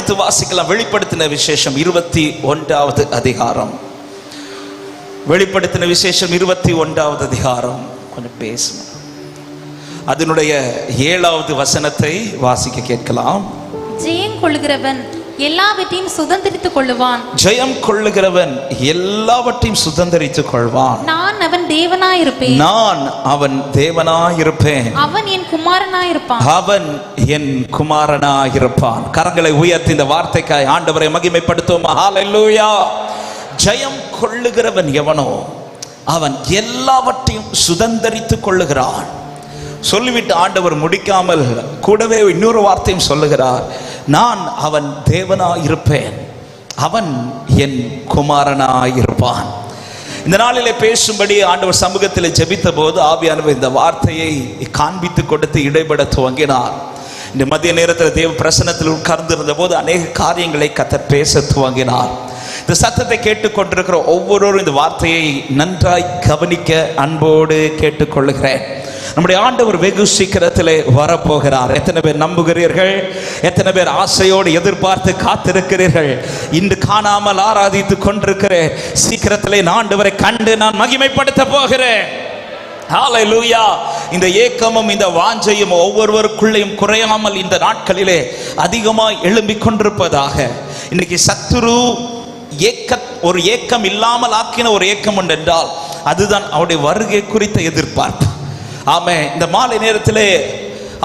எடுத்து வாசிக்கலாம். வெளிப்படுத்தின விசேஷம் 21வது அதிகாரம். வெளிப்படுத்தின விசேஷம் 21வது அதிகாரம். கொஞ்சம் பேசணும். அதனுடைய 7வது வசனத்தை வாசிக்க கேட்கலாம். ஜெயம் கொள்ளுகிறவன் எல்லாவற்றையும் சுதந்தரித்துக் கொள்ளுவான். ஜெயம் கொள்ளுகிறவன் எல்லாவற்றையும் சுதந்தரித்துக் கொள்வான். நான் அவன் தேவனாயிருப்பேன். நான் அவன் தேவனாயிருப்பேன். அவன் என் குமாரனாயிருப்பான். அவன் என் குமாரனாயிருப்பான். கரங்களை உயர்த்தி இந்த வார்த்தைக்காய் ஆண்டவரை மகிமைப்படுத்துவோம். ஹல்லேலூயா. ஜெயம் கொள்ளுகிறவன் எவனோ அவன் எல்லாவற்றையும் சுதந்தரித்துக் கொள்ளுகிறான். சொல்லிவிட்டு ஆண்டவர் முடிக்காமல் கூடவே இன்னொரு வார்த்தையும் சொல்லுகிறார். நான் அவன் தேவனாயிருப்பேன், அவன் என் குமாரனாயிருப்பான். இந்த நாளிலே பேசும்படி ஆண்டவர் சமூகத்தில் ஜெபித்த போது ஆவியானவர் இந்த வார்த்தையை காண்பித்து கொடுத்து இடைபட துவங்கினார். இந்த மதிய நேரத்தில் தேவ பிரசன்னத்தில் உட்கார்ந்திருந்த போது அநேக காரியங்களை கர்த்தர் பேச துவங்கினார். இந்த சத்தத்தை கேட்டுக்கொண்டிருக்கிற ஒவ்வொருவரும் இந்த வார்த்தையை நன்றாய் கவனிக்க அன்போடு கேட்டுக்கொள்ளுகிறேன். நம்முடைய ஆண்டவர் வெகு சீக்கிரத்திலே வரப்போகிறார். எத்தனை பேர் நம்புகிறீர்கள்? எத்தனை பேர் ஆசையோடு எதிர்பார்த்து காத்திருக்கிறீர்கள்? இன்று காணாமல் ஆராதித்துக் கொண்டிருக்கிறேன். சீக்கிரத்திலே ஆண்டவரை கண்டு நான் மகிமைப்படுத்த போகிறேன். ஹல்லேலூயா. இந்த ஏக்கமும் இந்த வாஞ்சையும் ஒவ்வொருவருக்குள்ளேயும் குறையாமல் இந்த நாட்களிலே அதிகமாக எழும்பிக் கொண்டிருப்பதாக. இன்னைக்கு சத்துரு ஒரு ஏக்கம் இல்லாமல் ஆக்கின ஒரு ஏக்கம் உண்டு என்றால் அதுதான் அவருடைய வருகை குறித்த எதிர்பார்ப்பு. ஆமே, இந்த மாலை நேரத்திலே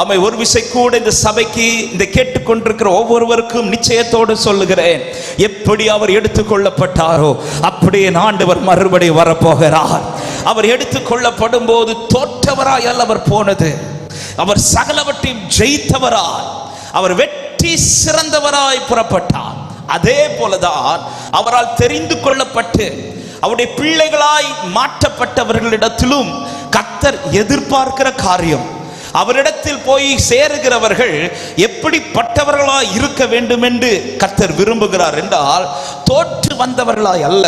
ஆமே ஒரு விசை கூட இந்த சபைக்கு இந்த கேட்டுக்கொண்டிருக்கிற ஒவ்வொருவருக்கும் நிச்சயத்தோடு சொல்லுகிறேன், எப்படி அவர் எடுத்துக்கொள்ளப்பட்டாரோ அப்படியே ஆண்டவர் மறுபடியும் வரப்போகிறார். அவர் எடுத்துக்கொள்ளப்படும் போது தோற்றவராய் அல்ல அவர் போனது, அவர் சகலவற்றையும் ஜெயித்தவராய், அவர் வெற்றி சிறந்தவராய் புறப்பட்டார். அதே போலதான் அவரால் தெரிந்து கொள்ளப்பட்டு அவருடைய பிள்ளைகளாய் மாற்றப்பட்டவர்களிடத்திலும் கர்த்தர் எதிர்பார்க்கிற காரியம், அவரிடத்தில் போய் சேருகிறவர்கள் எப்படிப்பட்டவர்களாய் இருக்க வேண்டும் என்று கர்த்தர் விரும்புகிறார் என்றால், தோற்று வந்தவர்களாய் அல்ல,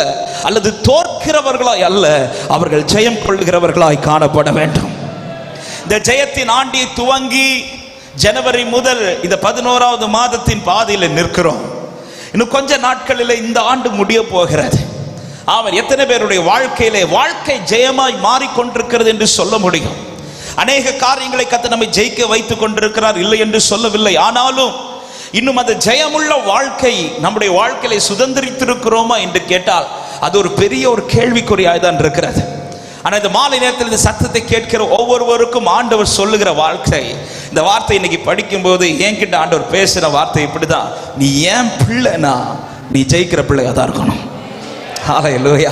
அல்லது தோற்கிறவர்களாய் அல்ல, அவர்கள் ஜெயம் கொள்கிறவர்களாய் காணப்பட வேண்டும். இந்த ஜெயத்தின் ஆண்டியை துவங்கி ஜனவரி முதல் இந்த 11வது மாதத்தின் பாதையில் நிற்கிறோம். இன்னும் கொஞ்ச நாட்களில் இந்த ஆண்டு முடிய போகிறது. அவர் எத்தனை பேருடைய வாழ்க்கையிலே வாழ்க்கை ஜெயமாய் மாறிக்கொண்டிருக்கிறது என்று சொல்ல முடியும்? அநேக காரியங்களை கர்த்தர் நம்மை ஜெயிக்க வைத்துக் கொண்டிருக்கிறார், இல்லை என்று சொல்லவில்லை. ஆனாலும் இன்னும் அந்த ஜெயமுள்ள வாழ்க்கை நம்முடைய வாழ்க்கையில சுதந்திரித்திருக்கிறோமா என்று கேட்டால் அது ஒரு பெரிய ஒரு கேள்விக்குறியாய் தான் இருக்கிறது. ஆனால் இந்த மாலை நேரத்தில் இந்த சத்தத்தை கேட்கிற ஒவ்வொருவருக்கும் ஆண்டவர் சொல்லுகிற வாழ்க்கை, இந்த வார்த்தை இன்னைக்கு படிக்கும்போது என்கிட்ட ஆண்டவர் பேசுகிற வார்த்தை இப்படிதான், நீ ஏன் பிள்ளைனா நீ ஜெயிக்கிற பிள்ளையா தான் இருக்கணும். ஹல்லேலூயா.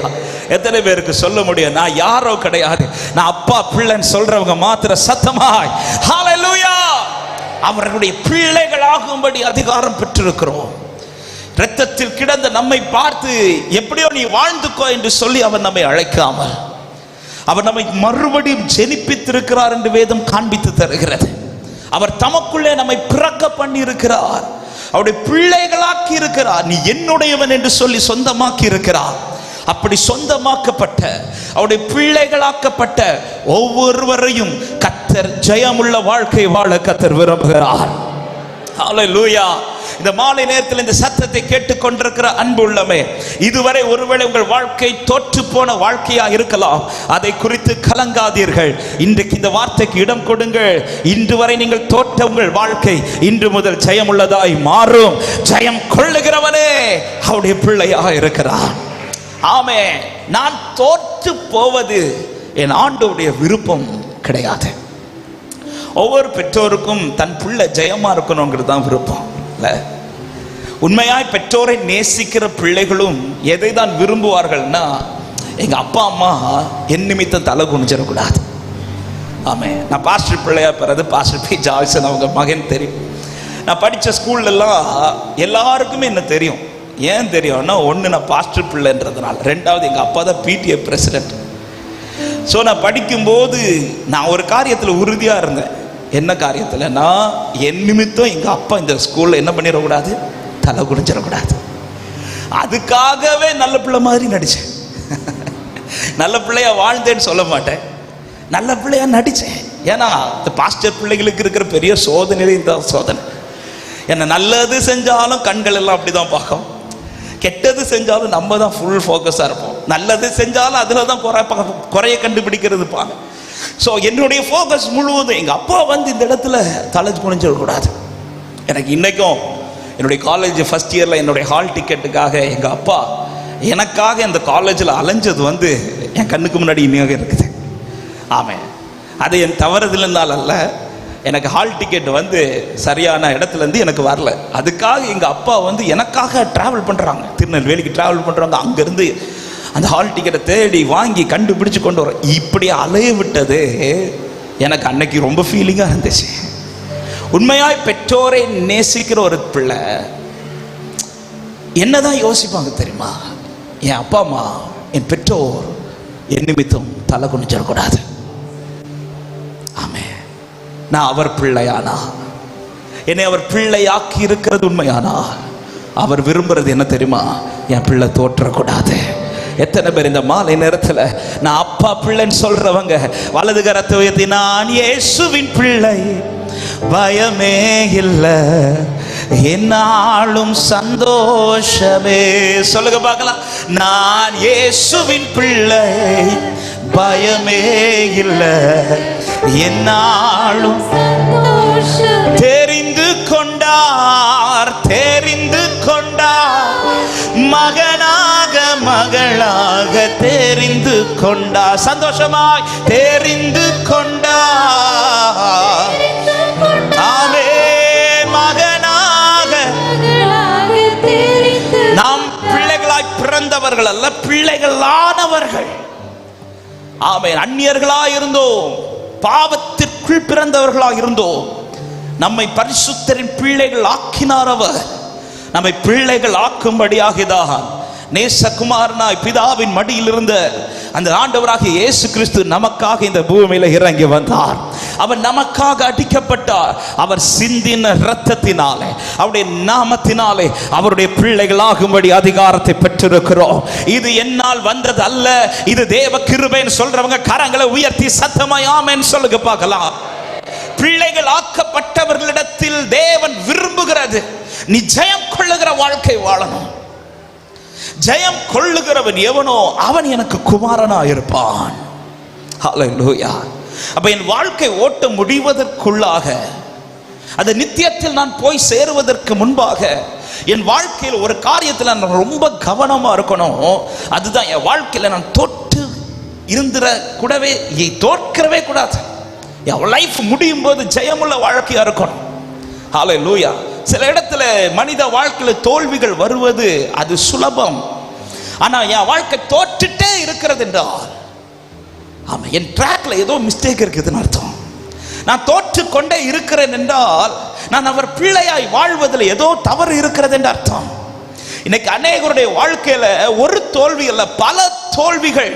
எத்தனை பேருக்கு சொல்ல முடியும், நான் யாரோ கிடையாது, நான் அப்பா பிள்ளைன்னு சொல்றவங்க மாத்திர சத்தமாய் ஹல்லேலூயா அவர்களுடைய பிள்ளைகளாகும்படி அதிகாரம் பெற்றிருக்கிறோம். இரத்தத்தில் கிடந்த நம்மை பார்த்து எப்படியோ நீ வாழ்ந்துக்கோ என்று சொல்லி அவர் நம்மை அழைக்காமல் அவர் நம்மை மறுபடியும் ஜெனிப்பித்திருக்கிறார் என்று வேதம் காண்பித்து தருகிறது. அவர் தமக்குள்ளே நம்மை பிறக்க பண்ணி இருக்கிறார், அவருடைய பிள்ளைகளாக்கி இருக்கிறார். நீ என்னுடையவன் என்று சொல்லி சொந்தமாக்கி இருக்கிறார். அப்படி சொந்தமாக்கப்பட்ட அவருடைய பிள்ளைகளாக்கப்பட்ட ஒவ்வொருவரையும் கர்த்தர் ஜெயமுள்ள வாழ்க்கை வாழ கர்த்தர் விரும்புகிறார். ஹல்லேலூயா. இந்த மாலை நேரத்தில் இந்த சத்தத்தை கேட்டுக்கொண்டிருக்கிற அன்பு உள்ளமே, இதுவரை ஒருவேளை உங்கள் வாழ்க்கை தோற்று போன வாழ்க்கையா இருக்கலாம், அதை குறித்து கலங்காதீர்கள். இன்றைக்கு இந்த வார்த்தைக்கு இடம் கொடுங்கள். இன்று வரை நீங்கள் தோற்ற உங்கள் வாழ்க்கை இன்று முதல் ஜெயமுள்ளதாய் மாறும். ஜெயம் கொள்ளுகிறவனே அவருடைய பிள்ளையாக இருக்கிறார். ஆமே, நான் தோற்று போவது என் ஆண்டவருடைய விருப்பம் கிடையாது. ஒவ்வொரு பெற்றோருக்கும் தன் பிள்ளை ஜெயமா இருக்கணுங்கிறது தான் விருப்பம். உண்மையாய் பெற்றோரை நேசிக்கிற பிள்ளைகளும் எதை தான் விரும்புவார்கள்னா, எங்க அப்பா அம்மா என் நிமித்தம் தலை குனிஞ்சிடக்கூடாது. ஆமே, நான் பாஸ்டர் பிள்ளையா பிறகு பாஸ்டர் பி ஜாய்சன் அவங்க மகன் தெரியும். நான் படித்த ஸ்கூல்லலாம் எல்லாருக்குமே என்ன தெரியும். ஏன் தெரியும்னா, ஒன்று நான் பாஸ்டர் பிள்ளைன்றதுனால, ரெண்டாவது எங்கள் அப்பா தான் பிடிஏ பிரசிடென்ட். ஸோ நான் படிக்கும்போது நான் ஒரு காரியத்தில் உறுதியாக இருந்தேன். என்ன காரியத்தில்னா, என் நிமித்தம் எங்கள் அப்பா இந்த ஸ்கூலில் என்ன பண்ணிடக்கூடாது, தலை குடிஞ்சிடக்கூடாது. அதுக்காகவே நல்ல பிள்ளை மாதிரி நடித்தேன். நல்ல பிள்ளையா வாழ்ந்தேன்னு சொல்ல மாட்டேன், நல்ல பிள்ளையா நடித்தேன். ஏன்னா இந்த பாஸ்டர் பிள்ளைகளுக்கு இருக்கிற பெரிய சோதனையில இந்த சோதனை. என்ன நல்லது செஞ்சாலும் கண்கள் எல்லாம் அப்படிதான் பார்க்கும், கெட்டது செஞ்சாலும் நம்ம தான் ஃபுல் ஃபோக்கஸாக இருப்போம். நல்லது செஞ்சாலும் அதில் தான் குறைய கண்டுபிடிக்கிறது பாங்க. ஸோ என்னுடைய ஃபோக்கஸ் முழுவதும் எங்கள் அப்பா வந்து இந்த இடத்துல தலை குனிஞ்சிடக்கூடாது. எனக்கு இன்றைக்கும் என்னுடைய காலேஜ் ஃபஸ்ட் இயரில் என்னுடைய ஹால் டிக்கெட்டுக்காக எங்கள் அப்பா எனக்காக இந்த காலேஜில் அலைஞ்சது வந்து என் கண்ணுக்கு முன்னாடி இன்னும் இருக்குது. ஆமாம், அது என் தவறுதல்னால அல்ல, எனக்கு ஹால் டிக்கெட் வந்து சரியான இடத்துலேருந்து எனக்கு வரல. அதுக்காக எங்கள் அப்பா வந்து எனக்காக ட்ராவல் பண்ணுறாங்க, திருநெல்வேலிக்கு ட்ராவல் பண்ணுறாங்க. அங்கேருந்து அந்த ஹால் டிக்கெட்டை தேடி வாங்கி கண்டுபிடிச்சு கொண்டு வர இப்படி அலைய விட்டது எனக்கு அன்னைக்கு ரொம்ப ஃபீலிங்காக இருந்துச்சு. உண்மையாய் பெற்றோரை நேசிக்கிற ஒரு பிள்ளை என்னதான் யோசிப்பாங்க தெரியுமா? என் அப்பா அம்மா, என் பெற்றோர் என் நிமித்தம் தலை குனிச்சிடக்கூடாது. ஆமே, நான் அவர் பிள்ளையானா, என்னை அவர் பிள்ளையாக்கி இருக்கிறது உண்மையானா, அவர் விரும்புறது என்ன தெரியுமா? என் பிள்ளை தோற்றக்கூடாது. எத்தனை பேர் இந்த மாலை நேரத்தில் நான் அப்பா பிள்ளைன்னு சொல்றவங்க வலது கரத்தை உயர்த்தி, நான் இயேசுவின் பிள்ளை, பயமே இல்லை, என்னாலும் சந்தோஷமே. சொல்லுங்க பார்க்கலாம், நான் இயேசுவின் பிள்ளை, பயமே இல்லை, என்னாலும் தெரிந்து கொண்டார், தெரிந்து கொண்டார், மகனாக மகளாக தெரிந்து கொண்டார், சந்தோஷமாய் தெரிந்து கொண்டார். ஆமே, மகனாக. நாம் பிள்ளைகளாய் பிறந்தவர்கள் அல்ல, பிள்ளைகளானவர்கள். ஆமே, அந்நியர்களாய் இருந்தோம், பாவத்திற்குள் பிறந்தவர்களாக இருந்தோம். நம்மை பரிசுத்தரின் பிள்ளைகள் ஆக்கினார் அவர். நம்மை பிள்ளைகள் ஆக்கும்படியாகதான் நேசகுமாரனாய் பிதாவின் மடியில் இருந்த அந்த ஆண்டவராகிய இயேசு கிறிஸ்து நமக்காக இந்த பூமியில இறங்கி வந்தார். அவர் நமக்காக அடிக்கப்பட்டார். அவர் சிந்தின இரத்தத்தினாலே, அவருடைய நாமத்தினாலே அவருடைய பிள்ளைகளாகும்படி அதிகாரத்தை பெற்றிருக்கிறோம். இது என்னால் வந்தது அல்ல, இது தேவ கிருபைன்னு சொல்றவங்க கரங்களை உயர்த்தி சத்தமாய் ஆமென் சொல்லுங்க பார்க்கலாம். பிள்ளைகள் ஆக்கப்பட்டவர்களிடத்தில் தேவன் விரும்புகிறது நீ ஜெயம் கொள்ளுகிற வாழ்க்கை வாழணும். ஜெயம் கொள்ளுகிறவன் எவனோ அவன் எனக்கு குமாரனா இருப்பான். ஹல்லேலூயா. அப்ப என் வாழ்க்கை ஓட்ட முடிவதற்குள்ளாக, அது நித்தியத்தில் நான் போய் சேருவதற்கு முன்பாக என் வாழ்க்கையில் ஒரு காரியத்தில் நான் ரொம்ப கவனமா இருக்கணும். அதுதான் என் வாழ்க்கையில நான் தோற்று இருந்துற கூடவே தோற்கவே கூடாது. என் லைஃப் முடியும் போது ஜெயமுள்ள வாழ்க்கையா இருக்கணும். ஹல்லேலூயா. சில இடத்துல மனித வாழ்க்கையில தோல்விகள் வருவது அது சுலபம். ஆனா என் வாழ்க்கை தோற்றுட்டே இருக்கிறது என்றால், ஆமா, என் ட்ராக்ல ஏதோ மிஸ்டேக் இருக்குதுன்னு அர்த்தம். நான் தோற்று கொண்டே இருக்கிறேன் என்றால் நான் அவர் பிள்ளையாய் வாழ்வதில் ஏதோ தவறு இருக்கிறது என்று அர்த்தம். இன்னைக்கு அநேகருடைய வாழ்க்கையில ஒரு தோல்வி அல்ல, பல தோல்விகள்.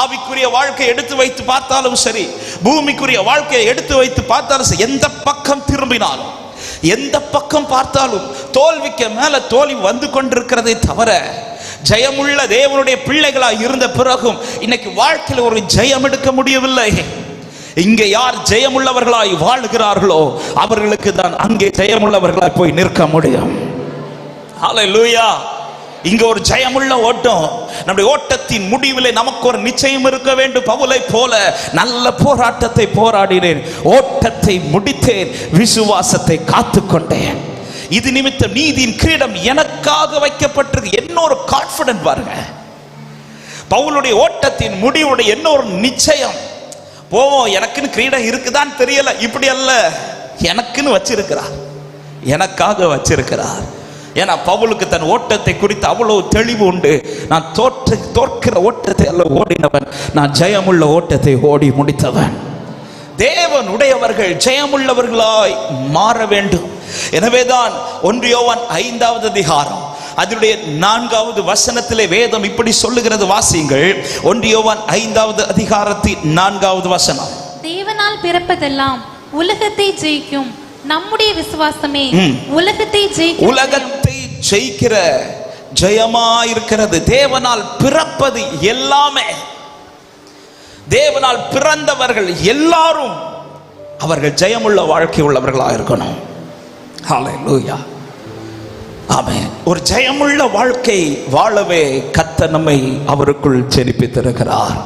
ஆவிக்குரிய வாழ்க்கை எடுத்து வைத்து பார்த்தாலும் சரி, பூமிக்குரிய வாழ்க்கையை எடுத்து வைத்து பார்த்தாலும் சரி, எந்த பக்கம் திரும்பினாலும், எந்த பக்கம் பார்த்தாலும் தோல்விக்கு மேல தோல்வி வந்து கொண்டிருக்கிறதை தவிர, ஜெயமுள்ள தேவனுடைய பிள்ளைகளாய் இருந்த பிறகும் இன்னைக்கு வாழ்க்கையில் ஒரு ஜெயம் எடுக்க முடியவில்லை. இங்கே யார் ஜெயமுள்ளவர்களாய் வாழ்கிறார்களோ அவர்களுக்கு தான் அங்கே ஜெயமுள்ளவர்களாய் போய் நிற்க முடியும். ஹல்லேலூயா. இங்க ஒரு ஜெயமுள்ள ஓட்டம். நம்முடைய ஓட்டத்தின் முடிவிலே நமக்கு ஒரு நிச்சயம் இருக்க வேண்டும். பவுலை போல நல்ல போராட்டத்தை போராடினேன், ஓட்டத்தை முடித்தேன், விசுவாசத்தை காத்துக்கொண்டேன். இது நிமித்தம் நீதியின் கிரீடம் எனக்காக வைக்கப்பட்டிருக்கு. என்னொரு கான்ஃபிடன்ட் பாருங்க. பவுலுடைய ஓட்டத்தின் முடிவுடைய என்னொரு நிச்சயம். போவோம், எனக்குன்னு கிரீடம் இருக்குதான்னு தெரியல, இப்படி அல்ல, எனக்குன்னு வச்சிருக்கிறார், எனக்காக வச்சிருக்கிறார். ஏன்னா பவுலுக்கு தன் ஓட்டத்தை குறித்து அவ்வளவு தெளிவு உண்டு. நான் தோற்கிற ஓட்டத்தை அல்ல ஓடினவன், நான் ஜெயமுள்ள ஓட்டத்தை ஓடி முடித்தவன். தேவன் உடையவர்கள் ஜெயமுள்ளவர்களாய் மாற வேண்டும். எனவேதான் 1 யோவான் 5வது அதிகாரம் அதனுடைய 4வது வசனத்திலே வேதம் இப்படி சொல்லுகிறது, வாசியுங்கள். 1 யோவான் 5வது அதிகாரத்தின் 4வது வசனம். தேவனால் பிறப்பதெல்லாம் உலகத்தை ஜெயிக்கும் நம்முடைய விசுவாசமே உலகத்தை ஜெயிக்கிற ஜெயமா இருக்கிறது. தேவனால் பிறப்பது எல்லாமே, தேவனால் பிறந்தவர்கள் எல்லாரும் அவர்கள் ஜெயமுள்ள வாழ்க்கை உள்ளவர்களாக இருக்கணும். ஹல்லேலூயா. ஆமென். ஒரு ஜெயமுள்ள வாழ்க்கை வாழவே கர்த்தர் நம்மை அவருக்குள் ஜெனிப்பித்திருக்கிறார்.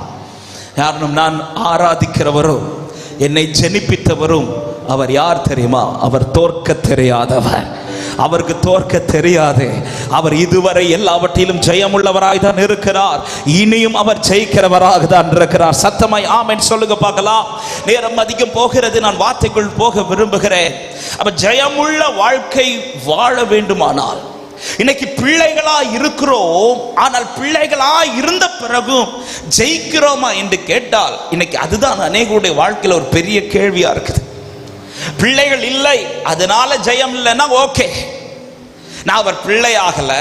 யாரும் நான் ஆராதிக்கிறவரும் என்னை ஜெனிப்பித்தவரும் அவர் யார் தெரியுமா? அவர் தோற்க தெரியாதவர். அவருக்கு தோற்க தெரியாது. அவர் இதுவரை எல்லாவற்றிலும் ஜெயமுள்ளவராய் தான் இருக்கிறார். இனியும் அவர் ஜெயிக்கிறவராக தான் இருக்கிறார். சத்தமாய் ஆமென் சொல்லுங்க பார்க்கலாம். நேரம் அதிகம் போகிறது, நான் வார்த்தைக்குள் போக விரும்புகிறேன். அப்ப ஜெயமுள்ள வாழ்க்கை வாழ வேண்டுமானால் இன்னைக்கு பிள்ளைகளா இருக்கிறோம், ஆனால் பிள்ளைகளா இருந்த பிறகும் ஜெயிக்கிறோமா என்று கேட்டால் இன்னைக்கு அதுதான் அநேகருடைய வாழ்க்கையில் ஒரு பெரிய கேள்வியா இருக்குது. பிள்ளைகள் இல்லை, அதனால ஜெயம் இல்லைன்னா ஓகே, நான் அவர் பிள்ளை ஆகல,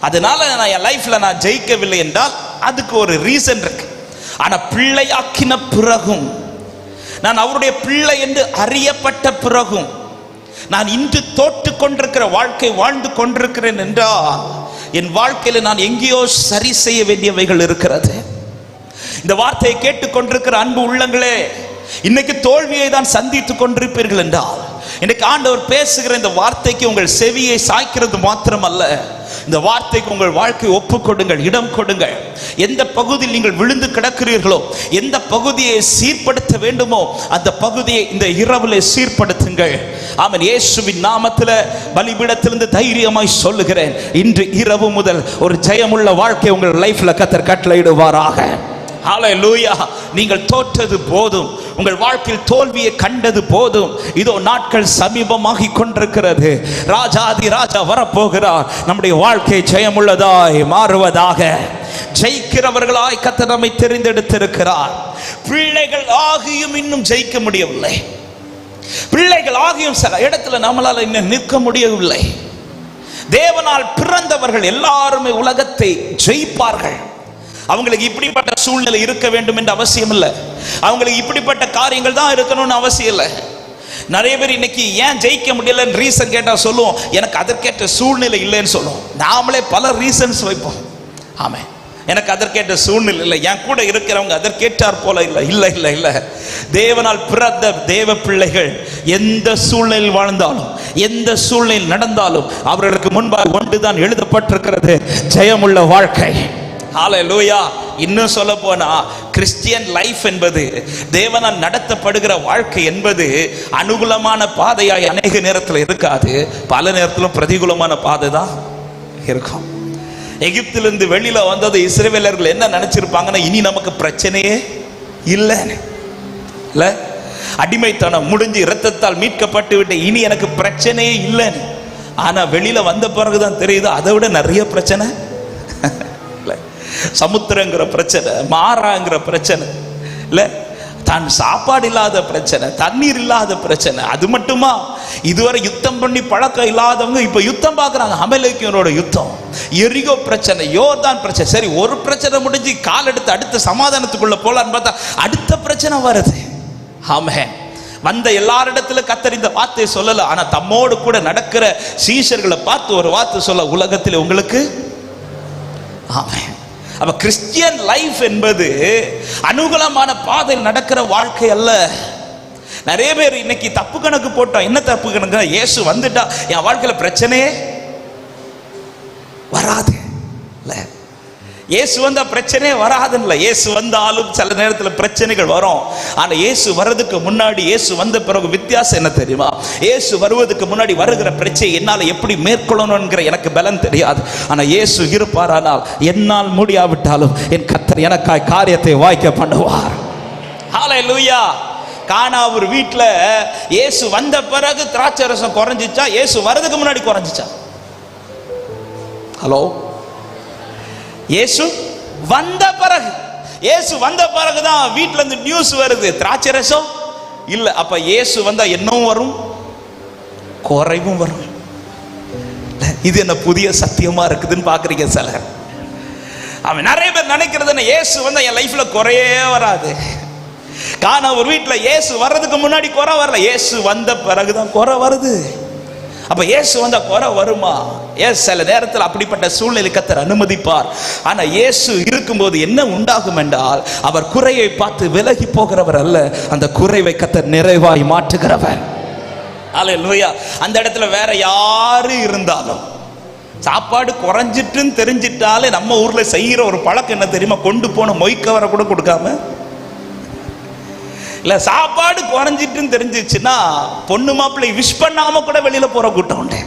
அதனால நான் என் லைஃப்ல நான் ஜெயிக்கவில்லை என்றால் அதுக்கு ஒரு ரீசன் இருக்கு. ஆனா பிள்ளையாக்கின பிறகும், நான் அவருடைய பிள்ளை என்று அறியப்பட்ட பிறகும் நான் இன்று தோற்று கொண்டிருக்கிற வாழ்க்கை வாழ்ந்து கொண்டிருக்கிறேன் என்றால் என் வாழ்க்கையில் நான் எங்கேயோ சரி செய்ய வேண்டியவைகள் இருக்கிறது. இந்த வார்த்தையை கேட்டுக்கொண்டிருக்கிற அன்பு உள்ளங்களே, இன்னைக்கு தோல்வியை தான் சந்தித்துக் கொண்டிருப்பீர்கள் என்றால் இன்னைக்கு ஆண்டவர் பேசுகிற இந்த வார்த்தைக்கு உங்கள் செவியை சாய்க்கிறது மாத்திரமல்ல, இந்த வார்த்தைக்கு உங்கள் வாழ்க்கை ஒப்பு கொடுங்கள், இடம் கொடுங்கள். எந்த பகுதியில் நீங்கள் விழுந்து கிடக்கிறீர்களோ, எந்த பகுதியை சீர்படுத்த வேண்டுமோ அந்த பகுதியை இந்த இரவிலே சீர்படுத்துங்கள். ஆமென். இயேசுவின் நாமத்தில் பலிபீடத்திலிருந்து தைரியமாய் சொல்லுகிறேன், இன்று இரவு முதல் ஒரு ஜெயமுள்ள வாழ்க்கை உங்கள் லைஃப்ல கர்த்தர் கட்டளையிடுவாராக. ஹல்லேலூயா. நீங்கள் தோற்றது போதும், உங்கள் வாழ்க்கையில் தோல்வியை கண்டது போதும். இதோ நாட்கள் சமீபமாகி கொண்டிருக்கிறது. ராஜாதி ராஜா வரப்போகிறார். நம்முடைய வாழ்க்கை ஜெயமுள்ளதாய் மாறுவதாக. ஜெயிக்கிறவர்களாய் கர்த்தர் நம்மை தெரிந்தெடுத்திருக்கிறார். பிள்ளைகள் ஆகியும் இன்னும் ஜெயிக்க முடியவில்லை. பிள்ளைகள் ஆகியும் சில இடத்துல நம்மளால இன்னும் நிற்க முடியவில்லை. தேவனால் பிறந்தவர்கள் எல்லாருமே உலகத்தை ஜெயிப்பார்கள். அவங்களுக்கு இப்படிப்பட்ட சூழ்நிலை இருக்க வேண்டும் என்ற அவசியம் இல்லை. அவங்களுக்கு இப்படிப்பட்ட காரியங்கள் தான் இருக்கணும்னு அவசியம் இல்லை. நிறைய பேர் இன்னைக்கு ஏன் ஜெயிக்க முடியலன்னு ரீசன் கேட்டா சொல்லுவோம், எனக்கு அதற்கேற்ற சூழ்நிலை இல்லைன்னு சொல்லுவோம். நாமளே பல ரீசன்ஸ் வைப்போம். ஆமாம், எனக்கு அதற்கேற்ற சூழ்நிலை இல்லை, என் கூட இருக்கிறவங்க அதற்கேற்றார் போல இல்லை. இல்லை இல்லை இல்லை, தேவனால் பிறந்த தேவ பிள்ளைகள் எந்த சூழ்நிலையில் வாழ்ந்தாலும், எந்த சூழ்நிலையில் நடந்தாலும் அவர்களுக்கு முன்பாக ஒன்றுதான் எழுதப்பட்டிருக்கிறது, ஜெயமுள்ள வாழ்க்கை. ஹல்லேலூயா. இன்னும் சொல்ல போனா கிறிஸ்டியன் லைஃப் என்பது, தேவனால் நடத்தப்படுகிற வாழ்க்கை என்பது அனுகூலமான பாதையாய் அநேக நேரத்தில் இருக்காது, பல நேரத்திலும் பிரதிகூலமான பாதை தான் இருக்கும். எகிப்திலிருந்து வெளியில வந்தது இஸ்ரவேலர்கள் என்ன நினைச்சிருப்பாங்கன்னா, இனி நமக்கு பிரச்சனையே இல்லைன்னு. இல்ல, அடிமைத்தனம் முடிஞ்சு இரத்தத்தால் மீட்கப்பட்டு விட்டு இனி எனக்கு பிரச்சனையே இல்லைன்னு. ஆனா வெளியில வந்த பிறகுதான் தெரியுது அதை விட நிறைய பிரச்சனை. சமுத்திரங்கிற பிரச்சனை, மாறாங்கிற பிரச்சனை, இல்ல தான் சாப்பாடு இல்லாத பிரச்சனை, தண்ணீர் இல்லாத பிரச்சனை. அது மட்டுமா, இதுவரை யுத்தம் பண்ணி பழக்கம் இல்லாதவங்க இப்ப யுத்தம் பார்க்கறாங்க. அமலேக்கியரோட யுத்தம், எரிகோ பிரச்சனை, யோர்தான் பிரச்சனை. சரி, ஒரு பிரச்சனை முடிஞ்சு கால் எடுத்து அடுத்த சமாதானத்துக்குள்ள போலான்னு பார்த்தா அடுத்த பிரச்சனை வருது. ஆமென். வந்த எல்லாரிடத்துல கர்த்தர் இந்த வார்த்தையை சொல்லல, ஆனா தம்மோடு கூட நடக்கிற சீஷர்களை பார்த்து ஒரு வார்த்தை சொல்ல, உலகத்தில் உங்களுக்கு. ஆமென். அப்ப கிறிஸ்டியன் லைஃப் என்பது அனுகூலமான பாதையில் நடக்கிற வாழ்க்கை அல்ல. நிறைய பேர் இன்னைக்கு தப்பு கணக்கு போட்டோம். என்ன தப்பு கணக்கு? இயேசு வந்துட்டா என் வாழ்க்கையில பிரச்சனையே வராது. இல்ல, இயேசு வந்தா பிரச்சனையே வராதுல்ல. இயேசு வந்தாலும் சில நேரத்தில் பிரச்சனைகள் வரும். ஆனா இயேசு வர்றதுக்கு முன்னாடி, இயேசு வந்த பிறகு வித்தியாசம் என்ன தெரியுமா? இயேசு வருவதற்கு முன்னாடி வருகிற பிரச்சனை என்னால் எப்படி மேற்கொள்ளணும்ங்கிற எனக்கு பலன் தெரியாது. ஆனா இயேசு இருப்பாரானால் என்னால் முடியாவிட்டாலும் என் கர்த்தர் எனக்காய் காரியத்தை வாய்க்க பண்ணுவார். ஹல்லேலூயா. கானா ஒரு வீட்டுல இயேசு வந்த பிறகு திராட்சை ரசம் குறைஞ்சிச்சா, இயேசு வர்றதுக்கு முன்னாடி குறைஞ்சிச்சா? ஹலோ, இயேசு வந்த பிறகு, இயேசு வந்த பிறகுதான் வீட்டுல இருந்து நியூஸ் வருது, திராட்சை ரசம் இல்ல. அப்ப இயேசு வந்தா என்னவும் வரும், குறைவும் வரும். இது என்ன புதிய சத்தியமா இருக்குதுன்னு பாக்குறீங்க சிலர். அவன் நிறைய பேர் நினைக்கிறது, இயேசு வந்தா என் லைஃப்ல குறையே வராது. கானா ஒரு வீட்டுல இயேசு வர்றதுக்கு முன்னாடி குறை வரல, இயேசு வந்த பிறகுதான் குறை வருது. அப்ப இயேசு வந்தா குறை வருமா? சில நேரத்தில் அப்படிப்பட்ட சூழ்நிலை கர்த்தர் அனுமதிப்பார். ஆனா இயேசு இருக்கும்போது என்ன உண்டாகும் என்றால், அவர் குறையை பார்த்து விலகி போகிறவர் அல்ல, அந்த குறைவை கர்த்தர் நிறைவாய் மாற்றுகிறவர். ஹல்லேலூயா. அந்த இடத்துல வேற யாரு இருந்தாலும் சாப்பாடு குறைஞ்சிட்டுன்னு தெரிஞ்சிட்டாலே நம்ம ஊர்ல செய்யற ஒரு பழக்கம் என்ன தெரியுமா? கொண்டு போன மொய்க்கவரை கூட கொடுக்காம, இல்ல சாப்பாடு குறைஞ்சிட்டுன்னு தெரிஞ்சிச்சுன்னா பொண்ணு மாப்பிள்ளை விஷ் பண்ணாம கூட வெளியில போற கூட்டம் உண்டு.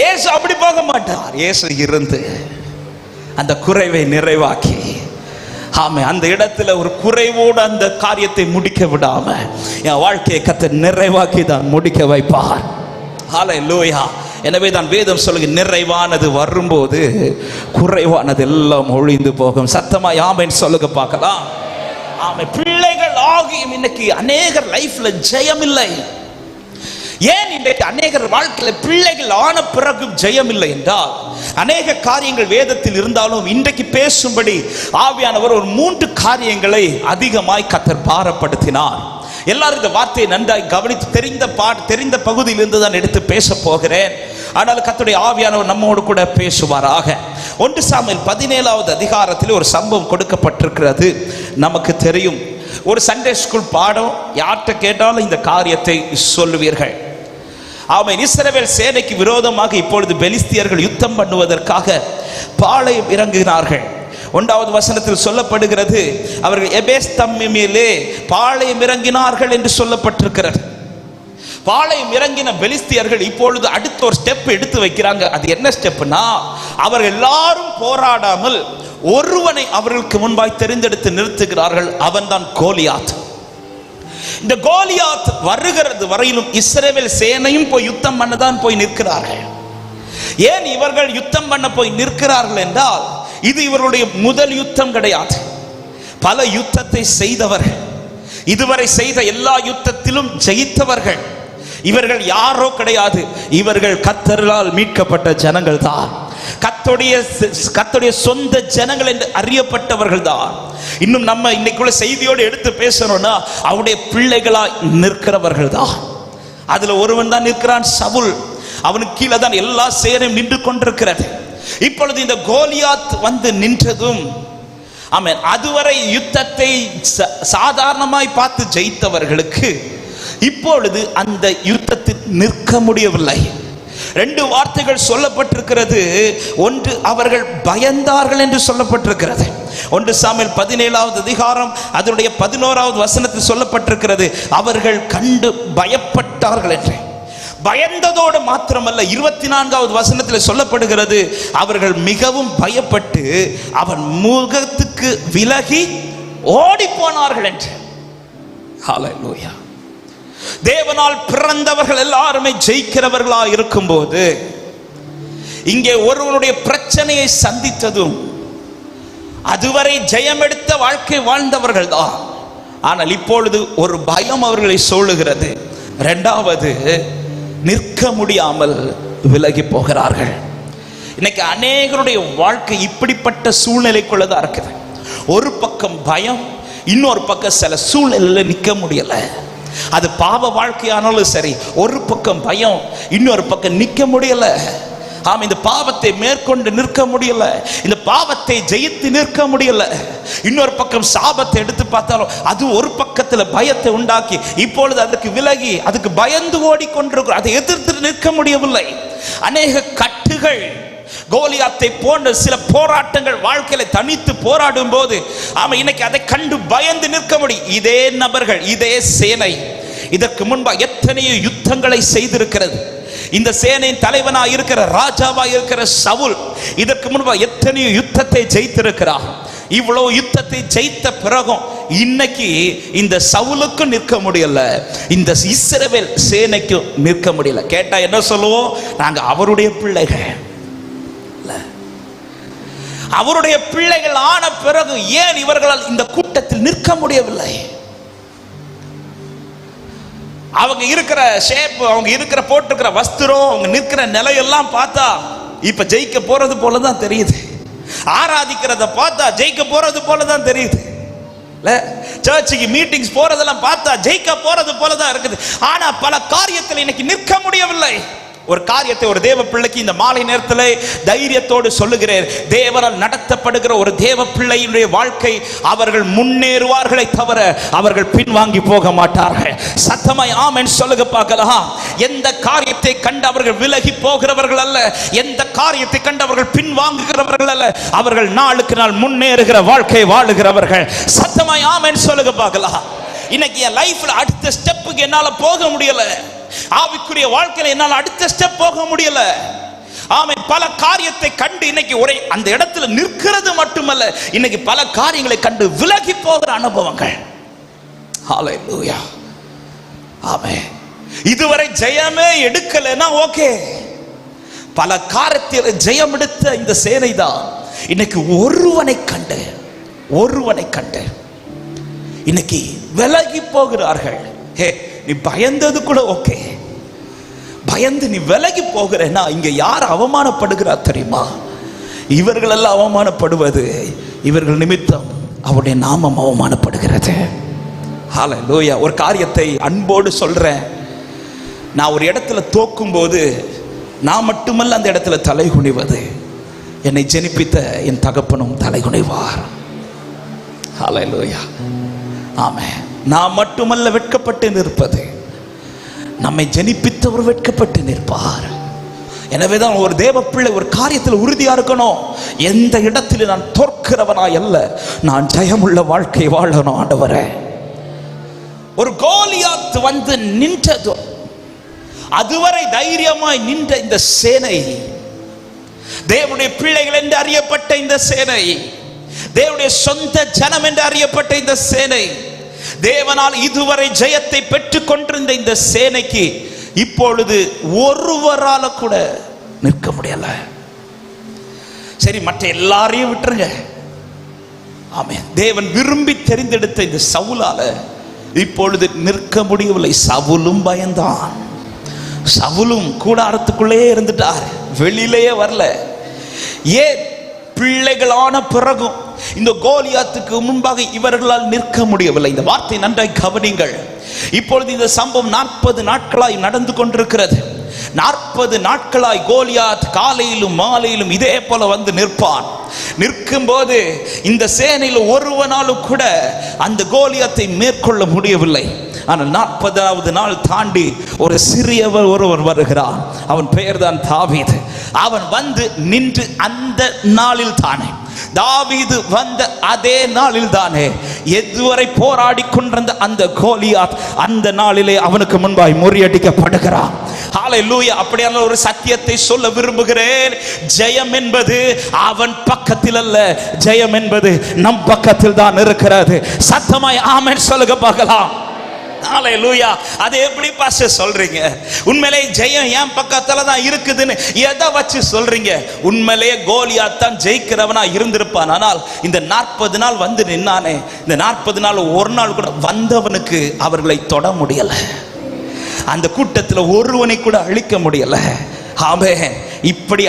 ஏசு அப்படி போக மாட்டார். ஏசு இருந்து அந்த குறைவை நிறைவாக்கி, ஆமே, அந்த இடத்துல ஒரு குறைவோடு அந்த காரியத்தை முடிக்க விடாம என் வாழ்க்கையை கர்த்தர் நிறைவாக்கி தான் முடிக்க வைப்பார். ஹல்லேலூயா. எனவே தான் வேதம் சொல்லுங்க, நிறைவானது வரும்போது குறைவானது எல்லாம் ஒழிந்து போகும். சத்தமா ஆமென் சொல்லுங்க பார்க்கலாம். ஆமே. பிள்ளைகள் ஆகியும் இன்னைக்கு அநேகர் லைஃப்ல ஜெயம் இல்லை. ஏன் இன்றைக்கு அநேகர் வாழ்க்கையில பிள்ளைகள் ஆன பிறகும் ஜெயம் இல்லை என்றால், அநேக காரியங்கள் வேதத்தில் இருந்தாலும் இன்றைக்கு பேசும்படி ஆவியானவர் ஒரு 3 காரியங்களை அதிகமாய் கர்த்தர் பாரப்படுத்தினார். எல்லாரும் இந்த வார்த்தையை நன்றாய் கவனித்து தெரிந்த பகுதியிலிருந்து தான் எடுத்து பேச போகிறேன். ஆனால் கர்த்தருடைய ஆவியானவர் நம்மோடு கூட பேசுவாராக. 1 சாமுவேல் 17வது அதிகாரத்தில் ஒரு சம்பவம் கொடுக்கப்பட்டிருக்கிறது. நமக்கு தெரியும், ஒரு சண்டே ஸ்கூல் பாடம், யார்கிட்ட கேட்டாலும் இந்த காரியத்தை சொல்லுவீர்கள். ஆமென். இஸ்ரவேல் சேனைக்கு விரோதமாக இப்பொழுது பெலிஸ்தியர்கள் யுத்தம் பண்ணுவதற்காக பாளையம் இறங்குகிறார்கள். 1வது வசனத்தில் சொல்லப்படுகிறது, அவர்கள் எபேஸ் தம்மிலே பாளையம் இறங்கினார்கள் என்று சொல்லப்பட்டிருக்கிறது. பாளையம் இறங்கின பெலிஸ்தியர்கள் இப்பொழுது அடுத்த ஒரு ஸ்டெப் எடுத்து வைக்கிறாங்க. அது என்ன ஸ்டெப்னா, அவர்கள் எல்லாரும் போராடாமல் ஒருவனை அவர்களுக்கு முன்பாய் தெரிந்தெடுத்து நிறுத்துகிறார்கள். அவன் தான் கோலியாத். இந்த கோலியாத் வருகிறது வரையிலும் இஸ்ரவேல் சேனையும் போய் யுத்தம் பண்ணதான் போய் நிற்கிறார்கள். ஏன் இவர்கள் யுத்தம் பண்ண போய் நிற்கிறார்கள் என்றால், இது இவருடைய முதல் யுத்தம் கிடையாது. பல யுத்தத்தை செய்தவர்கள், இதுவரை செய்த எல்லா யுத்தத்திலும் ஜெயித்தவர்கள். இவர்கள் யாரோ கிடையாது, இவர்கள் கர்த்தரால் மீட்கப்பட்ட ஜனங்கள் தான். கர்த்தருடைய சொந்த ஜனங்கள் என்று அறியப்பட்டவர்கள் தான். இன்னும் நம்ம இன்னைக்குள்ள செய்தியோடு எடுத்து பேசணும்னா, அவருடைய பிள்ளைகளாய் நிற்கிறவர்கள் தான். அதுல ஒருவன் தான் நிற்கிறான், சவுல். அவனுக்கு கீழே தான் எல்லா சேனையும் நின்று கொண்டிருக்கிறது. இப்பொழுது இந்த கோலியாத் வந்து நின்றதும், ஆமென், அதுவரை யுத்தத்தை சாதாரணமாய் பார்த்து ஜெயித்தவர்களுக்கு இப்பொழுது அந்த யுத்தத்தில் நிற்க முடியவில்லை. 2 வார்த்தைகள் சொல்லப்பட்டிருக்கிறது. ஒன்று, அவர்கள் பயந்தார்கள் என்று சொல்லப்பட்டிருக்கிறது. 1 சாமுவேல் 17வது அதிகாரம் அதனுடைய 11வது வசனத்தில் சொல்லப்பட்டிருக்கிறது, அவர்கள் கண்டு பயப்பட்டார்கள் என்று. பயந்ததோடு மாத்திரமல்ல, 24வது வசனத்தில் சொல்லப்படுகிறது, அவர்கள் மிகவும் பயப்பட்டு அவன் முகத்துக்கு விலகி ஓடி போனார்கள் என்று. ஹல்லேலூயா. தேவனால் பிறந்தவர்கள் எல்லாருமே ஜெயிக்கிறவர்களா இருக்கும்போது, இங்கே ஒருவனுடைய பிரச்சனையை சந்தித்ததும் அதுவரை ஜெயம் எடுத்த வாழ்க்கை வாழ்ந்தவர்கள் தான். ஆனால் இப்பொழுது ஒரு பயம் அவர்களை சூழுகிறது. 2வது, நிற்க முடியாமல் விலகி போகிறார்கள். இன்னைக்கு அநேகருடைய வாழ்க்கை இப்படிப்பட்ட சூழ்நிலைக்குள்ளதான் இருக்குது. ஒரு பக்கம் பயம், இன்னொரு பக்கம் சில சூழ்நிலையில நிற்க முடியல. அது பாவ வாழ்க்கையானாலும் சரி, ஒரு பக்கம் பயம், இன்னொரு பக்கம் நிற்க முடியல. ஆம், இந்த பாவத்தை மேற்கொண்டு நிற்க முடியல, இந்த பாவத்தை ஜெயித்து நிற்க முடியல. இன்னொரு பக்கம் சாபத்தை எடுத்து பார்த்தாலும் அது ஒரு பக்கத்தில் பயத்தை உண்டாக்கி இப்பொழுது அதுக்கு விலகி அதுக்கு பயந்து ஓடிக்கொண்டிருக்கிறோம். அதை எதிர்த்து நிற்க முடியவில்லை. அநேக கட்டுகள், கோலியாத்தை போன்ற சில போராட்டங்கள் வாழ்க்கையில தனித்து போராடும் போது, ஆமா, இன்னைக்கு அதை கண்டு பயந்து நிற்க முடியும். இதே நபர்கள், இதே சேனை இதற்கு முன்பாக எத்தனையோ யுத்தங்களை செய்திருக்கிறது. இந்த சேனையின் தலைவனாக இருக்கிற, ராஜாவாக இருக்கிற சவுல் இதற்கு முன்பாக எத்தனையோ யுத்தத்தை ஜெயித்திருக்கிறார். இவ்வளவு யுத்தத்தை ஜெயித்த பிறகும் இன்னைக்கு இந்த சவுலுக்கும் நிற்க முடியல, இந்த இஸ்ரவேல் சேனைக்கும் நிற்க முடியல. கேட்டா என்ன சொல்லுவோம்? நாங்க அவருடைய பிள்ளைகள். அவருடைய பிள்ளைகள் ஆன பிறகு ஏன் இவர்களால் இந்த கூட்டத்தில் நிற்க முடியவில்லை? அவங்க இருக்கிற ஷேப், அவங்க இருக்கிற போட்டிருக்கிற வஸ்திரம், அவங்க நிற்கிற நிலையெல்லாம் பார்த்தா இப்ப ஜெயிக்க போறது போலதான் தெரியுது. ஆராதிக்கிறத பார்த்தா ஜெயிக்க போறது போலதான் தெரியுது. சர்ச்சுக்கு மீட்டிங்ஸ் போறதெல்லாம் பார்த்தா ஜெயிக்க போறது போலதான் இருக்குது. ஆனா பல காரியத்தில் இன்னைக்கு நிற்க முடியவில்லை. ஒரு காரியத்தை ஒரு தேவ பிள்ளைக்கு இந்த மாலை நேரத்தில் தைரியத்தோடு சொல்லுகிறேன். தேவனால் நடத்தப்படுகிற ஒரு தேவ பிள்ளையினுடைய வாழ்க்கை, அவர்கள் முன்னேறுவார்களை தவிர அவர்கள் பின்வாங்கி போக மாட்டார்கள். சத்தமாய் ஆமென் சொல்லுங்க பார்க்கலாம். எந்த காரியத்தை கண்டு அவர்கள் விலகி போகிறவர்கள் அல்ல, எந்த காரியத்தை கண்டு அவர்கள் பின்வாங்குகிறவர்கள் அல்ல, அவர்கள் நாளுக்கு நாள் முன்னேறுகிற வாழ்க்கை வாழுகிறவர்கள். சத்தமாய் ஆமென் சொல்லுங்க பார்க்கலாம். இன்னைக்கு என் லைஃப்ல அடுத்த ஸ்டெப்புக்கு என்னால போக முடியல, ஆவிக்குரிய வாழ்க்கையில என்னால் அடுத்த ஸ்டெப் போக முடியல. ஆமென். பல காரியத்தை கண்டு இன்னைக்கு ஒரே அந்த இடத்துல நிற்கிறது மட்டுமல்ல, இன்னைக்கு பல காரியங்களை கண்டு விலகி போகிற அனுபவங்கள். ஹalleluya. ஆமென். இதுவரை ஜெயமே எடுக்கலனா ஓகே, பல காரியத்தில் ஜெயம் எடுத்த இந்த சேனை தான் இன்னைக்கு ஒருவனை கண்டு இன்னைக்கு விலகி போகிறார்கள். ஹே, நீ பயந்தது கூட ஓகே, பயந்து நீ விலகி போகிறேன்னா இங்க யார் அவமானப்படுகிறார் தெரியுமா? இவர்கள் எல்லாம் அவமானப்படுவது இவர்கள் நிமித்தம் அவருடைய நாமம் அவமானப்படுகிறது. ஹalleluya. ஒரு காரியத்தை அன்போடு சொல்றேன். நான் ஒரு இடத்துல தோக்கும் போது நான் மட்டுமல்ல அந்த இடத்துல தலை குனிவது, என்னை ஜெனிப்பித்த என் தகப்பனும் தலை குனிவார். ஹalleluya. ஆமென். நான் மட்டுமல்ல வெட்கப்பட்டு நிற்பது, நம்மை ஜெனிப்பித்தவர் வெட்கப்பட்டு நிற்பார். எனவேதான் ஒரு தேவ பிள்ளை ஒரு காரியத்தில் உறுதியா இருக்கணும். எந்த இடத்தில் நான் தோற்கிறவனா அல்ல, நான் ஜெயமுள்ள வாழ்க்கை வாழணும் ஆண்டவரே. ஒரு கோலியாத் வந்து நின்றதோ, அதுவரை தைரியமாய் நின்ற இந்த சேனை, தேவனுடைய பிள்ளைகள் என்று அறியப்பட்ட இந்த சேனை, தேவனுடைய சொந்த ஜனம் என்று அறியப்பட்ட இந்த சேனை, தேவனால் இதுவரை ஜெயத்தை பெற்றுக் கொண்டிருந்த இந்த சேனைக்கு இப்பொழுது ஒருவரால கூட நிற்க முடியல. சரி, மற்ற எல்லாரையும் விட்டுருங்க. ஆமென். தேவன் விரும்பி தெரிந்தெடுத்த இந்த சவுலால இப்பொழுது நிற்க முடியவில்லை. சவுலும் பயந்தான். சவுலும் கூடாரத்துக்குள்ளே இருந்துட்டார், வெளியிலேயே வரல. ஏன்? பிள்ளைகளான பிறகும் இந்த கோலியாத்துக்கு முன்பாக இவர்களால் நிற்க முடியவில்லை. இந்த வார்த்தை நன்றாய் கவனிங்கள். இப்பொழுது இந்த சம்பவம் 40 நாட்களாய் நடந்து கொண்டிருக்கிறது. 40 நாட்களாய் கோலியாத் காலையிலும் மாலையிலும் இதே போல வந்து நிற்பான். நிற்கும் போது இந்த சேனையில் ஒருவனாலும் கூட அந்த கோலியாத்தை மேற்கொள்ள முடியவில்லை. ஆனால் 40வது நாள் தாண்டி ஒரு சிறியவர் ஒருவர் வருகிறான். அவன் பெயர் தான் தாவீது. அவன் வந்து நின்று அந்த நாளில் தானே, தாவீது வந்த அதே நாளில் தானே எதுவரை போராடி கொண்டிருந்த அந்த கோலியாத் அந்த நாளிலே அவனுக்கு முன்பாய் முறியடிக்கப்படுகிறான். ஹalleluya. அப்படியான ஒரு சத்தியத்தை சொல்ல விரும்புகிறேன். ஜெயம் என்பது அவன் பக்கத்தில் அல்ல, ஜெயம் என்பது நம் பக்கத்தில் தான் இருக்கிறது. சத்தமாய் ஆமென் சொல்லுங்க பார்க்கலாம். ஹalleluya. அது எப்படி பாஸ்டர் சொல்றீங்க? உண்மையிலே ஜெயம் என் பக்கத்துல தான் இருக்குதுன்னு எதை வச்சு சொல்றீங்க? உண்மையிலேயே கோலியாத் தான் ஜெயிக்கிறவனா இருந்திருப்பான். ஆனால் இந்த 40 நாள் வந்து நின்னானே, இந்த 40 நாள் ஒரு நாள் கூட வந்தவனுக்கு அவர்களை தொட முடியல. அந்த கூட்டத்தில் ஒருவனை கூட அழிக்க முடியல. ஆமென். இப்படி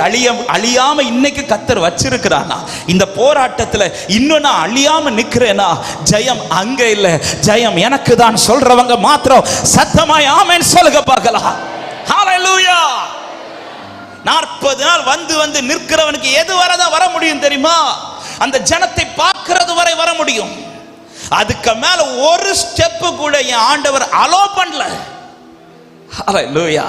அழியாம இன்னைக்கு கர்த்தர் வச்சிருக்கிறானா? இந்த போராட்டத்தில் இன்னும் நான் அழியாம நிக்கிறேனா? ஜெயம் அங்க இல்ல, ஜெயம் எனக்கு தான் சொல்றவங்க மாத்திரம் சத்தமாய் ஆமென் சொல்லுங்க பார்க்கலாம். ஹalleluya. 40 நாள் வந்து நிற்கிறவனுக்கு எது வரதான் வர முடியும் தெரியுமா? அந்த ஜனத்தை பார்க்கிறது வரை வர முடியும். அதுக்கு மேல ஒரு ஸ்டெப் கூட என் ஆண்டவர் அலோ பண்ணல. ஹalleluya.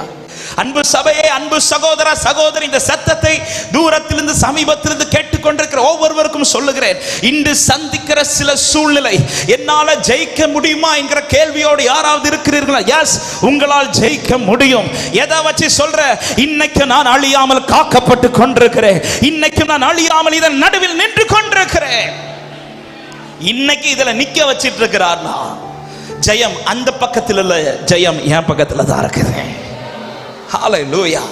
அன்பு சபையே, அன்பு சகோதர சகோதரி, இந்த சத்தத்தை தூரத்திலிருந்து சமீபத்திலிருந்து கேட்டுக்கொண்டிருக்கிற ஒவ்வொருவருக்கும் சொல்லுகிறேன். இன்று சந்திக்கிற சில சூழ்நிலை, என்னால ஜெயிக்க முடியுமா என்கிற கேள்வியோடு யாராவது இருக்கிறீர்களா? எஸ், உங்களால் ஜெயிக்க முடியும். எதை வச்சு சொல்ற? இன்னைக்கு நான் அழியாமல் காக்கப்பட்டு கொண்டிருக்கிறேன். இன்னைக்கு நான் அழியாமல் இதன் நடுவில் நின்று கொண்டிருக்கிறேன். இன்னைக்கு இதுல நிக்க வச்சிட்டு இருக்கிறார்னா ஜெயம் அந்த பக்கத்தில் இல்ல, ஜெயம் என் பக்கத்துல தான் இருக்குது. ஹalleluya.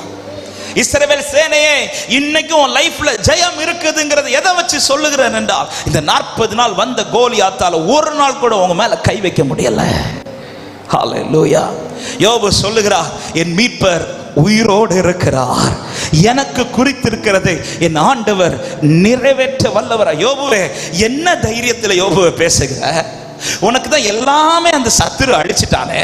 இஸ்ரவேல் சேனையே, இன்னைக்கும் லைஃப்ல ஜெயம் இருக்குதுங்கிறது எதை வச்சு சொல்லுகிறேன் என்றால், இந்த 40 நாள் வந்த கோலியாத்தால ஒரு நாள் கூட உங்க மேல கை வைக்க முடியல. ஹalleluya. யோபு சொல்லுகிறார், என் மீட்பர் உயிரோடு இருக்கிறார், எனக்கு குறித்திருக்கிறது என் ஆண்டவர் நிறைவேற்ற வல்லவர். யோபுவே, என்ன தைரியத்தில் யோபுவை பேசுகிற? உனக்கு தான் எல்லாமே அந்த சத்துரு அழிச்சிட்டானே,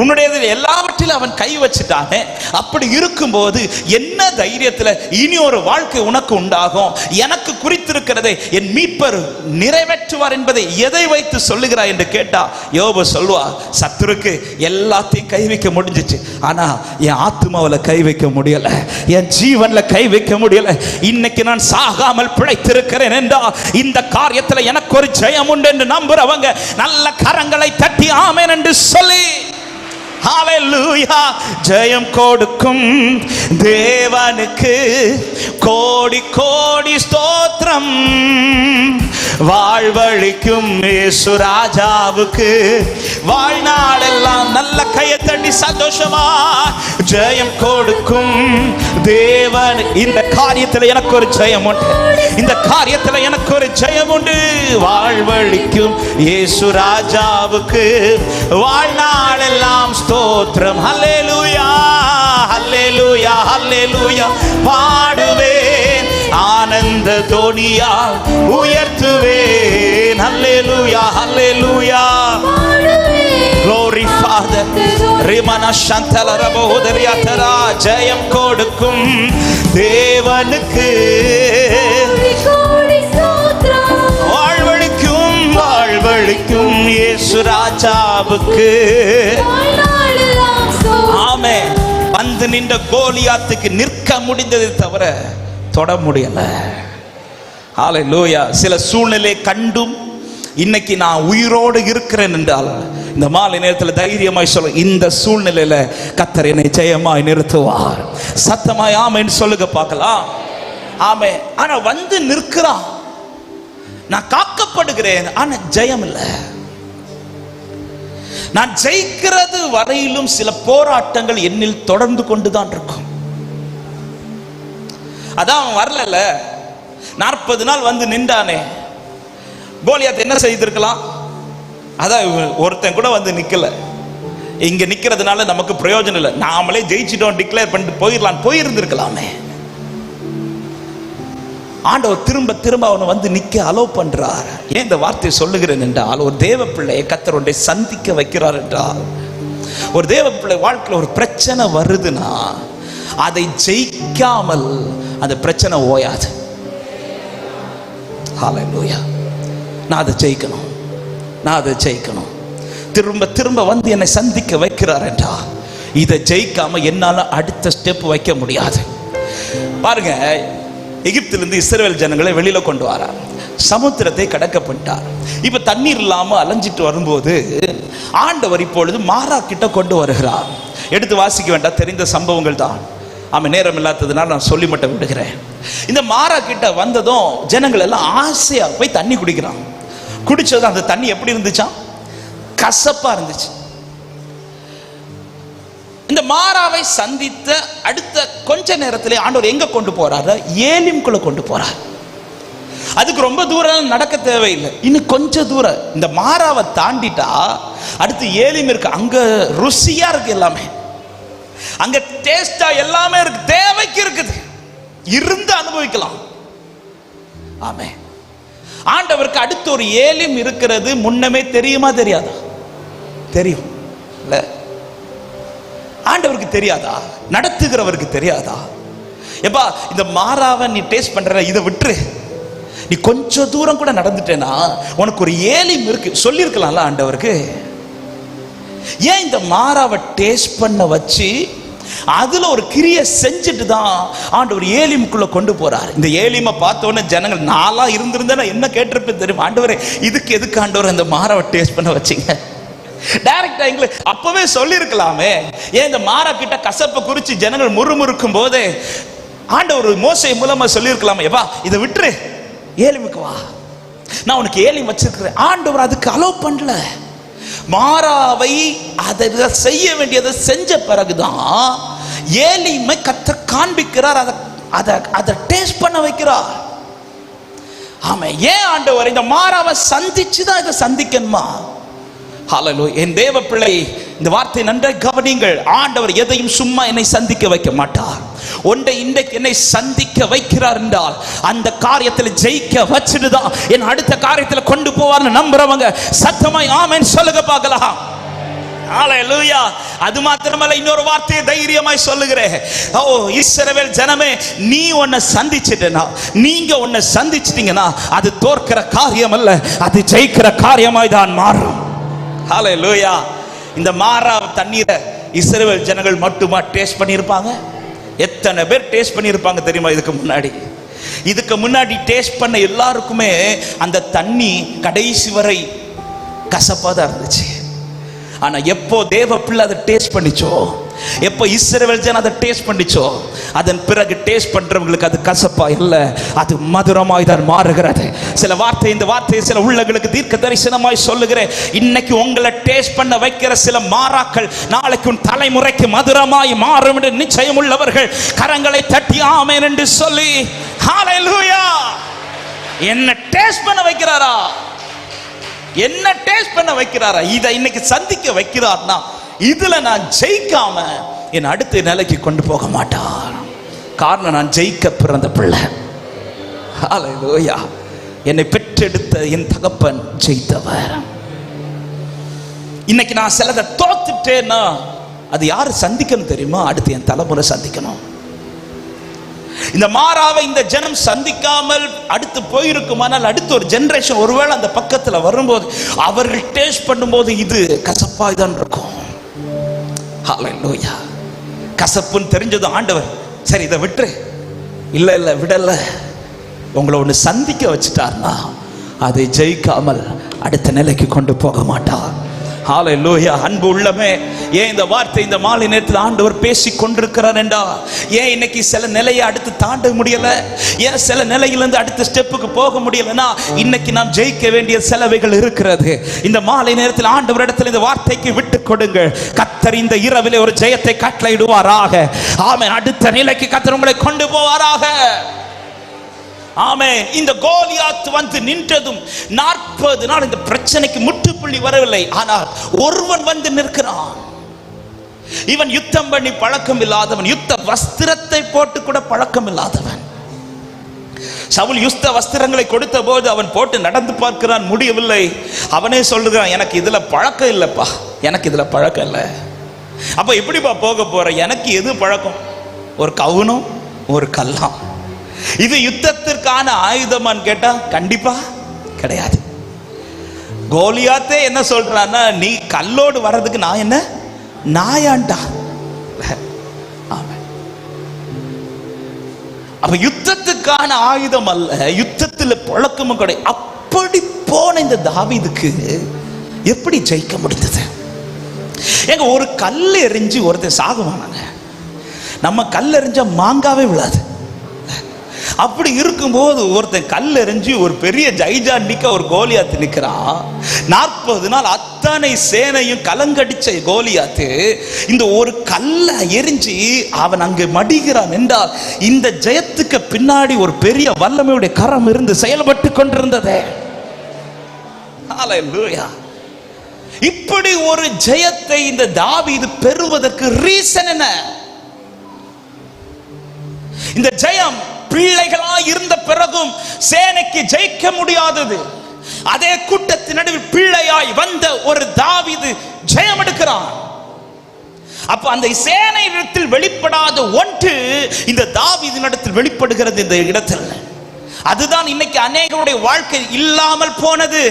உன்னுடையது எல்லாவற்றிலும் அவன் கை வச்சுட்டானே. அப்படி இருக்கும்போது என்ன தைரியத்தில் இனி ஒரு வாழ்க்கை உனக்கு உண்டாகும்? எனக்கு குறித்திருக்கிறதை என் மீட்பர் நிறைவேற்றுவார் என்பதை எதை வைத்து சொல்லுகிறாய் என்று கேட்டா யோபு சொல்லுவா, சத்துருக்கு எல்லாத்தையும் கை வைக்க முடிஞ்சிச்சு, ஆனா என் ஆத்துமாவில் கை வைக்க முடியல, என் ஜீவன்ல கை வைக்க முடியல. இன்னைக்கு நான் சாகாமல் பிழைத்திருக்கிறேன் என்றா இந்த காரியத்தில் எனக்கு ஒரு ஜெயம் உண்டு என்று நம்புறவங்க நல்ல கரங்களை தட்டி ஆமென் என்று சொல்லி ஹalleluya. ஜெயம் கொடுக்கும் தேவனுக்கு கோடி கோடி ஸ்தோத்திரம், வாழ்வழிக்கும் இயேசு ராஜாவுக்கு வாழ்நாளெல்லாம் நல்ல கையை தட்டி சந்தோஷமா ஜெயம் கொடுக்கும் தேவன். இந்த காரியத்தில் எனக்கு ஒரு ஜெயம் உண்டு, இந்த காரியத்தில் எனக்கு ஒரு ஜெயம் உண்டு. வாழ்வழிக்கும் இயேசு ராஜாவுக்கு வாழ்நாளெல்லாம் ஸ்தோத்திரம். ஹல்லேலூயா ஹல்லேலூயா ஹல்லேலூயா. பாடுவேன் ஆனந்த தோனியால் உயர்த்துவேன். ஹல்லேலூயா ஹல்லேலூயா. Glory Father. ரிமன சந்தல ரபோதரியாதரா. ஜெயம் கொடுக்கும் தேவனுக்கு வாழ்வழிக்கும் வாழ்வழிக்கும் இயேசு ராஜாவுக்கு. ஆமென். வந்து நின்ற கோலியாத்துக்கு நிற்க முடிந்ததை தவிர தொட முடியல. ஹல்லேலூயா. சில சூழ்நிலை கண்டும் இன்னைக்கு நான் உயிரோடு இருக்கிறேன் என்றால் இந்த மாலை நேரத்தில் தைரியமாய் சொல்ல, இந்த சூழ்நிலையில கர்த்தர் என்னை ஜெயமாய் நிறுத்துவார். சத்தமாய் ஆமென் சொல்லுங்க பார்க்கலாம். ஆமென். ஆனா வந்து நிற்கிறான், நான் காக்கப்படுகிறேன், ஆனா ஜெயம் இல்லை. நான் ஜெயிக்கிறது வரையிலும் சில போராட்டங்கள் என்னில் தொடர்ந்து கொண்டுதான் இருக்கும். அதான் அவன் வரல, 40 நாள் வந்து நின்றானே. கோலியாத் என்ன செய்திருக்கலாம்? அதான் ஒருத்தன் கூட வந்து நிக்கல. இங்க நிக்கிறதுனால நமக்கு பிரயோஜனம் இல்லை, நாமளே ஜெயிச்சிட்டோம் டிக்ளேர் பண்ணிட்டு போயிருந்திருக்கலாமே. ஆண்டவர் திரும்ப திரும்ப அவனை வந்து நிக்க அலோ பண்றார். ஏன் இந்த வார்த்தையை சொல்லுகிறேன் என்றால், ஒரு தேவ பிள்ளையை கர்த்தர் ஒன்றை சந்திக்க வைக்கிறார் என்றால், ஒரு தேவ பிள்ளை வாழ்க்கையில் ஒரு பிரச்சனை வருதுன்னா அதை ஜெயிக்காமல் அந்த பிரச்சனை ஓயாது. ஹல்லேலூயா. நான் அதை ஜெயிக்கணும், நான் அதை ஜெயிக்கணும். திரும்ப திரும்ப வந்து என்னை சந்திக்க வைக்கிறார் என்றால் இதை ஜெயிக்காம என்னால அடுத்த ஸ்டெப் வைக்க முடியாது. பாருங்க, எகிப்திலிருந்து இஸ்ரவேல் ஜனங்களை வெளியில கொண்டு வரார், சமுத்திரத்தை கடக்க பண்ணிட்டார். இப்ப தண்ணீர் இல்லாம அலைஞ்சிட்டு வரும்போது ஆண்டவர் இப்பொழுது மாரா கிட்ட கொண்டு வருகிறார். எடுத்து வாசிக்க வேண்டாம், தெரிந்த சம்பவங்கள் தான். ஆமாம், நேரம் இல்லாததுனால நான் சொல்லி மட்டும் விடுகிறேன். இந்த மாரா கிட்ட வந்ததும் ஜனங்கள் எல்லாம் ஆசையா போய் தண்ணி குடிக்கிறான். குடிச்சது அந்த தண்ணி எப்படி இருந்துச்சா? கசப்பா இருந்துச்சு. இந்த மாராவை சந்தித்த அடுத்த கொஞ்ச நேரத்திலே ஆண்டவர் எங்க கொண்டு போறாரு? ஏலிம்குள்ள கொண்டு போறார். அதுக்கு ரொம்ப தூரம் நடக்க தேவையில்லை, இன்னும் கொஞ்சம் தூரம். இந்த மாராவை தாண்டிட்டா அடுத்து ஏலிம் இருக்கு. அங்க ருசியா இருக்கு, எல்லாமே அங்க டேஸ்டா எல்லாமே இருக்கு, தேவைக்கு இருக்குது, இருந்து அனுபவிக்கலாம். ஆமே. ஆண்டவருக்கு அடுத்து ஒரு ஏலிம் இருக்கிறது முன்னமே தெரியுமா தெரியாதா? தெரியும் இல்ல? ஆண்டவருக்கு தெரியாதா? நடத்துகிறவருக்கு தெரியாதா? எப்பா இந்த மாறாவை நீ டேஸ்ட் பண்ற, இதை விட்டுரு, நீ கொஞ்சம் தூரம் கூட நடந்துட்டேனா உனக்கு ஒரு ஏலிம் இருக்கு சொல்லியிருக்கலாம்ல ஆண்டவருக்கு. ஏன் இந்த மாறாவை டேஸ்ட் பண்ண வச்சு அதுல ஒரு கிரியை செஞ்சுட்டு தான் ஆண்டவர் ஏலிமுக்குள்ள கொண்டு போறார். இந்த ஏலிமை பார்த்த உடனே ஜனங்கள், நாளா இருந்திருந்தேன்னா என்ன கேட்டிருப்பேன் தெரியுமா? ஆண்டவரே இதுக்கு எதுக்கு ஆண்டவர் அந்த மாறாவை டேஸ்ட் பண்ண வச்சிங்க? டைரக்டா எங்களுக்கு அப்பவே சொல்லி இருக்கலாமே. ஏன் இந்த மாறா கிட்ட கசப்பை குறிச்சு ஜனங்கள் முறுமுறுக்கும் போதே ஆண்டவர் மோசே மூலமா சொல்லி இருக்கலாமே, எப்பா இதை விட்டுரு, ஏலிமுக்கு வா, நான் உனக்கு ஏலிம் வச்சிருக்கிறேன். ஆண்டவர் அதுக்கு அலோ பண்ணல. மாறாவை அதை செய்ய வேண்டியதை செஞ்ச பிறகுதான் ஏலிமை கர்த்தர் காண்பிக்கிறார், அதை டேஸ்ட் பண்ண வைக்கிறார். ஆமா, ஏன் ஆண்டவர் இந்த மாறாவை சந்திச்சுதான் இதை சந்திக்கணுமா? ஹல்லேலூயா. என் தேவ பிள்ளை, இந்த வார்த்தை நன்றாக கவனிங்கள். ஆண்டவர் எதையும் சும்மா என்னை சந்திக்க வைக்க மாட்டார். ஒன்றை இன்றைக்கு என்னை சந்திக்க வைக்கிறார் என்றால் அந்த காரியத்தில் ஜெயிக்க வச்சுட்டு தான் என் அடுத்த காரியத்தில் கொண்டு போவார்னு நம்புறவங்க சத்தமாய் ஆமென் சொல்லுங்க பார்க்கலாம். ஹalleluya. அது மாத்திரமல்ல, இன்னொரு வார்த்தையை தைரியமாய் சொல்லுகிறேன். ஓ இஸ்ரவேல் ஜனமே, நீ உன்னை சந்திச்சிட்டனா, நீங்க உன்னை சந்திச்சிட்டீங்கன்னா அது தோற்கிற காரியம் அல்ல, அது ஜெயிக்கிற காரியமாய் தான் மாறும். ஹalleluya. இந்த மாறா தண்ணீரை இஸ்ரவேல் ஜனங்கள் மட்டுமா டேஸ்ட் பண்ணியிருப்பாங்க? எத்தனை பேர் டேஸ்ட் பண்ணியிருப்பாங்க தெரியுமா? இதுக்கு முன்னாடி டேஸ்ட் பண்ண எல்லாருக்குமே அந்த தண்ணி கடைசி வரை கசப்பா தான் இருந்துச்சு. ஆனா எப்போ தேவ பிள்ளை அதை டேஸ்ட் பண்ணிச்சோ, எப்போ இஸ்ரவேல் ஜனம் அதை டேஸ்ட் பண்ணிச்சோ, அதன் பிறகு டேஸ்ட் பண்றவங்களுக்கு அது கசப்பா இல்ல, அது மதுரமாய் தான் மாறுகிறது. இந்த வார்த்தை சில உள்ளங்களுக்கு தீர்க்க தரிசனமாய் சொல்லுகிறேன். இன்னைக்கு உங்களை டேஸ்ட் பண்ண வைக்கிற சில மாறாக்கள் நாளைக்கு உன் தலைமுறைக்கு மதுரமாய் மாறும் என்று நிச்சயம் உள்ளவர்கள் கரங்களை தட்டி ஆமென் என்று சொல்லி ஹalleluya. என்ன டேஸ்ட் பண்ண வைக்கிறாரா? என்ன டேஸ்ட் பண்ண வைக்கிறாரா? இதை இன்னைக்கு சந்திக்க வைக்கிறார்னா இதுல நான் ஜெயிக்காம என் அடுத்த நிலைக்கு கொண்டு போக மாட்டார். காரணம், நான் ஜெயிக்க பிறந்த பிள்ளை. ஹalleluya. என்னை பெற்றெடுத்த என் தகப்பன் ஜெயித்தவர். இன்னைக்கு நான் சிலதை தோத்துட்டேன்னா அது யாரு சந்திக்கணும் தெரியுமா? அடுத்து என் தலைமுறை சந்திக்கணும். இந்த மாறாவை இந்த ஜனம் சந்திக்காமல் அடுத்து போயிருக்குமானால் அடுத்த ஒரு ஜெனரேஷன் ஒருவேளை அந்த பக்கத்துல வரும்போது அவர்கள் டேஸ்ட் பண்ணும்போது இது கசப்பாய் தான் இருக்கும். ஹalleluya. கசப்புன்னு தெரிஞ்சதும் ஆண்டவர் சரி இதை விட்டுரு, இல்ல விடல, உங்களை ஒன்று சந்திக்க வச்சுட்டார்னா அதை ஜெயிக்காமல் அடுத்த நிலைக்கு கொண்டு போக மாட்டார். ஹalleluya. அன்பு உள்ளமே, ஏன் இந்த வார்த்தை இந்த மாலை நேரத்தில் ஆண்டவர் பேசி கொண்டிருக்கிறார் என்றா, ஏன் இன்னைக்கு சில நிலையை அடுத்து தாண்ட முடியல, ஏன் சில நிலையிலிருந்து அடுத்த ஸ்டெப்புக்கு போக முடியலன்னா இன்னைக்கு நாம் ஜெயிக்க வேண்டிய செலவைகள் இருக்கிறது. இந்த மாலை நேரத்தில் ஆண்டவரிடத்தில் இந்த வார்த்தைக்கு விட்டு கொடுங்கள். கர்த்தர் இந்த இரவிலே ஒரு ஜெயத்தை கட்டளையிடுவாராக. ஆமென். அடுத்த நிலைக்கு கர்த்தர் உங்களை கொண்டு போவாராக. ஆமென். இந்த கோலியாத் வந்து நின்றதும் 40 நாள் இந்த பிரச்சனைக்கு முற்றுப்புள்ளி வரவில்லை. ஆனால் ஒருவன் வந்து நிற்கிறான். இவன் யுத்தம் பண்ணி பழக்கம் இல்லாதவன், யுத்த வஸ்திரத்தை போட்டு கூட பழக்கம் இல்லாதவன். சவுல் யுத்த வஸ்திரங்களை கொடுத்த போது அவன் போட்டு நடந்து பார்க்கிறான், முடியவில்லை. அவனே சொல்லுகிறான், எனக்கு இதுல பழக்கம் இல்லப்பா, எனக்கு இதுல பழக்கம் இல்லை. அப்ப எப்படிப்பா போக போற? எனக்கு எது பழக்கம்? ஒரு கவுனும் ஒரு கல்லாம். இது யுத்தத்திற்கான ஆயுதமான்னு கேட்டா கண்டிப்பா கிடையாது. கோலியாத்தே என்ன சொல்றான்னா, நீ கல்லோடு வர்றதுக்கு நான் என்ன நாயாண்டா? அப்ப யுத்தத்துக்கான ஆயுதம் அல்ல, யுத்தத்தில் பழக்கமும் கிடையாது. அப்படி போன இந்த தாவீதுக்கு எப்படி ஜெயிக்க முடிந்தது? எங்க ஒரு கல் எறிஞ்சு ஒருத்தர் சாகுவானாங்க. நம்ம கல் எறிஞ்சா மாங்காவே விழாது. அப்படி இருக்கும்போது ஒருத்தன் கல் எறிஞ்சு ஒரு பெரிய ஜைஜாண்டிக்க ஒரு கோலியாத்து நிற்கிறான். 40 நாள் அத்தனை சேனையும் கலங்கடிச்ச கோலியாத்து இந்த ஒரு கல்லை எரிஞ்சு அவன் அங்கு மடிகிறான் என்றால் இந்த ஜெயத்துக்கு பின்னாடி ஒரு பெரிய வல்லமையுடைய கரம் இருந்து செயல்பட்டு கொண்டிருந்தது. ஹalleluya. இப்படி ஒரு ஜெயத்தை இந்த தாவீது பெறுவதற்கு ரீசன் என்ன? இந்த ஜெயம் பிள்ளைகளாய் இருந்த பிறகும் சேனைக்கு ஜெயிக்க முடியாதது. அதே கூட்டத்தின் நடுவில் பிள்ளையாய் வந்த ஒரு தாவீது ஜெயம் எடுக்கிறான். அப்ப அந்த சேனையிடத்தில் வெளிப்படாத ஒன்று இந்த தாவீதினிடத்தில் வெளிப்படுகிறது. இந்த இடத்தில் அதுதான் இன்னைக்கு அநேகருடைய வாழ்க்கை இல்லாமல் போனது.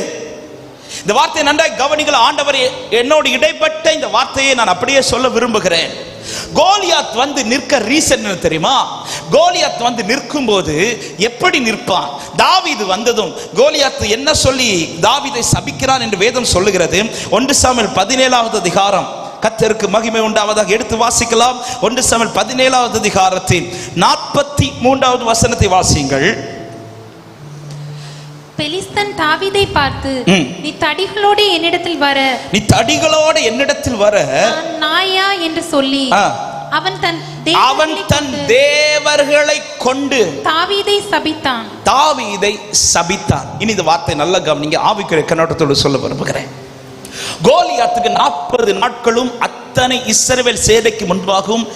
இந்த வார்த்தையை நன்றாய் கவனிங்கள். ஆண்டவர் என்னோடு இடைப்பட்ட இந்த வார்த்தையை நான் அப்படியே சொல்ல விரும்புகிறேன். கோலியாத் வந்து நிற்க ரீசன் என்ன தெரியுமா? கோலியாத் வந்து நிற்கும் போது எப்படி நிற்பான்? தாவீது வந்ததும் கோலியாத் என்ன சொல்லி தாவீதை சபிக்கிறான் என்று வேதம் சொல்லுகிறது. 1 சாமுவேல் 17வது அதிகாரம், கர்த்தருக்கு மகிமை உண்டாவதாக, எடுத்து வாசிக்கலாம். 1 சாமுவேல் 17வது அதிகாரத்தின் 43வது வசனத்தை வாசியுங்கள். பெலிஸ்தன் தாவீதை பார்த்து, நீ தடிகளோடு என்னிடத்தில் வர நான் நாயா என்று சொல்லி அவன் தன் தேவர்களை கொண்டு தாவீதை சபித்தான். இனி இந்த வார்த்தை நல்ல கவனிங்க, ஆவிக்குரிய கண்ணோட்டத்தோடு சொல்ல விரும்புகிறேன். கோலியாத்துக்கு 40 நாட்களும் அத்தனை இஸ்ரவேல் சேனைக்கு முன்பாகவும்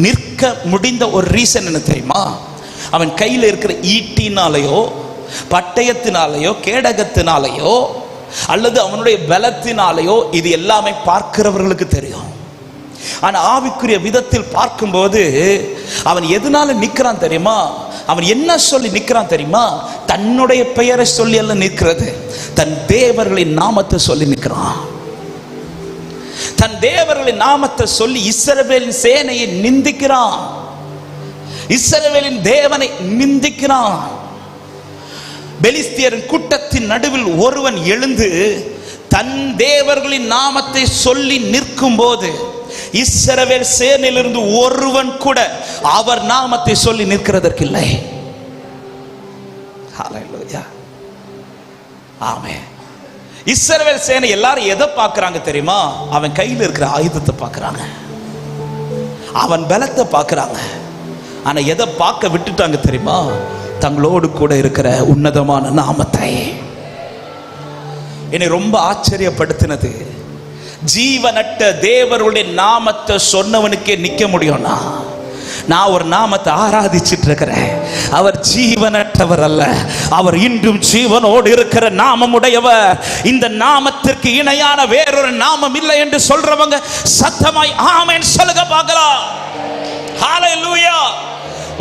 நிற்க முடிந்த ஒரு ரீசன் என்ன தெரியுமா? அவன் கையில் இருக்கிற ஈட்டினாலேயோ பட்டயத்தினாலேயோ கேடகத்தினாலேயோ அல்லது அவனுடைய பலத்தினாலேயோ, இது எல்லாமே பார்க்கிறவர்களுக்கு தெரியும். ஆனா ஆவிக்குரிய விதத்தில் பார்க்கும்போது அவன் எதனால நிற்கிறான் தெரியுமா? அவன் என்ன சொல்லி நிற்கிறான் தெரியுமா? தன்னுடைய பெயரை சொல்லி அல்ல நிற்கிறது, தன் தேவர்களின் நாமத்தை சொல்லி நிற்கிறான். தன் தேவர்களின் நாமத்தை சொல்லி இஸ்ரவேலின் சேனையை நிந்திக்கிறான், இஸ்ரவேலின் தேவனை நிந்திக்கிறான். பெலிஸ்தியரின் கூட்டத்தின் நடுவில் ஒருவன் எழுந்து தன் தேவர்களின் நாமத்தை சொல்லி நிற்கும் போது இஸ்ரவேல் சேனையிலிருந்து ஒருவன் கூட அவர் நாமத்தை சொல்லி நிற்கிறதற்கு இல்லை. ஹல்லேலூயா, ஆமென். இஸ்ரவேல் சேனை எல்லாரும் எதை பார்க்கறாங்க தெரியுமா? அவன் கையில் இருக்கிற ஆயுதத்தை பார்க்கறாங்க, அவன் பலத்தை பார்க்கறாங்க. ஆனா எதை பார்க்க விட்டுட்டாங்க தெரியுமா? தங்களோடு கூட இருக்கிற உன்னதமான நாமத்தை. என்னை ரொம்ப ஆச்சரியப்படுத்தினது, ஜீவனற்ற தேவருடைய நாமத்தை சொன்னவனுக்கே நிக்க முடியும்னா, நான் ஒரு நாமத்தை ஆராதிச்சிட்டு இருக்கிறேன், அவர் ஜீவனற்றவர் அல்ல, அவர் இன்றும் ஜீவனோடு இருக்கிற நாமமுடையவர், இந்த நாமத்திற்கு இணையான வேறொரு நாமம் இல்லை என்று சொல்றவங்க சத்தமாய் ஆமென் சொல்லுங்க பார்க்கலாம். ஹல்லேலூயா.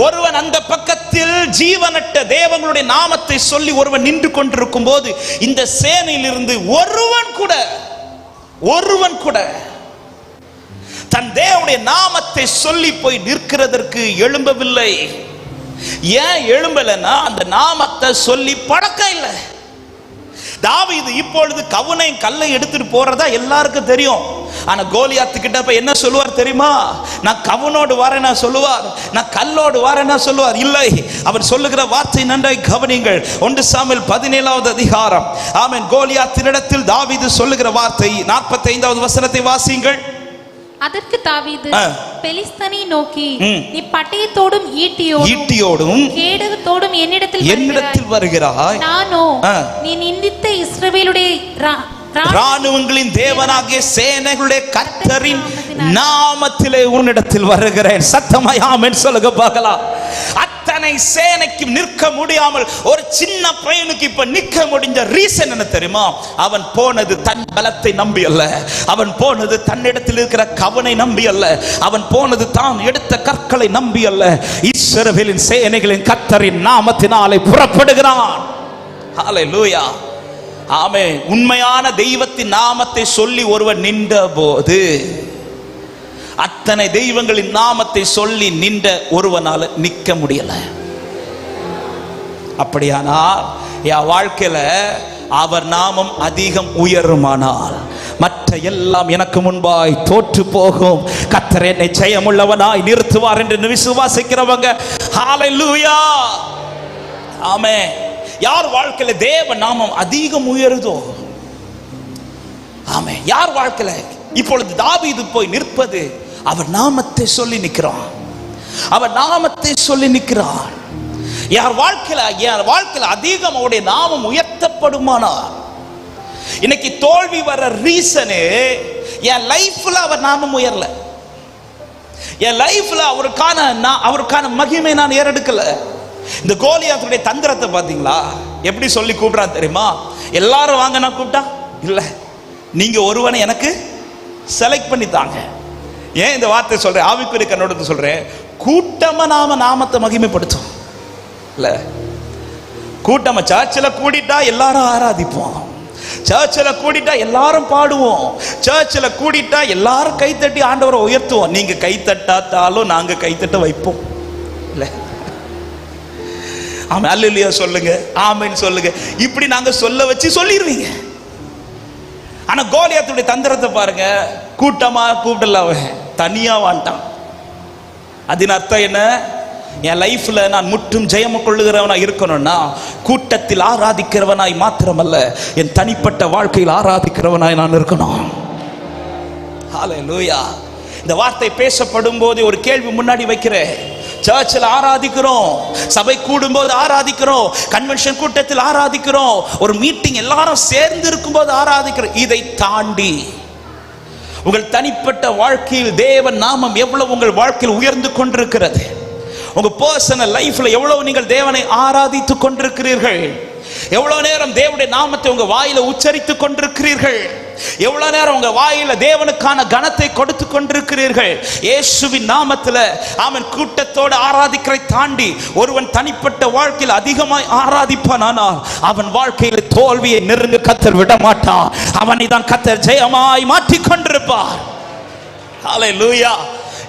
ஒருவன் அந்த பக்கத்தில் ஜீவனற்ற தேவனுடைய நாமத்தை சொல்லி ஒருவன் நின்று கொண்டிருக்கும் போது இந்த சேனையிலிருந்து ஒருவன் கூட தன் தேவனுடைய நாமத்தை சொல்லி போய் நிற்கிறதற்கு எழும்பவில்லை. ஏன் எழும்பலன்னா அந்த நாமத்தை சொல்லி பழக்கம் இல்லை. தாவீது இப்பொழுது கவுனை கல்லை எடுத்துட்டு போறதா எல்லாருக்கும் தெரியும். ஆனா கோலியாத்து கிட்ட போய் என்ன சொல்லுவார் தெரியுமா? நான் கவுனோடு வரேனா சொல்லுவார், நான் கல்லோடு வரேனா சொல்லுவார்? இல்லை. அவர் சொல்லுகிற வார்த்தை நன்றாய் கவனிங்கள். 1 சாமுவேல் 17வது அதிகாரம். ஆமென். கோலியாத்தினிடத்தில் தாவீது சொல்லுகிற வார்த்தை 45வது வசனத்தை வாசியுங்கள். அதற்கு தாவீது பெலிஸ்தனை நோக்கி, நீ பட்டயத்தோடும் ஈட்டியோடும் கேடகத்தோடும் என்னிடத்தில் வருகிறாய், நானோ நீ நிந்தித்த இஸ்ரவேலுடைய ராணுவங்களின் தேவனாகிய சேனைகளுடைய கர்த்தரின் நாமத்திலே உன்னிடத்தில் வருகிறேன். சத்தமாய் ஆமென் சொல்லுங்க பார்க்கலாம். அத்தனை சேனைக்கும் நிற்க முடியாமல் ஒரு சின்ன பையனுக்கு இப்ப நிற்க முடிஞ்ச ரீசன் என்ன தெரியுமா? அவன் போனது தன் பலத்தை நம்பி அல்ல, அவன் போனது தன்னிடத்தில் இருக்கிற கவனை நம்பி அல்ல, அவன் போனது தான் எடுத்த கற்களை நம்பி அல்ல, இஸ்ரவேலின் சேனைகளின் கர்த்தரின் நாமத்தினாலே புறப்படுகிறான். ஹல்லேலூயா, ஆமென். உண்மையான தெய்வத்தின் நாமத்தை சொல்லி ஒருவர் நின்ற போது அத்தனை தெய்வங்களின் நாமத்தை சொல்லி நின்ற ஒருவனால நிற்க முடியல. அப்படியானால் என் வாழ்க்கையில அவர் நாமம் அதிகம் உயருமானால் மற்ற எல்லாம் எனக்கு முன்பாய் தோற்று போகும். கர்த்தர் என்னை ஜெயமுள்ளவனாய் நிறுத்துவார் என்று விசுவாசிக்கிறவங்க ஹல்லேலூயா, ஆமென். யார் வாழ்க்கையில தேவ நாமம் அதிகம் உயருதோ, ஆமென், யார் வாழ்க்கையில இப்பொழுது தாவீது போய் நிற்பது அவர் நாமத்தை சொல்லி நிற்கிறான், அவர் நாமத்தை சொல்லி நிற்கிறான். யார் வாழ்க்கையில அதிகம் அவருடைய நாமம் உயர்த்தப்படுமானார், இன்னைக்கு தோல்வி வர ரீசனே என் லைஃப்ல அவர் நாமம் உயரல, என் லைஃப்ல அவருக்கான மகிமை நான் ஏறெடுக்கல. இந்த கோலியாத்துடைய தந்திரத்தை பாத்தீங்களா? எப்படி சொல்லி கூப்பிடான் தெரியுமா? எல்லாரும் வாங்க நான் கூப்பிட்டா இல்ல, நீங்க ஒருவனை எனக்கு செலக்ட் பண்ணி தாங்க. ஏன் இந்த வார்த்தை சொல்றேன்? ஆவிக்குரிய கண்ணோட்டத்தை சொல்றேன். கூட்டமா நாமத்தை மகிமைப்படுத்தும் இல்ல, கூட்டமா சர்ச்சில் கூடிட்டா எல்லாரும் ஆராதிப்போம், சர்ச்சில் கூடிட்டா எல்லாரும் பாடுவோம், சர்ச்சில் கூடிட்டா எல்லாரும் கைத்தட்டி ஆண்டவரை உயர்த்துவோம். நீங்க கைத்தட்டாத்தாலும் நாங்க கைத்தட்ட வைப்போம் இல்ல, ஆமென் அல்லேலூயா சொல்லுங்க, ஆமென் சொல்லுங்க. இப்படி நாங்க சொல்ல வச்சு சொல்லிடுவீங்க. ஆனா கோலியாத்துடைய தந்திரத்தை பாருங்க, கூட்டமா கூப்பிடல, அவன் தனியா வாண்டான். அதன் அர்த்தம் என்ன? என் லைஃப்ல நான் முற்றும் ஜெயம் கொள்ளுகிறவனா இருக்கணும்னா கூட்டத்தில் ஆராதிக்கிறவனாய் மாத்திரமல்ல, என் தனிப்பட்ட வாழ்க்கையில் ஆராதிக்கிறவனாய் நான் இருக்கணும். ஹல்லேலூயா. இந்த வார்த்தை பேசப்படும் போது ஒரு கேள்வி முன்னாடி வைக்கிறேன். சர்ச்சில் ஆராதிக்கிறோம், சபை கூடும்போது ஆராதிக்கிறோம், கன்வென்ஷன் கூட்டத்தில் ஆராதிக்கிறோம், ஒரு மீட்டிங் எல்லாரும் சேர்ந்து இருக்கும்போது ஆராதிக்கிறோம். இதை தாண்டி உங்கள் தனிப்பட்ட வாழ்க்கையில் தேவன் நாமம் எவ்வளவு உங்கள் வாழ்க்கையில் உயர்ந்து கொண்டிருக்கிறது, உங்க பர்சனல் லைஃப்ல எவ்வளவு நீங்கள் தேவனை ஆராதித்துக் கொண்டிருக்கிறீர்கள், எவ்வளவு நேரம் தேவனுடைய நாமத்தை உங்க வாயில உச்சரித்துக் கொண்டிருக்கிறீர்கள்? எவ்வளவு நேரம் உங்க வாயில தேவனுக்கான கனத்தை கொடுத்து கொண்டிருக்கிறீர்கள்? இயேசுவின் நாமத்துல அவன் கூட்டத்தோடு ஆராதிக்கிற தாண்டி ஒருவன் தனிப்பட்ட வாழ்க்கையில் அதிகமாய் ஆராதிப்பானால் அவன் வாழ்க்கையில் தோல்வியை நெருங்க கர்த்தர் விட மாட்டான். அவனை தான் கர்த்தர் ஜெயமாய் மாற்றிக் கொண்டிருப்பார். ஹல்லேலூயா.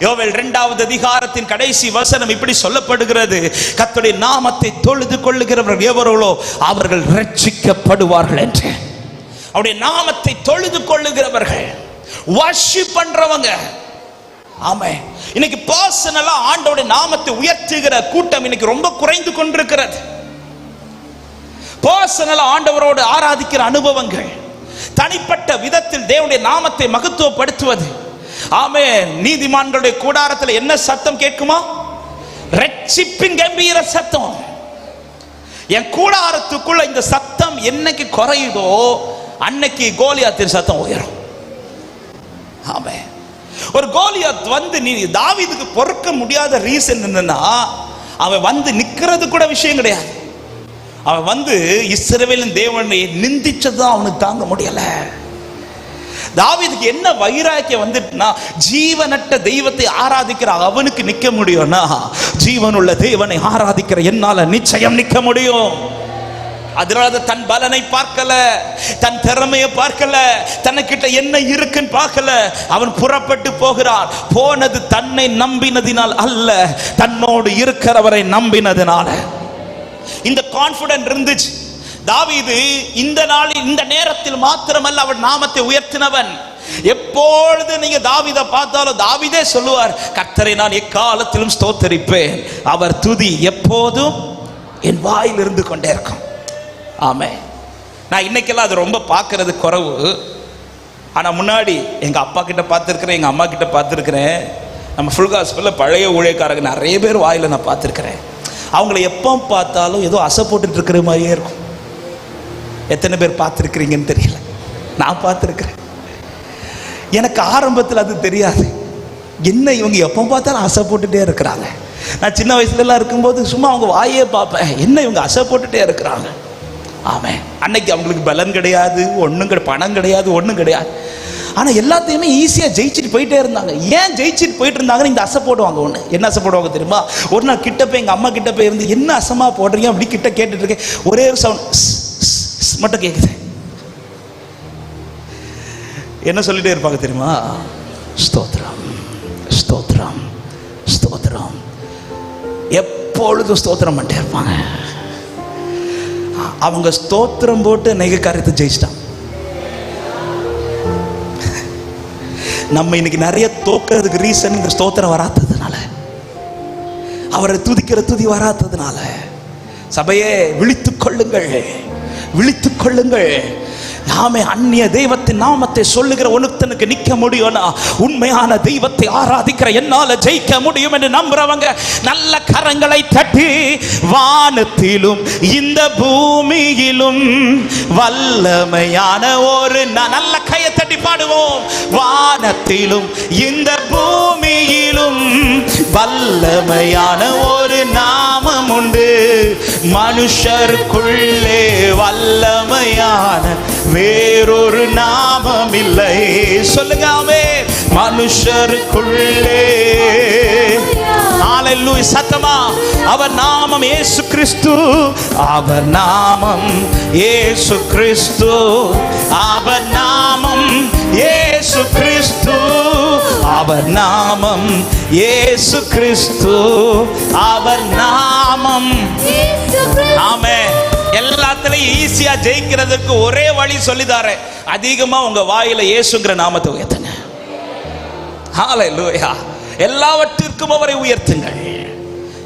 யோவேல் 2வது அதிகாரத்தின் கடைசி வசனம் இப்படி சொல்லப்படுகிறது, கர்த்தருடைய நாமத்தை தொழுது கொள்ளுகிறவர்கள் எவர்களோ அவர்கள் ரட்சிக்கப்படுவார்கள் என்று. அவருடைய நாமத்தை தொழுது கொள்ளுகிறவர்கள், வர்ஷிப் பண்றவங்க. ஆமென். இன்னைக்கு பர்சனலா ஆண்டவருடைய நாமத்தை உயர்த்துகிற கூட்டம் இன்னைக்கு ரொம்ப குறைந்து கொண்டிருக்கிறது. பர்சனலா ஆண்டவரோடு ஆராதிக்கிற அனுபவங்கள், தனிப்பட்ட விதத்தில் தேவனுடைய நாமத்தை மகத்துவப்படுத்துவது. ஆமென். நீதிமான்களுடைய கூடாரத்தில் என்ன சத்தம் கேட்குமா? ரட்சிப்பின் கம்பீர சத்தம். என் கூடாரத்துக்குள்ள இந்த சத்தம் என்னைக்கு குறையுதோ அன்னைக்கு கோலியாத்தின் சத்தம் உயரும். ஆமென். ஒரு கோலியாத் வந்து நீ தாவீதுக்கு பொறுக்க முடியாத ரீசன் என்னன்னா, அவன் வந்து நிக்கிறது கூட விஷயம் கிடையாது. அவன் வந்து இஸ்ரவேலின் தேவனை நிந்திச்சதுதான் அவனுக்கு தாங்க முடியல. தாவீதுக்கு என்ன வைராக்கியம் வந்துட்டுனா, ஜீவனற்ற தெய்வத்தை ஆராதிக்கிற அவனுக்கு நிக்க முடியும்னா, ஜீவனுள்ள தேவனை ஆராதிக்கிற என்னால நிச்சயம் நிக்க முடியும். அதனால தன் பலனை பார்க்கல, தன் திறமையை பார்க்கல, தனக்கிட்ட என்ன இருக்குன்னு பார்க்கல. அவன் புறப்பட்டு போகிறான். போனது தன்னை நம்பினதினால் அல்ல, தன்னோடு இருக்கிறவரை நம்பினதினால. இந்த கான்ஃபிடன்ட் இருந்துச்சு தாவீது. இந்த நாளில் இந்த நேரத்தில் மாத்திரமல்ல அவன் நாமத்தை உயர்த்தினவன். எப்பொழுது நீங்க தாவீதை பார்த்தாலும் தாவீதே சொல்லுவார், கர்த்தரை நான் எக்காலத்திலும் ஸ்தோத்தரிப்பேன், அவர் துதி எப்போதும் என் வாயில் இருந்து கொண்டே இருக்கும். ஆமென். நான் இன்னைக்கெல்லாம் அது ரொம்ப பார்க்கறது குறைவு. ஆனா முன்னாடி எங்க அப்பா கிட்ட பார்த்துருக்கிறேன், எங்க அம்மா கிட்ட பார்த்துருக்கிறேன். நம்ம ஃபுல் காஸ்பல்ல பழைய ஊழியக்காரங்க நிறைய பேர் வாயில நான் பார்த்துருக்கிறேன். அவங்கள எப்போ பார்த்தாலும் ஏதோ அசை போட்டுட்டு இருக்கிற மாதிரியே இருக்கும். எத்தனை பேர் பார்த்துருக்கிறீங்கன்னு தெரியல, நான் பார்த்துருக்கிறேன். எனக்கு ஆரம்பத்தில் அது தெரியாது, என்ன இவங்க எப்போ பார்த்தாலும் அசை போட்டுட்டே இருக்கிறாங்க. நான் சின்ன வயசுலலாம் இருக்கும்போது சும்மா அவங்க வாயே பார்ப்பேன், என்ன இவங்க அசை போட்டுட்டே இருக்கிறாங்க. ஆமாம், அன்னைக்கு அவங்களுக்கு பலன் கிடையாது, ஒன்றும் பணம் கிடையாது, ஒன்றும் கிடையாது. ஆனால் எல்லாத்தையுமே ஈஸியாக ஜெயிச்சுட்டு போயிட்டே இருந்தாங்க. ஏன் ஜெயிச்சுட்டு போயிட்டு இருந்தாங்கன்னு இந்த அசை போடுவாங்க. ஒன்று என்ன அசை போடுவாங்க தெரியுமா? ஒரு நாள் கிட்ட போய் எங்கள் அம்மா கிட்ட போய் இருந்து, என்ன அசமா போடுறீங்க அப்படி கிட்ட கேட்டுட்டு இருக்கேன். ஒரே ஒரு சவுண்ட் மட்டும் கேட்குது. என்ன சொல்லிட்டே இருப்பாங்க தெரியுமா? ஸ்தோத்திரம் ஸ்தோத்திரம் ஸ்தோத்திரம். எப்பொழுதும் ஸ்தோத்திரம் பண்ணிட்டே இருப்பாங்க. அவங்க ஸ்தோத்திரம் போட்டு நெக காரியத்தை ஜெயிச்சிட்டாங்க. நம்ம இன்னைக்கு நிறைய தோக்கிறதுக்கு ரீசன் இந்த ஸ்தோத்திரம் வராததுனால, அவரை துதிக்கிற துதி வராததுனால. சபையே விழித்துக் கொள்ளுங்கள், விழித்துக் கொள்ளுங்கள். நாமே அந்நிய தெய்வத்தின் நாமத்தை சொல்லுகிற ஒருத்தனுக்கு நிக்க முடியும்னா, உண்மையான தெய்வத்தை ஆராதிக்கிற என்னால ஜெயிக்க முடியும் என்று நம்புறவங்க நல்ல கரங்களை தட்டி, வானத்திலும் இந்த பூமியிலும் வல்லமையான ஒரு நல்ல கையை தட்டி பாடுவோம். வானத்திலும் இந்த பூமியிலும் வல்லமையான ஒரு நாமம் உண்டு, மனுஷருக்குள்ளே வல்லமையான வேறொரு நாமம் இல்லை. சொல்லுங்க ஆமென். மனுஷருக்குள்ளே ஹல்லேலூயா சத்தமா. அவர் நாமம் இயேசு கிறிஸ்து, அவர் நாமம் இயேசு கிறிஸ்து, அவர் நாமம் இயேசு கிறிஸ்து, அவர் நாமம் இயேசு கிறிஸ்து, அவர் நாமம். ஆமென். எல்லாத்துலயும் ஈஸியா ஜெயிக்கிறதுக்கு ஒரே வழி சொல்லிதாரேன். அதிகமா உங்க வாயில இயேசுங்கிற நாமத்தை உயர்த்துங்க. ஹல்லேலூயா. எல்லாவற்றிற்கும் அவரை உயர்த்துங்கள்.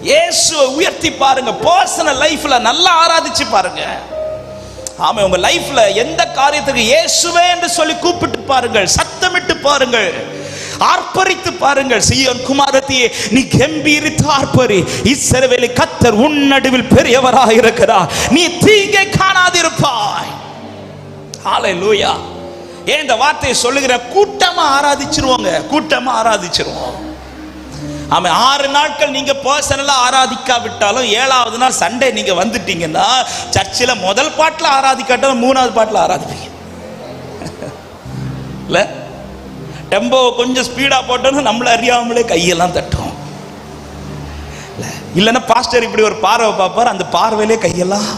இயேசுவை உயர்த்தி பாருங்க. பர்சனல் லைஃப்ல நல்லா ஆராதிச்சு பாருங்க. ஆமா, உங்க லைஃப்ல எந்த காரியத்துக்கு இயேசுவே என்று சொல்லி கூப்பிட்டு பாருங்கள், சத்தமிட்டு பாருங்கள், ஆர்ப்பரித்து பாருங்கள். சீயோன் குமாரத்தியே, நீ கம்பீரித்து ஆர்ப்பரி. இஸ்ரவேலின் கர்த்தர் உன் நடுவில் பெரியவராக இருக்கிறார், நீ தீங்கை காணாதிருப்பாய். ஹல்லேலூயா. ஏன் இந்த வார்த்தையை சொல்லுகிற? கூட்டமா ஆராதிச்சிருவாங்க, கூட்டமா ஆராதிச்சிருவோம். ஆமா, 6 நாட்கள் நீங்க பர்சனலா ஆராதிக்காவிட்டாலும் 7வது நாள் சண்டே நீங்க வந்துட்டீங்கன்னா சர்ச்சில் முதல் பாட்டில் ஆராதிக்காட்டாலும் 3வது பாட்டில் ஆராதிப்பீங்க இல்ல? டெம்போ கொஞ்சம் ஸ்பீடா போட்டோம்னா நம்மள அறியாமலே கையெல்லாம் தட்டும். இல்லைன்னா பாஸ்டர் இப்படி ஒரு பார்வை பார்ப்பார், அந்த பார்வையிலே கையெல்லாம்.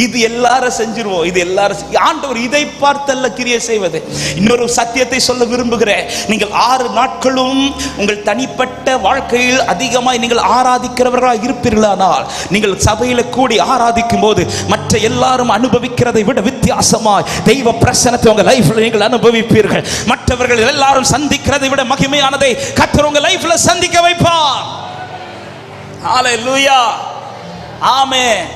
இது எல்லாரும் செஞ்சிருவோம். இது எல்லாரும் ஆண்டவர் இதை பார்த்தல்ல கிரியை செய்வது. இன்னொரு சத்தியத்தை சொல்ல விரும்புகிறேன். நீங்கள் 6 நாட்களும் உங்கள் தனிப்பட்ட வாழ்க்கையில் அதிகமாய் நீங்கள் ஆராதிக்கிறவர்களாக இருப்பீர்களானால், நீங்கள் சபையில கூடி ஆராதிக்கும் போது மற்ற எல்லாரும் அனுபவிக்கிறதை விட வித்தியாசமாய் தெய்வ பிரசன்னத்தை உங்க லைஃப்ல நீங்கள் அனுபவிப்பீர்கள். மற்றவர்கள் எல்லாரும் சந்திக்கிறதை விட மகிமையானதை கர்த்தர் உங்க லைஃப்ல சந்திக்க வைப்பார். ஹல்லேலூயா, ஆமென்.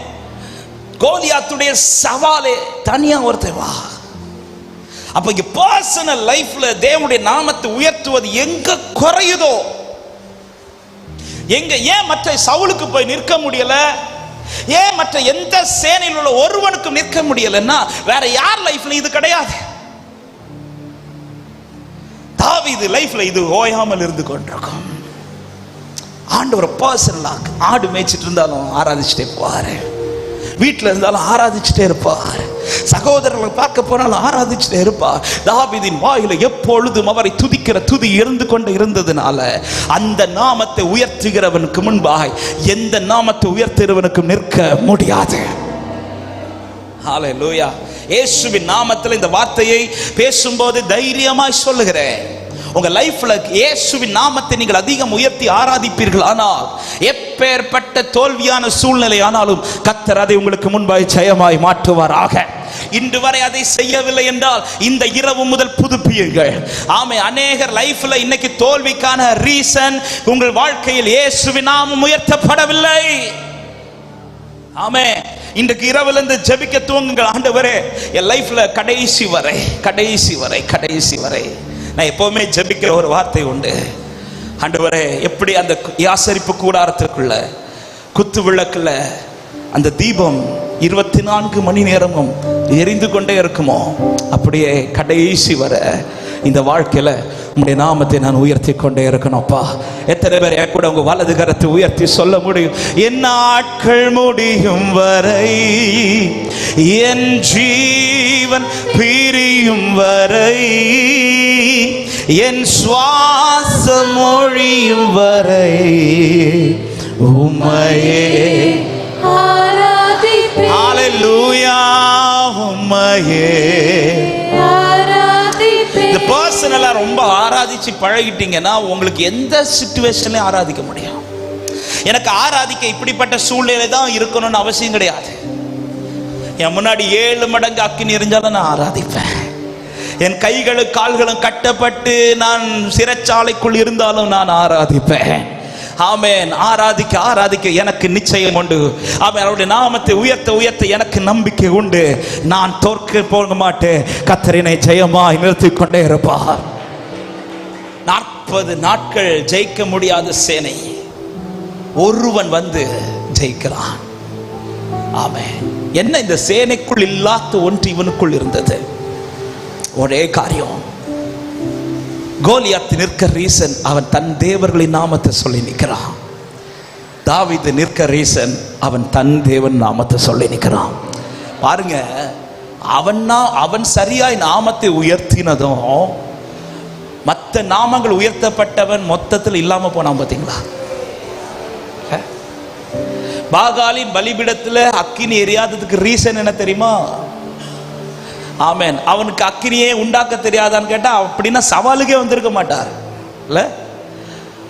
கோலியாத்துடைய சவாலே தனியா ஒருத்தன் வா. அப்ப இங்க பர்சனல் லைஃப்ல தேவனுடைய நாமத்தை உயர்த்துவது எங்க குறையுதோ, எங்க ஏன் மற்ற சவுலுக்கு போய் நிற்க முடியல, ஏன் மற்ற எந்த சேனையில் உள்ள ஒருவனுக்கும் நிற்க முடியலன்னா வேற யார் லைஃப்ல இது கிடையாது. தாவீது லைஃப்ல இது ஓயாமல் இருந்து கொண்டிருக்கும். ஆண்டவர் பர்சனலாக ஆடு மேய்ச்சிட்டு இருந்தாலும் ஆராதிச்சுட்டே போவாரு, வீட்டில் இருந்தாலும் ஆராதிச்சுட்டே இருப்பார், சகோதரர்களை பார்க்க போனாலும் ஆராதிச்சுட்டே இருப்பார். தாவீதின் வாயில எப்பொழுதும் அவரை துதிக்கிற துதி இருந்து கொண்டு இருந்ததுனால அந்த நாமத்தை உயர்த்துகிறவனுக்கு முன்பாக எந்த நாமத்தை உயர்த்துகிறவனுக்கும் நிற்க முடியாது. ஹல்லேலூயா. இயேசுவின் நாமத்தில் இந்த வார்த்தையை பேசும்போது தைரியமாய் சொல்லுகிறேன். உங்க லைஃப்ல இயேசுவின் நாமத்தை நீங்கள் அதிகம் உயர்த்தி ஆராதிப்பீர்கள் ஆனால் எப்பேற்பட்ட தோல்வியான சூழ்நிலை ஆனாலும் கர்த்தர் அதை உங்களுக்கு முன்பாய் ஜெயமாய் மாற்றுவாராக. இன்று வரை அதை செய்யவில்லை என்றால் இந்த இரவு முதல் புதுப்பியுங்கள். ஆமே, அநேகர் லைஃப்ல இன்னைக்கு தோல்விக்கான ரீசன் உங்கள் வாழ்க்கையில் இயேசுவின் நாமம் உயர்த்தப்படவில்லை. ஆமே, இன்றைக்கு இரவுல இருந்து ஜெபிக்க துவங்குங்கள். ஆண்டவரே, என் லைஃப்ல கடைசி வரை கடைசி வரை கடைசி வரை நான் எப்பவுமே ஜெபிக்கிற ஒரு வார்த்தை உண்டு. ஆண்டவரே, எப்படி அந்த யாசரிப்பு கூடாரத்திற்குள்ள குத்து விளக்குல அந்த தீபம் 24 மணி நேரமும் எரிந்து கொண்டே இருக்குமோ, அப்படியே கடைசி வர இந்த வாழ்க்கையில உங்களுடைய நாமத்தை நான் உயர்த்தி கொண்டே இருக்கணும்ப்பா. எத்தனை பேர் என் கூட உங்க வலது கரத்தை உயர்த்தி சொல்ல முடியும்? என் நாட்கள் முடியும் வரை, என் ஜீவன் பிரியும் வரை, என் சுவாசம் மொழியும் வரை உம்மையே ஆராதிப்பேன். ஹல்லேலூயா, உம்மையே ஆராதிப்பேன். இந்த பர்சனலா ரொம்ப ஆராதிச்சு பழகிட்டீங்கன்னா உங்களுக்கு எந்த சிச்சுவேஷன்லயும் ஆராதிக்க முடியும். எனக்கு ஆராதிக்க இப்படிப்பட்ட சூழ்நிலை தான் இருக்கணும்னு அவசியம் கிடையாது. என் முன்னாடி 7 மடங்கு அக்கினி எரிஞ்சாலும் நான் ஆராதிப்பேன். என் கைகளும் கால்களும் கட்டப்பட்டு நான் சிறைச்சாலைக்குள் இருந்தாலும் நான் ஆராதிப்பேன். ஆமென். ஆராதிக்க ஆராதிக்க எனக்கு நிச்சயம் உண்டு. ஆமென். அவருடைய நாமத்தை உயர்த்த உயர்த்த எனக்கு நம்பிக்கை உண்டு. நான் தோற்க போக மாட்டேன். கர்த்தரினை ஜெயமாய் நிறுத்திக் கொண்டே இருப்பார். 40 நாட்கள் ஜெயிக்க முடியாத சேனை ஒருவன் வந்து ஜெயிக்கிறான். ஆமென். என்ன இந்த சேனைக்குள் இல்லாத ஒன்று இவனுக்குள் இருந்தது? ஒரே காரியம். கோலியாத் நிற்க ரீசன், அவன் தன் தேவர்களின் நாமத்தை சொல்லி நிற்கிறான். தாவீது நிற்க ரீசன், அவன் தன் தேவன் நாமத்தை சொல்லி நிற்கிறான். பாருங்க, அவன் சரியாய் நாமத்தை உயர்த்தினதும் மற்ற நாமங்கள் உயர்த்தப்பட்டவன் மொத்தத்தில் இல்லாம போனான். பார்த்தீங்களா? பாகாலின் பலிபீடத்தில் அக்கினி எரியாததுக்கு ரீசன் என்ன தெரியுமா? ஆமென். அவனுக்கு அக்கினியே உண்டாக்க தெரியாதான்னு கேட்டா அப்படின்னா சவாலுக்கே வந்திருக்க மாட்டார் இல்ல.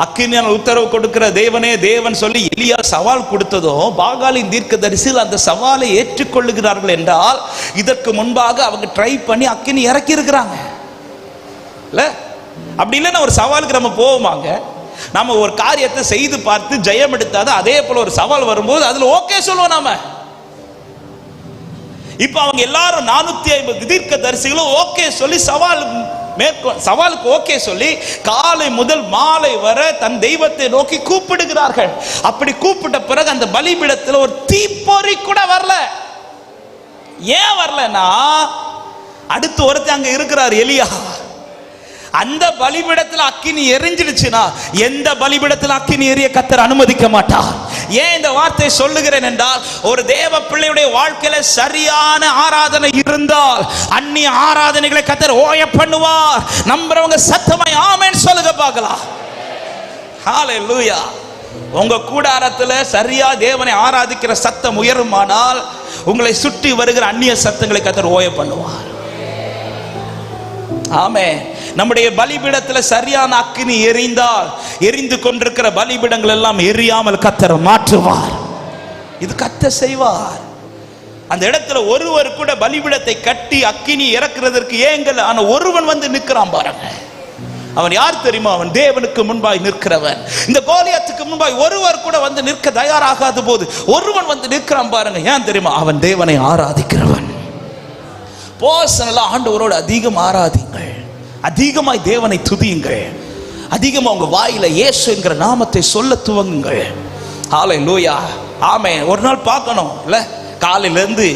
அக்கினியால் உத்தரவு கொடுக்கிற தேவனே தேவன் சொல்லி எலியா சவால் கொடுத்ததும் பாகாலின் தீர்க்கதரிசிகள் அந்த சவாலை ஏற்றுக்கொள்ளுகிறார்கள் என்றால் இதற்கு முன்பாக அவங்க ட்ரை பண்ணி அக்கினி இறக்கி இருக்கிறாங்க இல்ல. அப்படி இல்லைன்னா ஒரு சவாலுக்கு நம்ம போவோமாங்க? நம்ம ஒரு காரியத்தை செய்து பார்த்து ஜெயம் எடுத்தாதான் அதே போல ஒரு சவால் வரும்போது அதுல ஓகே சொல்லுவோம் நாம. இப்ப அவங்க எல்லாரும் 450 தீர்க்கதரிசிகளும் ஓகே சொல்லி சவாலுக்கு ஓகே சொல்லி காலை முதல் மாலை வரை தன் தெய்வத்தை நோக்கி கூப்பிடுகிறார்கள். அப்படி கூப்பிட்ட பிறகு அந்த பலிபீடத்தில் ஒரு தீப்பொறி கூட வரல. ஏன் வரலன்னா அடுத்து ஒருத்தர் அங்க இருக்கிறார், எலியா. அந்த பலிபீடத்தில் அக்கினி எரிஞ்சிடுச்சுன்னா எந்த பலிபீடத்தில் அக்கினி எரிய கர்த்தர் அனுமதிக்க மாட்டார். ஏன் இந்த வார்த்தை சொல்லுகிறேன் என்றால், ஒரு தேவ பிள்ளையுடைய வாழ்க்கையில சரியான ஆராதனை இருந்தால் அந்நிய ஆராதனைகளை கர்த்தர் ஓய பண்ணுவார். நம்புறவங்க சத்தமாய் ஆமென் சொல்லுங்க பார்க்கலாம். ஹalleluya. உங்க கூடாரத்துல சரியா தேவனை ஆராதிக்கிற சத்தம் உயருமானால் உங்களை சுற்றி வருகிற அந்நிய சத்தங்களை கர்த்தர் ஓய பண்ணுவார். ஆமென். நம்முடைய பலிபீடத்துல சரியான அக்கினி எரிந்தால் எரிந்து கொண்டிருக்கிற பலிபீடங்கள் எல்லாம் எரியாமல் கர்த்தர் மாற்றுவார். இது கர்த்தர் செய்வார். அந்த இடத்துல ஒருவர் கூட பலிபீடத்தை கட்டி அக்கினி இறக்குறதற்கு ஏங்கல. ஆனா ஒருவன் வந்து நிற்கிறான் பாருங்க. அவன் யார் தெரியுமா? அவன் தேவனுக்கு முன்பாய் நிற்கிறவன். இந்த கோலியாத்துக்கு முன்பாய் ஒருவர் கூட வந்து நிற்க தயாராகாத போது ஒருவன் வந்து நிற்கிறான் பாருங்க. ஏன் தெரியுமா? அவன் தேவனை ஆராதிக்கிறவன். பர்சனலா ஆண்டவரோடு அதிகம் ஆராதிங்கள், அதிகமாய் தேவனை துதியுங்கள், அதிகமா உங்க வாயில இயேசு என்கிற நாமத்தை சொல்ல துவங்குங்கள். ஹalleluya. ஆமென். ஒரு நாள் பார்க்கணும் இல்ல, காலையில இருந்து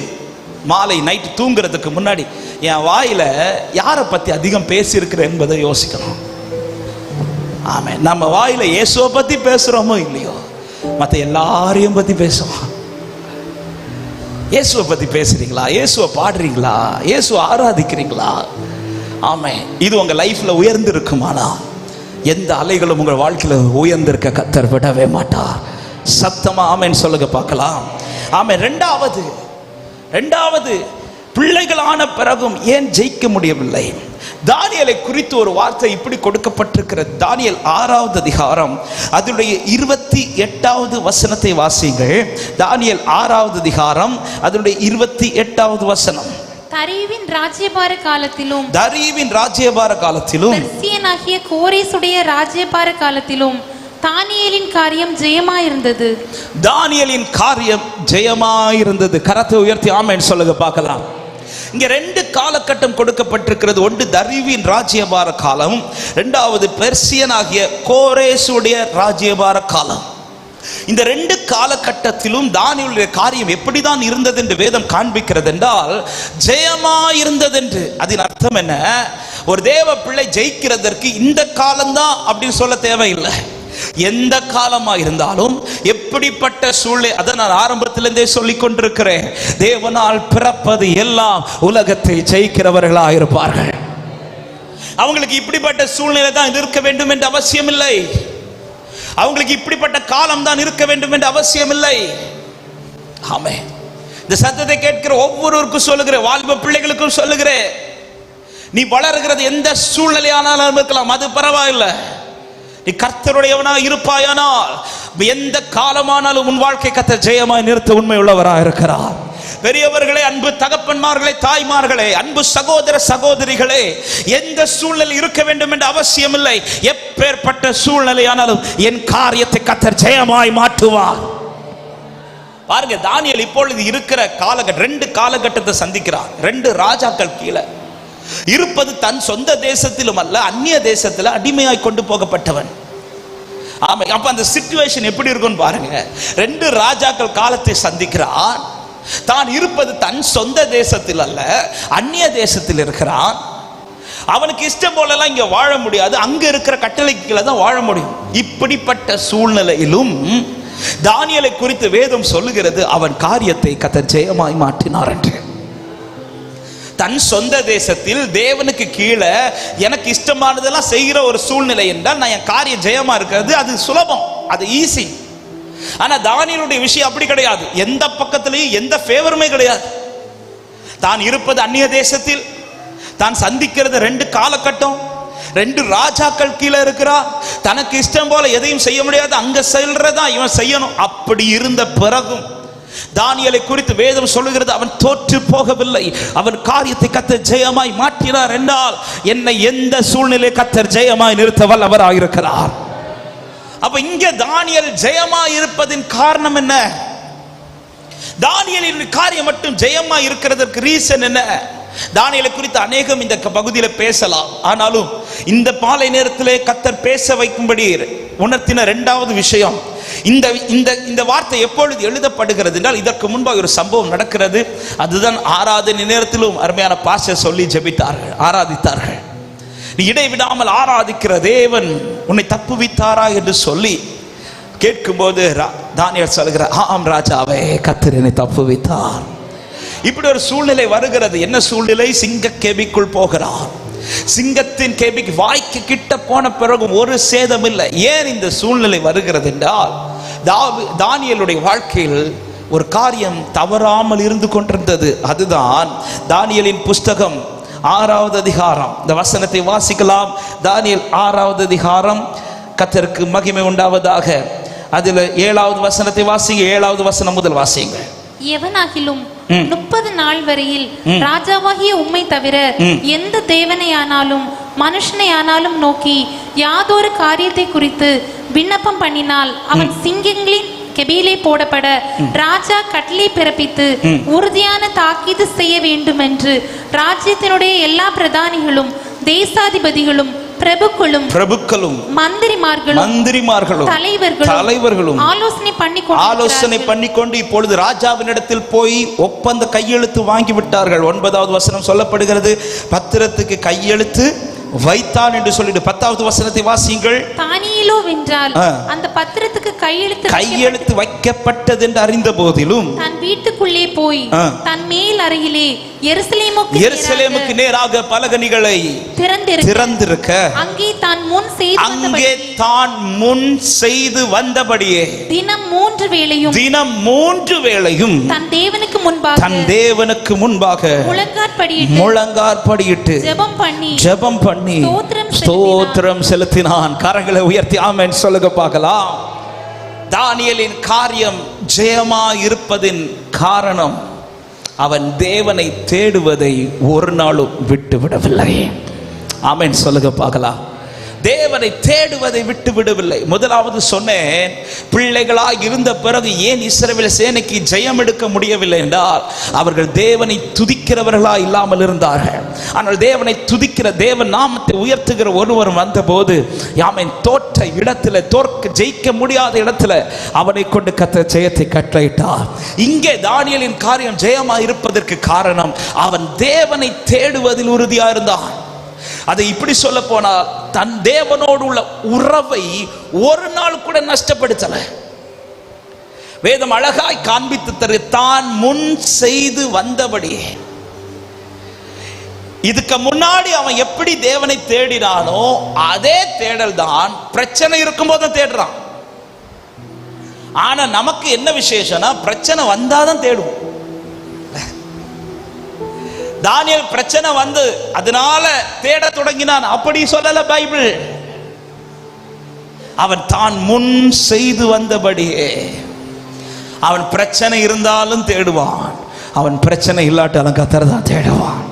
மாலை நைட் தூங்குறதுக்கு முன்னாடி என் வாயில யாரை பத்தி அதிகம் பேசி இருக்கிறேன் என்பதை யோசிக்கணும். ஆமென். நம்ம வாயில இயேசுவை பத்தி பேசுறோமோ இல்லையோ, மற்ற எல்லாரையும் பத்தி பேசுவோம். இயேசுவை பத்தி பேசுறீங்களா? இயேசுவை பாடுறீங்களா? இயேசுவை ஆராதிக்கிறீங்களா? ஆமென். இது உங்க லைஃப்ல உயர்ந்து இருக்குமானா எந்த அலைகளும் உங்கள் வாழ்க்கையில உயர்ந்திருக்க கர்த்தர் விடவே மாட்டார். சத்தமா ஆமென் சொல்லுங்க பார்க்கலாம். ஆமென். ரெண்டாவது பிள்ளைகள் ஆன பிறகும் ஏன் ஜெயிக்க முடியவில்லை? தானியேலை குறித்து ஒரு வார்த்தை இப்படி கொடுக்கப்பட்டிருக்கிறது. தானியேல் 6வது அதிகாரம் அதனுடைய 28வது வசனத்தை வாசிங்கள். தானியேல் 6வது அதிகாரம் அதனுடைய 28வது வசனம். தரியுவின் ராஜ்யபார காலத்திலும் பெர்சியனாகிய கோரேசுடைய ராஜ்யபார காலத்திலும் தானியேலின் காரியம் ஜெயமாயிருந்தது. தானியேலின் காரியம் ஜெயமாயிருந்தது. கரத்தை உயர்த்தி ஆமென் சொல்லுங்க பார்க்கலாம். இங்க 2 காலகட்டம் கொடுக்கப்பட்டிருக்கிறது. ஒன்று தரியுவின் ராஜ்யபார காலம், இரண்டாவது பெர்சியனாகிய கோரேசுடைய ராஜ்யபார காலம். இந்த 2 காலகட்டத்திலும் தானியேலுடைய காரியம் எப்படிதான் இருந்தது என்று வேதம் காண்பிக்கிறது என்றால், ஜெயமா இருந்தது என்று. அதன் அர்த்தம் என்ன? ஒரு தேவ பிள்ளை ஜெயிக்கிறதற்கு இந்த காலம்தான் அப்படின்னு சொல்ல தேவையில்லை. எந்த காலமா இருந்தாலும் எப்படிப்பட்ட சூழ்நிலை, அதை நான் ஆரம்பத்திலிருந்தே சொல்லிக் கொண்டிருக்கிறேன். தேவனால் பிறப்பது எல்லாம் உலகத்தை ஜெயிக்கிறவர்களா இருப்பார்கள். அவங்களுக்கு இப்படிப்பட்ட சூழ்நிலை தான் இருக்க வேண்டும் என்று அவசியம் இல்லை. அவங்களுக்கு இப்படிப்பட்ட காலம் தான் இருக்க வேண்டும் என்று அவசியம் இல்லை. ஆமென். இந்த சத்தத்தை கேட்கிற ஒவ்வொருவருக்கும் சொல்லுகிறேன், வாலிப பிள்ளைகளுக்கும் சொல்லுகிறேன், நீ வளர்கிறது எந்த சூழ்நிலையானாலும் இருக்கலாம், அது பரவாயில்லை. நீ கர்த்தருடையவனா இருப்பாயானால் எந்த காலமானாலும் உன் வாழ்க்கை கர்த்தர் ஜெயமாய் நிறுத்த உண்மை உள்ளவராக இருக்கிறார். பெரியவர்களே, அன்பு தகப்பன்மார்களே, தாய்மார்களே, அன்பு சகோதர சகோதரிகளே, எந்த சூழ்நிலை இருக்க வேண்டும் என்ற அவசியம் இல்லை. எப்பேற்பட்ட சூழ்நிலையானாலும் என் காரியத்தை கர்த்தர் ஜெயமாய் மாற்றுவார். பாருங்க, தானியேல் இப்பொழுது இருக்கிற காலகட்டம் 2 காலகட்டத்தை சந்திக்கிறார். 2 ராஜாக்கள் கீழே இருப்பது தன் சொந்த தேசத்திலும் அல்ல, அந்நிய தேசத்துல அடிமையாய் கொண்டு போகப்பட்டவன். ஆமா, அப்ப அந்த சிச்சுவேஷன் எப்படி இருக்கும்னு பாருங்க. 2 ராஜாக்கள் காலத்தை சந்திக்கிறான். தான் இருப்பது தன் சொந்த தேசத்தில் அல்ல, அந்நிய தேசத்தில் இருக்கிறான். அவனுக்கு இஷ்டம் போலலாம் இங்க வாழ முடியாது, அங்க இருக்கிற கட்டளைக்கு கீழே தான் வாழ முடியும். இப்படிப்பட்ட சூழ்நிலையிலும் தானியேலை குறித்து வேதம் சொல்லுகிறது, அவன் காரியத்தை கர்த்தர் ஜெயமாய் மாற்றினார் என்று. தன் சொந்த தேசத்தில் தேவனுக்கு கீழே எனக்கு இஷ்டமானதெல்லாம் செய்கிற ஒரு சூழ்நிலை என்றால் நான் என் காரியம் ஜெயமா இருக்கிறது அது சுலபம், அது ஈஸி. ஆனா தானியேலுடைய விஷயம் அப்படி கிடையாது. எந்த பக்கத்திலையும் எந்த ஃபேவருமே கிடையாது. தான் இருப்பது அந்நிய தேசத்தில், தான் சந்திக்கிறது 2 காலகட்டம், 2 ராஜாக்கள் கீழே இருக்கிறா. தனக்கு இஷ்டம் போல எதையும் செய்ய முடியாது, அங்க செல்றதா இவன் செய்யணும். அப்படி இருந்த பிறகும் தானியேலை குறித்து வேதம் சொல்லுகிறது, அவன் தோற்று போகவில்லை. அவன் காரியத்தை கர்த்தர் ஜெயமாய் மாற்றினார் என்றால் என்னை எந்த சூழ்நிலை கர்த்தர் ஜெயமாய் நிறுத்த வல்லவராக இருக்கிறார். அப்ப இங்க தானியேல் ஜெயமாய் இருப்பதின் காரணம் என்ன? தானியேலின் காரியம் மட்டும் ஜெயமாய் இருக்கிறதற்கு ரீசன் என்ன? தானியேலை குறித்து அநேகம் இந்த பகுதியில் பேசலாம். ஆனாலும் இந்த மாலை நேரத்திலே கர்த்தர் பேச வைக்கும்படி உணர்த்தின 2வது விஷயம், இந்த வார்த்தை எப்பொழுது எழுதப்படுகிறது என்றால் இதற்கு முன்பாக ஒரு சம்பவம் நடக்கிறது. அதுதான் ஆராதனை நேரத்திலும் அருமையான பாஸ்டர் சொல்லி ஜெபித்தார்கள், ஆராதித்தார்கள். நீ இடைவிடாமல் ஆராதிக்கிற தேவன் உன்னை தப்புவித்தாரா என்று சொல்லி கேட்கும்போது தானியேல் சொல்கிறார், ஆம் ராஜாவே, கர்த்தர் என்னை தப்புவித்தார். இப்படி ஒரு சூழ்நிலை வருகிறது. என்ன சூழ்நிலை? சிங்க கேபிக்குள் போகிறார். சிங்கத்தின் கேபிக்கு வாய்க்கு கிட்ட போன பிறகு ஒரு சேதம் இல்லை. ஏன் இந்த சூழ்நிலை வருகிறது என்றால், தானியேலுடைய வாழ்க்கையில் ஒரு காரியம் தவறாமல் இருந்து கொண்டிருந்தது. அதுதான் தானியேலின் புஸ்தகம் 6வது அதிகாரம். இந்த வசனத்தை வாசிக்கலாம். தானியேல் 6வது அதிகாரம். கர்த்தருக்கு மகிமை உண்டாவதாக. அதுல 7வது வசனத்தை வாசிங்க. 7வது வசனம் முதல் வாசிங்க. எவனாகிலும் 30 நாள் வரையில் ராஜாவாகிய உம்மை தவிர எந்த தேவனை ஆனாலும் மனுஷனை ஆனாலும் நோக்கி யாதொரு காரியத்தை குறித்து விண்ணப்பம் பண்ணினால் அவன் சிங்கங்களின் கெபியிலே போடப்பட ராஜா கட்டளை பிறப்பித்து உறுதியான தாக்கீது செய்ய வேண்டும் என்று ராஜ்யத்தினுடைய எல்லா பிரதானிகளும் தேசாதிபதிகளும் பிரபுக்களும் மந்திரிமார்களும் தலைவர்களும் ஆலோசனை பண்ணிக்கொண்டு இப்பொழுது ராஜாவினிடத்தில் போய் ஒப்பந்த கையெழுத்து வாங்கி விட்டார்கள். 9வது வசனம் சொல்லப்படுகிறது, பத்திரத்துக்கு கையெழுத்து வைத்தான் என்று சொல்லிட்டு 10வது வசனத்தை வாசியுங்கள். தானியேலோ வென்றால் அந்த பத்திரத்துக்கு கையெழுத்து வைக்கப்பட்டது என்று அறிந்த போதிலும் தன் வீட்டுக்குள்ளே போய் தன் மேல் அறையிலே எருசலேமுக்கு நேராக பலகணிகளை திறந்திருக்க அங்கே தான் முன் செய்து வந்தபடியே தினம் 3 வேளையும் தன் தேவனுக்கு முன்பாக முழங்காற்படியிட்டு ஜெபம் பண்ணி ஸ்தோத்திரம் செலுத்தினான். கரங்களை உயர்த்தி ஆமென் சொல்லுங்க பார்க்கலாம். தானியேலின் காரியம் ஜெயமா இருப்பதின் காரணம், அவன் தேவனை தேடுவதை ஒரு நாளும் விட்டு விடவில்லை. ஆமென் சொல்லுங்க பார்க்கலாம். தேவனை தேடுவதை விட்டு விடவில்லை. முதலாவது சொன்னேன், பிள்ளைகளாய் இருந்த பிறகு ஏன் இஸ்ரவேல் சேனைக்கு ஜெயம் எடுக்க முடியவில்லை என்றால், அவர்கள் தேவனை துதிக்கிறவர்களாய் இல்லாமல் இருந்தார்கள். ஆனால் தேவனை துதிக்கிற, தேவன் நாமத்தை உயர்த்துகிற ஒருவர் வந்த போது, ஆமென், தோற்ற இடத்துல, ஜெயிக்க முடியாத இடத்துல அவனை கொண்டு கர்த்தர் ஜெயத்தை கட்டளையிட்டார். இங்கே தானியேலின் காரியம் ஜெயமா இருப்பதற்கு காரணம், அவன் தேவனை தேடுவதில் உறுதியா இருந்தான். அதை இப்படி சொல்ல போனால், தன் தேவனோடு உள்ள உறவை ஒரு நாள் கூட நஷ்டப்படுத்தல. வேதம் அழகாய் காண்பித்து தரு, தான் முன் செய்து வந்தபடி. இதுக்கு முன்னாடி அவன் எப்படி தேவனை தேடினானோ அதே தேடல் தான் பிரச்சனை இருக்கும் போது தேடுறான். ஆனா நமக்கு என்ன விசேஷம்னா, பிரச்சனை வந்தாதான் தேடுவோம். தானியேல் பிரச்சனை வந்து அதனால தேட தொடங்கினான், அப்படி சொல்லல பைபிள். அவன் தான் முன் செய்து வந்தபடியே. அவன் பிரச்சனை இருந்தாலும் தேடுவான், அவன் பிரச்சனை இல்லாட்டாலும் கர்த்தரை தான் தேடுவான்.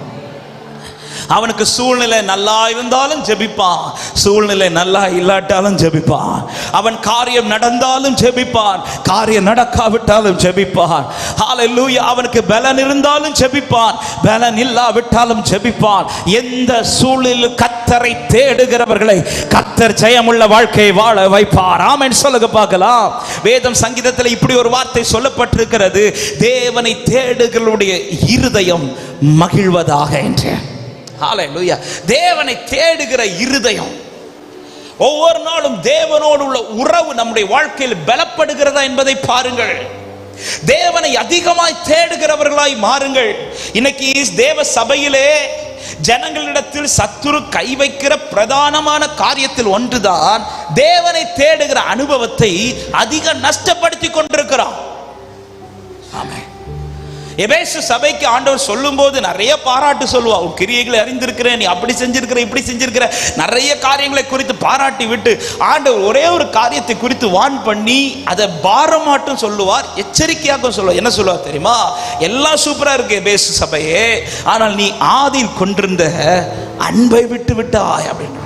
அவனுக்கு சூழ்நிலை நல்லா இருந்தாலும் ஜெபிப்பான், சூழ்நிலை நல்லா இல்லாட்டாலும் ஜெபிப்பான். அவன் காரியம் நடந்தாலும் ஜெபிப்பான், காரியம் நடக்காவிட்டாலும் ஜெபிப்பான். ஹல்லேலூயா. அவனுக்கு பலன் இருந்தாலும் ஜெபிப்பான், பலன் இல்லாவிட்டாலும் ஜெபிப்பான். எந்த சூழ்நிலையில் கர்த்தரை தேடுகிறவர்களை கர்த்தர் ஜெயமுள்ள வாழ்க்கையை வாழ வைப்பார். ஆமென் சொல்லுங்க பார்க்கலாம். வேதம் சங்கீதத்தில் இப்படி ஒரு வார்த்தை சொல்லப்பட்டிருக்கிறது, தேவனை தேடுகிறவருடைய இருதயம் மகிழ்வதாக என்று. ஹல்லேலூயா. தேவனை தேடுகிற இருதயம். ஒவ்வொரு நாளும் தேவனோடு உள்ள உறவு நம்முடைய வாழ்க்கையில் பலப்படுகிறதா என்பதை பாருங்கள். தேவனை அதிகமாய் தேடுகிறவர்களாய் மாறுங்கள். இன்னைக்கு தேவ சபையிலே ஜனங்களிடத்தில் சத்துரு கை வைக்கிற பிரதானமான காரியத்தில் ஒன்றுதான், தேவனை தேடுகிற அனுபவத்தை அதிக நஷ்டப்படுத்தி கொண்டிருக்கிறான். ஆமென். எபேசு சபைக்கு ஆண்டவர் சொல்லும் போது நிறைய பாராட்டு சொல்லுவா. உன் கிரியைகளை அறிந்திருக்கிறேன், நீ அப்படி செஞ்சிருக்கிற, இப்படி செஞ்சிருக்கிற, நிறைய காரியங்களை குறித்து பாராட்டி விட்டு ஆண்டவர் ஒரே ஒரு காரியத்தை குறித்து வான் பண்ணி அதை பாரமாட்டும் சொல்லுவார், எச்சரிக்கையாக சொல்லுவார். என்ன சொல்லுவார் தெரியுமா? எல்லாம் சூப்பரா இருக்கு எபேசு சபையே, ஆனால் நீ ஆதியில் கொண்டிருந்த அன்பை விட்டு விட்டாய் அப்படின்ற.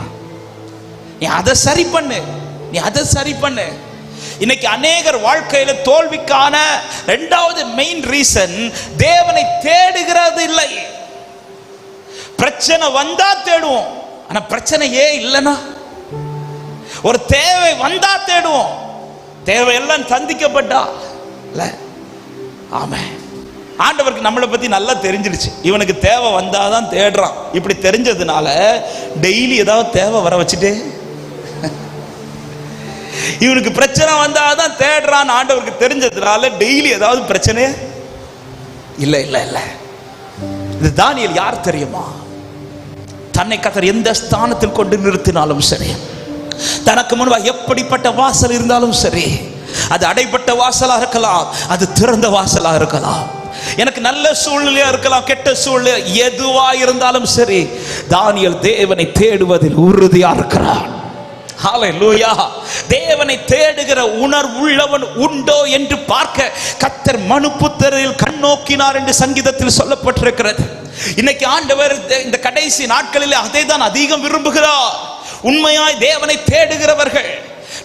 நீ அதை சரி பண்ணு, நீ அதை சரி பண்ணு. இன்னைக்கு அநேகர் வாழ்க்கையில தோல்விக்கான இரண்டாவது மெயின் ரீசன், தேவனை தேடுகிறது இல்லை. பிரச்சனை வந்தா தேடுவோம், ஆனா பிரச்சனையே இல்லைன்னா, ஒரு தேவை வந்தா தேடுவோம், தேவை எல்லாம் சந்திக்கப்பட்டா இல்ல. ஆமென். ஆண்டவருக்கு நம்மளை பத்தி நல்லா தெரிஞ்சிடுச்சு. இவனுக்கு தேவை வந்தாதான் தேடுறான். இப்படி தெரிஞ்சதுனால டெய்லி ஏதாவது தேவை வர வச்சுட்டு, இவனுக்கு பிரச்சனை வந்தாதான் தேடுறான். ஆண்டவருக்கு தெரிஞ்சதுனால டெய்லி ஏதாவது பிரச்சனை. இல்ல இல்ல இல்ல, இது தானியேல் யார் தெரியுமா? தன்னை கர்த்தர் எந்த ஸ்தானத்தில் கொண்டு நிறுத்தினாலும் சரி, தனக்கு முன்பாக எப்படிப்பட்ட வாசல் இருந்தாலும் சரி, அது அடைப்பட்ட வாசலா இருக்கலாம், அது திறந்த வாசலா இருக்கலாம், எனக்கு நல்ல சூழ்நிலையா இருக்கலாம், கெட்ட சூழ்நிலை எதுவா இருந்தாலும் சரி, தானியேல் தேவனை தேடுவதில் உறுதியா இருக்கிறான். ஹல்லேலூயா. தேவனை தேடுகிற உணர்வுள்ளவன் உண்டோ என்று பார்க்க கர்த்தர் மனுபுத்திரரில் கண்ணோக்கினார் என்று சங்கீதத்தில் சொல்லப்பட்டிருக்கிறது. இன்னைக்கு ஆண்டவர் இந்த கடைசி நாட்களில் அதை தான் அதிகம் விரும்புகிறார். உண்மையாய் தேவனை தேடுகிறவர்கள்.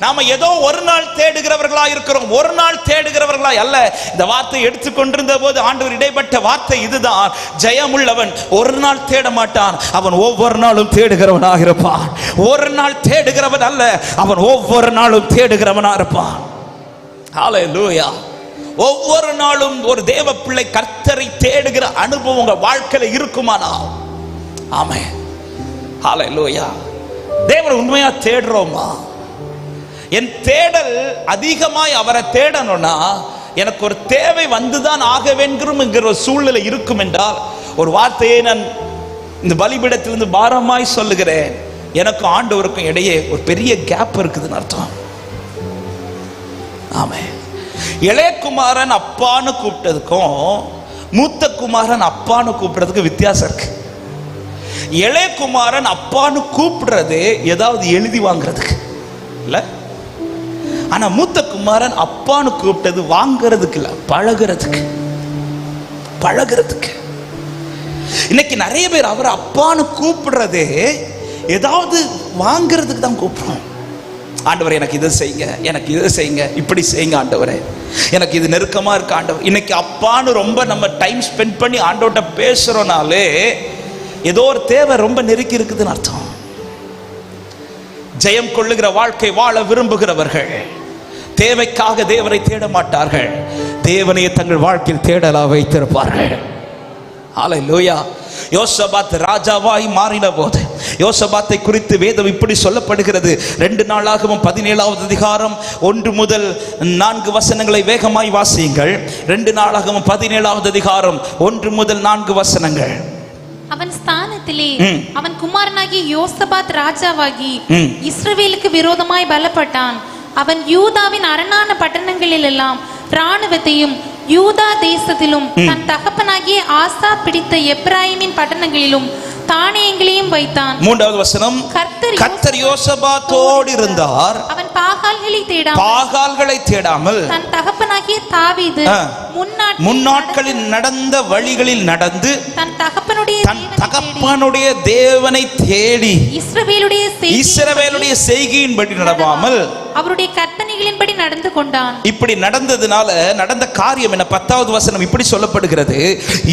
நாம ஏதோ ஒரு நாள் தேடுகிறவர்களா இருக்கிறோம், ஒரு நாள் தேடுகிறவர்களா அல்ல. இந்த வார்த்தை எடுத்துக்கொண்டிருந்த போது ஆண்டவர் இடைப்பட்ட வார்த்தை இதுதான்: ஜெயமுள்ளவன் ஒரு நாள் தேட மாட்டான், அவன் ஒவ்வொரு நாளும் தேடுகிறவனாக இருப்பான். ஒரு நாள் தேடுகிறவன் அல்ல, அவன் ஒவ்வொரு நாளும் தேடுகிறவனா இருப்பான். ஹல்லேலூயா. ஒவ்வொரு நாளும் ஒரு தேவ பிள்ளை கர்த்தரை தேடுகிற அனுபவம் உங்க வாழ்க்கையில இருக்குமானா? ஆமென். ஹல்லேலூயா. தேவனை உண்மையா தேடுறோமா? என் தேடல் அதிகமாய் அவரை தேடணும்னா எனக்கு ஒரு தேவை வந்துதான் ஆக வேண்டும் என்கிற ஒரு சூழ்நிலை இருக்கும் என்றால், ஒரு வார்த்தையை நான் இந்த பலிபீடத்திலிருந்து பாரமாய் சொல்லுகிறேன், எனக்கும் ஆண்டவருக்கும் இடையே ஒரு பெரிய கேப் இருக்குதுன்னு அர்த்தம். ஆமே. இளையகுமாரன் அப்பான்னு கூப்பிட்டதுக்கும் மூத்த குமாரன் அப்பான்னு கூப்பிடுறதுக்கு வித்தியாசம் இருக்கு. இளையகுமாரன் அப்பான்னு கூப்பிடுறது ஏதாவது எழுதி வாங்குறதுக்கு இல்ல, ஆனா மூத்த குமாரன் அப்பான்னு கூப்பிட்டது வாங்குறதுக்கு இல்ல, பழகுறதுக்கு. பழகுறதுக்கு. இன்னைக்கு நிறைய பேர் அவர் அப்பான்னு கூப்பிடுறதே ஏதாவது வாங்குறதுக்கு தான் கூப்பிடுறோம். ஆண்டவரே எனக்கு இதை செய்யுங்க, எனக்கு இதை செய்யுங்க, இப்படி செய்யுங்க ஆண்டவரே, எனக்கு இது நெருக்கமா இருக்கு ஆண்டவர். இன்னைக்கு அப்பான்னு ரொம்ப நம்ம டைம் ஸ்பெண்ட் பண்ணி ஆண்டவர்கிட்ட பேசுறோம்னாலே ஏதோ ஒரு தேவை ரொம்ப நெருக்கி இருக்குதுன்னு அர்த்தம். ஜெயம் கொள்ளுகிற வாழ்க்கை வாழ விரும்புகிறவர்கள் தேவைக்காக தேவனை தேட மாட்டார்கள், தேவனையே தங்கள் வாழ்க்கையில் தேடலா வைத்திருப்பார்கள். ஹல்லேலூயா. யோசபாத் ராஜாவாய் மாறின போது யோசபாத்தை குறித்து வேதம் இப்படி சொல்லப்படுகிறது. 2 நாளாகமம் 17வது அதிகாரம் 1 முதல் 4 வசனங்களை வேகமாய் வாசியுங்கள். 2 நாளாகமம் 17வது அதிகாரம் 1 முதல் 4 வசனங்கள். அவன் ஸ்தானத்திலே அவன் குமாரனாகிய யோசபாத் ராஜாவாகி இஸ்ரவேலுக்கு விரோதமாய் பலப்பட்டான். அவன் யூதாவின் அரணான பட்டணங்களில் எல்லாம் இராணுவத்தையும் யூதா தேசத்திலும் தன் தகப்பனாகிய ஆசா பிடித்த எப்ராயிமின் பட்டணங்களிலும் தானியங்களையும் வைத்தான். 3வது வசனம். கர்த்தர் யோசபாத்தோடு இருந்தார். அவன் பாகால்களை தேடாமல் தன் தகப்பனாகிய தாவீது முன்னாட்களில் நடந்த வழிகளில் நடந்து தன் தகப்பனுடைய தேவனை தேடி இஸ்ரவேலுடைய செய்கையின்படி நடவாமல் அவருடைய கற்பனைகளின்படி நடந்து கொண்டான். இப்படி நடந்ததுனால நடந்த காரியம் என்ன? 10வது வசனம் இப்படி சொல்லப்படுகிறது: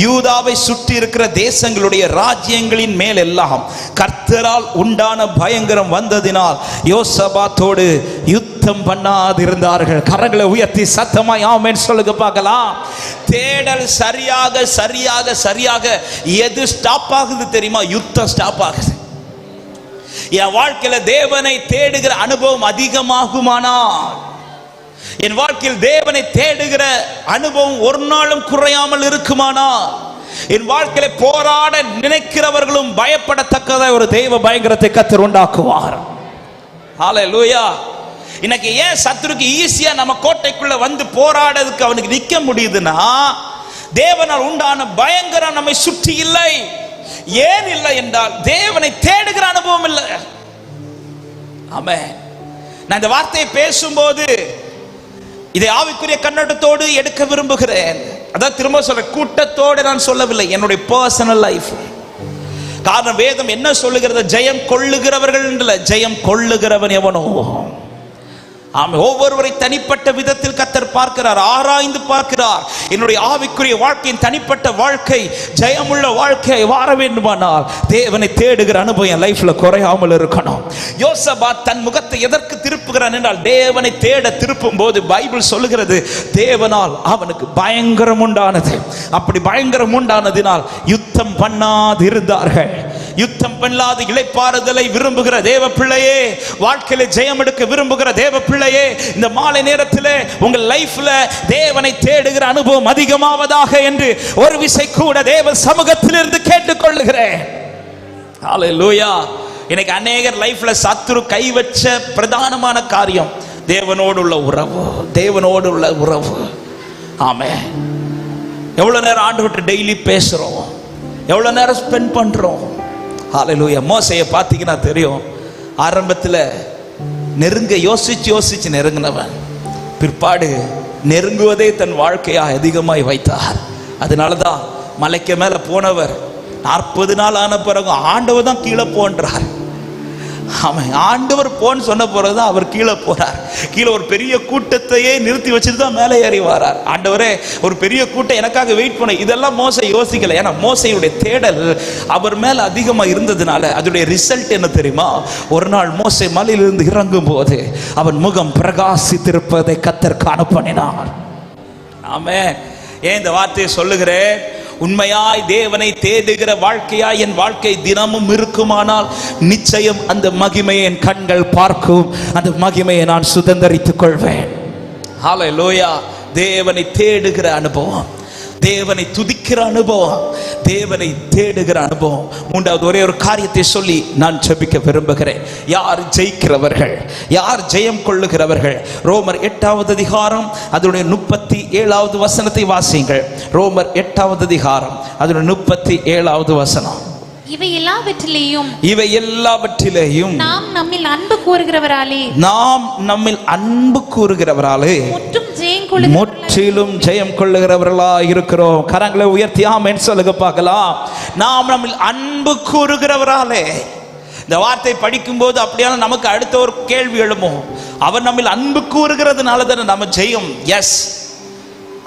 யூதாவை சுற்றி இருக்கிற தேசங்களுடைய ராஜ்யங்களின் மேல் எல்லாம் கர்த்தரால் உண்டான பயங்கரம் வந்ததினால் யோசபாத்தோடு யுத்தம் பண்ணாதிருந்தார்கள். கரங்களை உயர்த்தி சத்தமாய் ஆமென் சொல்லுங்க பார்க்கலாம். தேடல் சரியாக சரியாக சரியாக எது ஸ்டாப் ஆகுது தெரியுமா? யுத்தம் ஸ்டாப் ஆகுது. என் வாழ்க்கையில தேவனை தேடுகிற அனுபவம் அதிகமாகுமானால், என் வாழ்க்கையில் தேவனை தேடுகிற அனுபவம் ஒரு நாளும் குறையாமல் இருக்குமானால், என் வாழ்க்கையில போராட நினைக்கிறவர்களும் பயப்படத்தக்கத ஒரு தெய்வ பயங்கரத்தை கர்த்தர் உண்டாக்குவார். ஹல்லேலூயா. இன்னைக்கு ஏன் சத்துருக்கு ஈஸியா நம்ம கோட்டைக்குள்ள வந்து போராடுறதுக்கு அவனுக்கு நிக்க முடியுதுன்னா, தேவனால் உண்டான பயங்கரம் நம்மை சுற்றி இல்லை. ஏன் இல்லை என்றால் தேவனை தேடுகிற அனுபவம் இல்லை. ஆமென். நான் இந்த வார்த்தையை பேசும்போது இதை ஆவிக்குரிய கண்ணோட்டத்தோடு எடுக்க விரும்புகிறேன். அதான் திரும்ப சொல்றேன், கூட்டத்தோடு நான் சொல்லவில்லை, என்னுடைய பர்சனல் லைஃப். காரணம் வேதம் என்ன சொல்லுகிறது? ஜெயம் கொள்ளுகிறவர்கள் இல்ல, ஜெயம் கொள்ளுகிறவன் எவனோ ஆமென். ஒவ்வொருவரை தனிப்பட்ட விதத்தில் கர்த்தர் பார்க்கிறார், ஆராய்ந்து பார்க்கிறார். என்னுடைய ஆவிக்குரிய வாழ்க்கையின் தனிப்பட்ட வாழ்க்கை ஜெயமுள்ள வாழ்க்கை வாழ வேண்டுமானால் தேவனை தேடுகிற அனுபவம் என் லைஃப்ல குறையாமல் இருக்கணும். யோசபாத் தன் முகத்தை எதற்கு திருப்புகிறான் என்றால் தேவனை தேட திருப்பும் போது பைபிள் சொல்லுகிறது தேவனால் அவனுக்கு பயங்கரம் உண்டானது. அப்படி பயங்கரம் உண்டானதினால் யுத்தம் பண்ணாது இருந்தார்கள். யுத்தம் பண்ணாது இளைப்பாறுதலை விரும்புகிற தேவ பிள்ளையே, வாழ்க்கையில ஜெயம் எடுக்க விரும்புகிற தேவ பிள்ளையே, இந்த மாலை நேரத்தில் உங்கள் லைஃப்ல தேவனை தேடுகிற அனுபவம் அதிகமாவதாக என்று ஒரு விசை கூட தேவ சமூகத்திலிருந்து கேட்டுக்கொள்ளுகிறேன். ஹல்லேலூயா. இன்னைக்கு அநேகர் லைஃப்ல சத்துரு கை வச்ச பிரதானமான காரியம் தேவனோடு உள்ள உறவு, தேவனோடு உள்ள உறவு. ஆமென். எவ்வளவு நேரம் ஆண்டவர்கிட்ட டெய்லி பேசுறோம், எவ்வளவு நேரம் ஸ்பெண்ட் பண்றோம். ஹல்லேலூயா. மோசேயை பார்த்தீங்கன்னா தெரியும், ஆரம்பத்தில் நெருங்க யோசிச்சு நெருங்கினவன், பிற்பாடு நெருங்குவதே தன் வாழ்க்கையா அதிகமாய் வைத்தார். அதனாலதான் மலைக்கு மேல போனவர் 40 நாள் ஆன பிறகு ஆண்டவர் தான் கீழே போன்றார். ஆமாம், ஆண்டவர் போன்னு சொன்ன பிறகுதான் அவர் கீழே போறார். கீழே ஒரு பெரிய கூட்டத்தையே நிறுத்தி வச்சுட்டு தான் மேலே ஏறி வரார். ஆண்டவரே, ஒரு பெரிய கூட்டம் எனக்காக வெயிட் பண்ண, இதெல்லாம் மோசே யோசிக்கல. ஏன்னா மோசையுடைய தேடல் அவர் மேல அதிகமா இருந்ததுனால அதோடைய ரிசல்ட் என்ன தெரியுமா? ஒரு நாள் மோசே மலையிலிருந்து இறங்கும் போது அவன் முகம் பிரகாசித்திருப்பதை கர்த்தர் காண பண்ணினார். ஆமென். ஏன் இந்த வார்த்தையை சொல்லுகிறேன்? உண்மையாய் தேவனை தேடுகிற வாழ்க்கையாய் என் வாழ்க்கை தினமும் இருக்குமானால் நிச்சயம் அந்த மகிமையை என் கண்கள் பார்க்கும், அந்த மகிமையை நான் சுதந்தரித்துக் கொள்வேன். ஹல்லேலூயா. தேவனை தேடுகிற அனுபவம், தேவனை துதிக்கிற அனுபவம், தேவனை தேடுகிற அனுபவம். மூன்றாவது ஒரே ஒரு காரியத்தை சொல்லி நான் ஜெபிக்க விரும்புகிறேன். யார் ஜெயிக்கிறவர்கள், யார் ஜெயம் கொள்ளுகிறவர்கள்? ரோமர் 8வது அதிகாரம் அதனுடைய 37வது வசனத்தை வாசியுங்கள். ரோமர் 8வது அதிகாரம் அதனுடைய 37வது வசனம். இவை எல்லாவற்றிலேயும் நாம் நம்மில் அன்பு கூறுகிறவராலே முற்றிலும் ஜெயம் கொள்ளுகிறவர்களா இருக்கிறோம். கரங்களை உயர்த்தி ஆமென் சொல்லுங்க பார்க்கலாம். நாம் நம்மில் அன்பு கூறுகிறவராலே. இந்த வார்த்தை படிக்கும் போது அப்படியான நமக்கு அடுத்த ஒரு கேள்வி எழும்பும். அவர் நம்மில் அன்பு கூறுகிறதுனால தானே நம்ம ஜெயம். எஸ்,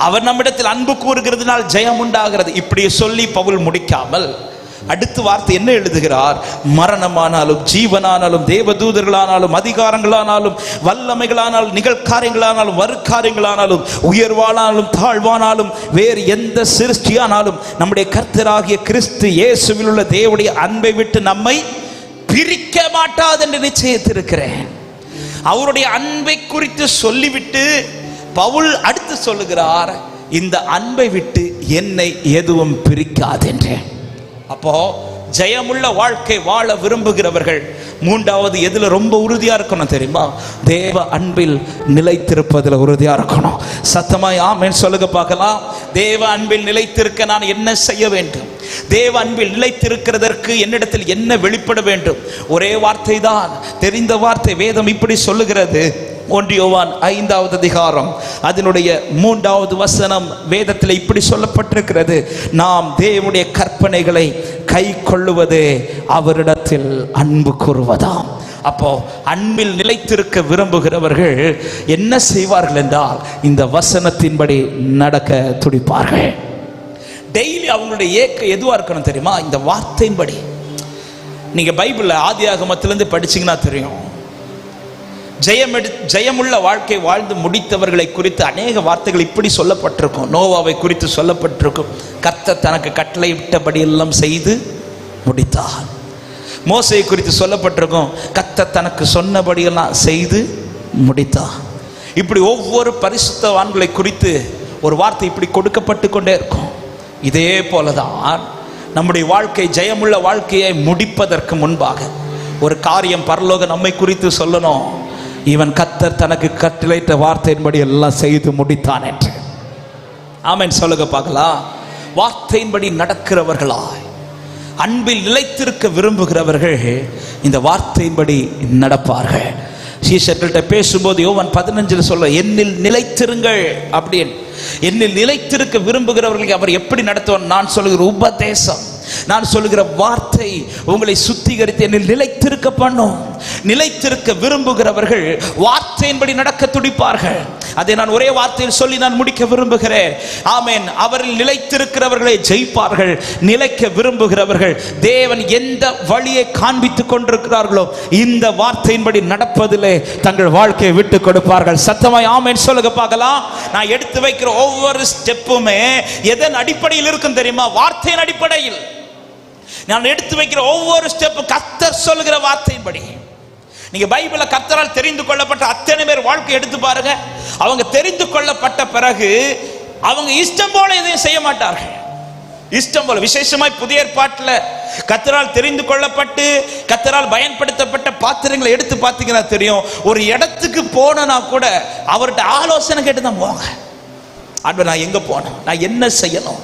அவர் நம்மிடத்தில் அன்பு கூறுகிறதுனால் ஜெயம் உண்டாகிறது. இப்படி சொல்லி பவுல் முடிக்காமல் அடுத்த வார்த்தை என்ன எழுதுகிறார்? மரணமானாலும் ஜீவனானாலும் தேவதூதர்களானாலும் அதிகாரங்களானாலும் வல்லமைகளானாலும் நிகழ்காரியங்களானாலும் வருக்காரியங்களானாலும் உயர்வானாலும் தாழ்வானாலும் வேறு எந்த சிருஷ்டியானாலும் நம்முடைய கர்த்தராகிய கிறிஸ்து இயேசுவில் உள்ள தேவனுடைய அன்பை விட்டு நம்மை பிரிக்க மாட்டாது என்று நிச்சயித்திருக்கிறேன். அவருடைய அன்பை குறித்து சொல்லிவிட்டு பவுல் அடுத்து சொல்லுகிறார், இந்த அன்பை விட்டு என்னை எதுவும் பிரிக்காது என்றேன். அப்போ ஜெயமுள்ள வாழ்க்கை வாழ விரும்புகிறவர்கள் மூன்றாவது எதுல ரொம்ப உறுதியா இருக்கணும் தெரியுமா? தேவ அன்பில் நிலைத்திருப்பதில் உறுதியா இருக்கணும். சத்தமாய் ஆமென் சொல்லுங்க பார்க்கலாம். தேவ அன்பில் நிலைத்திருக்க நான் என்ன செய்ய வேண்டும்? தேவ அன்பில் நிலைத்திருக்கிறதற்கு என்னிடத்தில் என்ன வெளிப்பட வேண்டும்? ஒரே வார்த்தை தான், தெரிந்த வார்த்தை. வேதம் இப்படி சொல்லுகிறது. 1 யோவான் 5வது அதிகாரம் அதனுடைய 3வது வசனம் வேதத்தில் இப்படி சொல்லப்பட்டிருக்கிறது, நாம் தேவனுடைய கற்பனைகளை கை கொள்ளுவதே அவரிடத்தில் அன்பு கூறுவதாம். அப்போ அன்பில் நிலைத்திருக்க விரும்புகிறவர்கள் என்ன செய்வார்கள் என்றால் இந்த வசனத்தின்படி நடக்க துடிப்பார்கள். டெய்லி அவங்களுடைய ஏக்கம் எதுவா இருக்கணும் தெரியுமா? இந்த வார்த்தையின்படி. நீங்க பைபிள்ல ஆதியாகமத்திலிருந்து படிச்சீங்கன்னா தெரியும், ஜெயமுள்ள வாழ்க்கை வாழ்ந்து முடித்தவர்களை குறித்து அநேக வார்த்தைகள் இப்படி சொல்லப்பட்டிருக்கும். நோவாவை குறித்து சொல்லப்பட்டிருக்கும், கர்த்தர் தனக்கு கட்டளையிட்டபடி எல்லாம் செய்து முடித்தார். மோசேயை குறித்து சொல்லப்பட்டிருக்கும், கர்த்தர் தனக்கு சொன்னபடியெல்லாம் செய்து முடித்தார். இப்படி ஒவ்வொரு பரிசுத்தவான்களை குறித்து ஒரு வார்த்தை இப்படி கொடுக்கப்பட்டு கொண்டே இருக்கும். இதே போலதான் நம்முடைய வாழ்க்கை ஜெயமுள்ள வாழ்க்கையை முடிப்பதற்கு முன்பாக ஒரு காரியம் பரலோக நம்மை குறித்து சொல்லணும். இவன் கர்த்தர் தனக்கு கட்டளையிட்ட வார்த்தையின்படி எல்லாம் செய்து முடித்தான் என்று. ஆமென் சொல்லுங்க பார்க்கலாம். வார்த்தையின்படி நடக்கிறவர்களாய் அன்பில் நிலைத்திருக்க விரும்புகிறவர்கள் இந்த வார்த்தையின்படி நடப்பார்கள். சீஷர்கள்ட்ட பேசும்போது யோவான் 15 சொல்ல, என்னில் நிலைத்திருங்கள் அப்படின்னு. என்னில் நிலைத்திருக்க விரும்புகிறவர்களுக்கு அவர் எப்படி நடத்துவார்? நான் சொல்லுகிற உபதேசம், நான் சொல்லுகிற வார்த்தை உங்களை சுத்திகரித்து என்னில் நிலைத்திருக்க பண்ணும். நிலைத்திருக்க விரும்புகிறவர்கள் வார்த்தையின்படி நடக்க துடிப்பார்கள். அதை நான் ஒரே வார்த்தையில் சொல்லி நான் முடிக்க விரும்புகிறேன். ஆமென். அவர்கள் நிலைத்திருக்கிறவர்களை ஜெயிப்பார்கள். நிலைக்க விரும்புகிறவர்கள் தேவன் எந்த வழியை காண்பித்துக் கொண்டிருக்கிறார்களோ இந்த வார்த்தையின்படி நடப்பதிலே தங்கள் வாழ்க்கையை விட்டு கொடுப்பார்கள். சத்தமாய் ஆமென் சொல்லுங்க பார்க்கலாம். நான் எடுத்து வைக்கிற ஒவ்வொரு ஸ்டெப்புமே எதன் அடிப்படையில் இருக்கும் தெரியுமா? வார்த்தையின் அடிப்படையில். நான் எடுத்து வைக்கிற ஒவ்வொரு ஸ்டெப்பும் கர்த்தர் சொல்லுகிற வார்த்தையின்படி. நீங்க பைபிள கர்த்தரால் தெரிந்து கொள்ளப்பட்ட அத்தனை பேர் வாழ்க்கை எடுத்து பாருங்க. அவங்க தெரிந்து கொள்ளப்பட்ட பிறகு அவங்க இஷ்டம் போல எதையும் செய்ய மாட்டார்கள். இஷ்டம் போல, விசேஷமாய் புதிய ஏற்பாட்டில் கர்த்தரால் தெரிந்து கொள்ளப்பட்டு கர்த்தரால் பயன்படுத்தப்பட்ட பாத்திரங்களை எடுத்து பார்த்தீங்கன்னா தெரியும். ஒரு இடத்துக்கு போனா கூட அவர்கிட்ட ஆலோசனை கேட்டு தான் போவாங்க. ஆண்டவர், நான் எங்க போனேன், நான் என்ன செய்யணும்?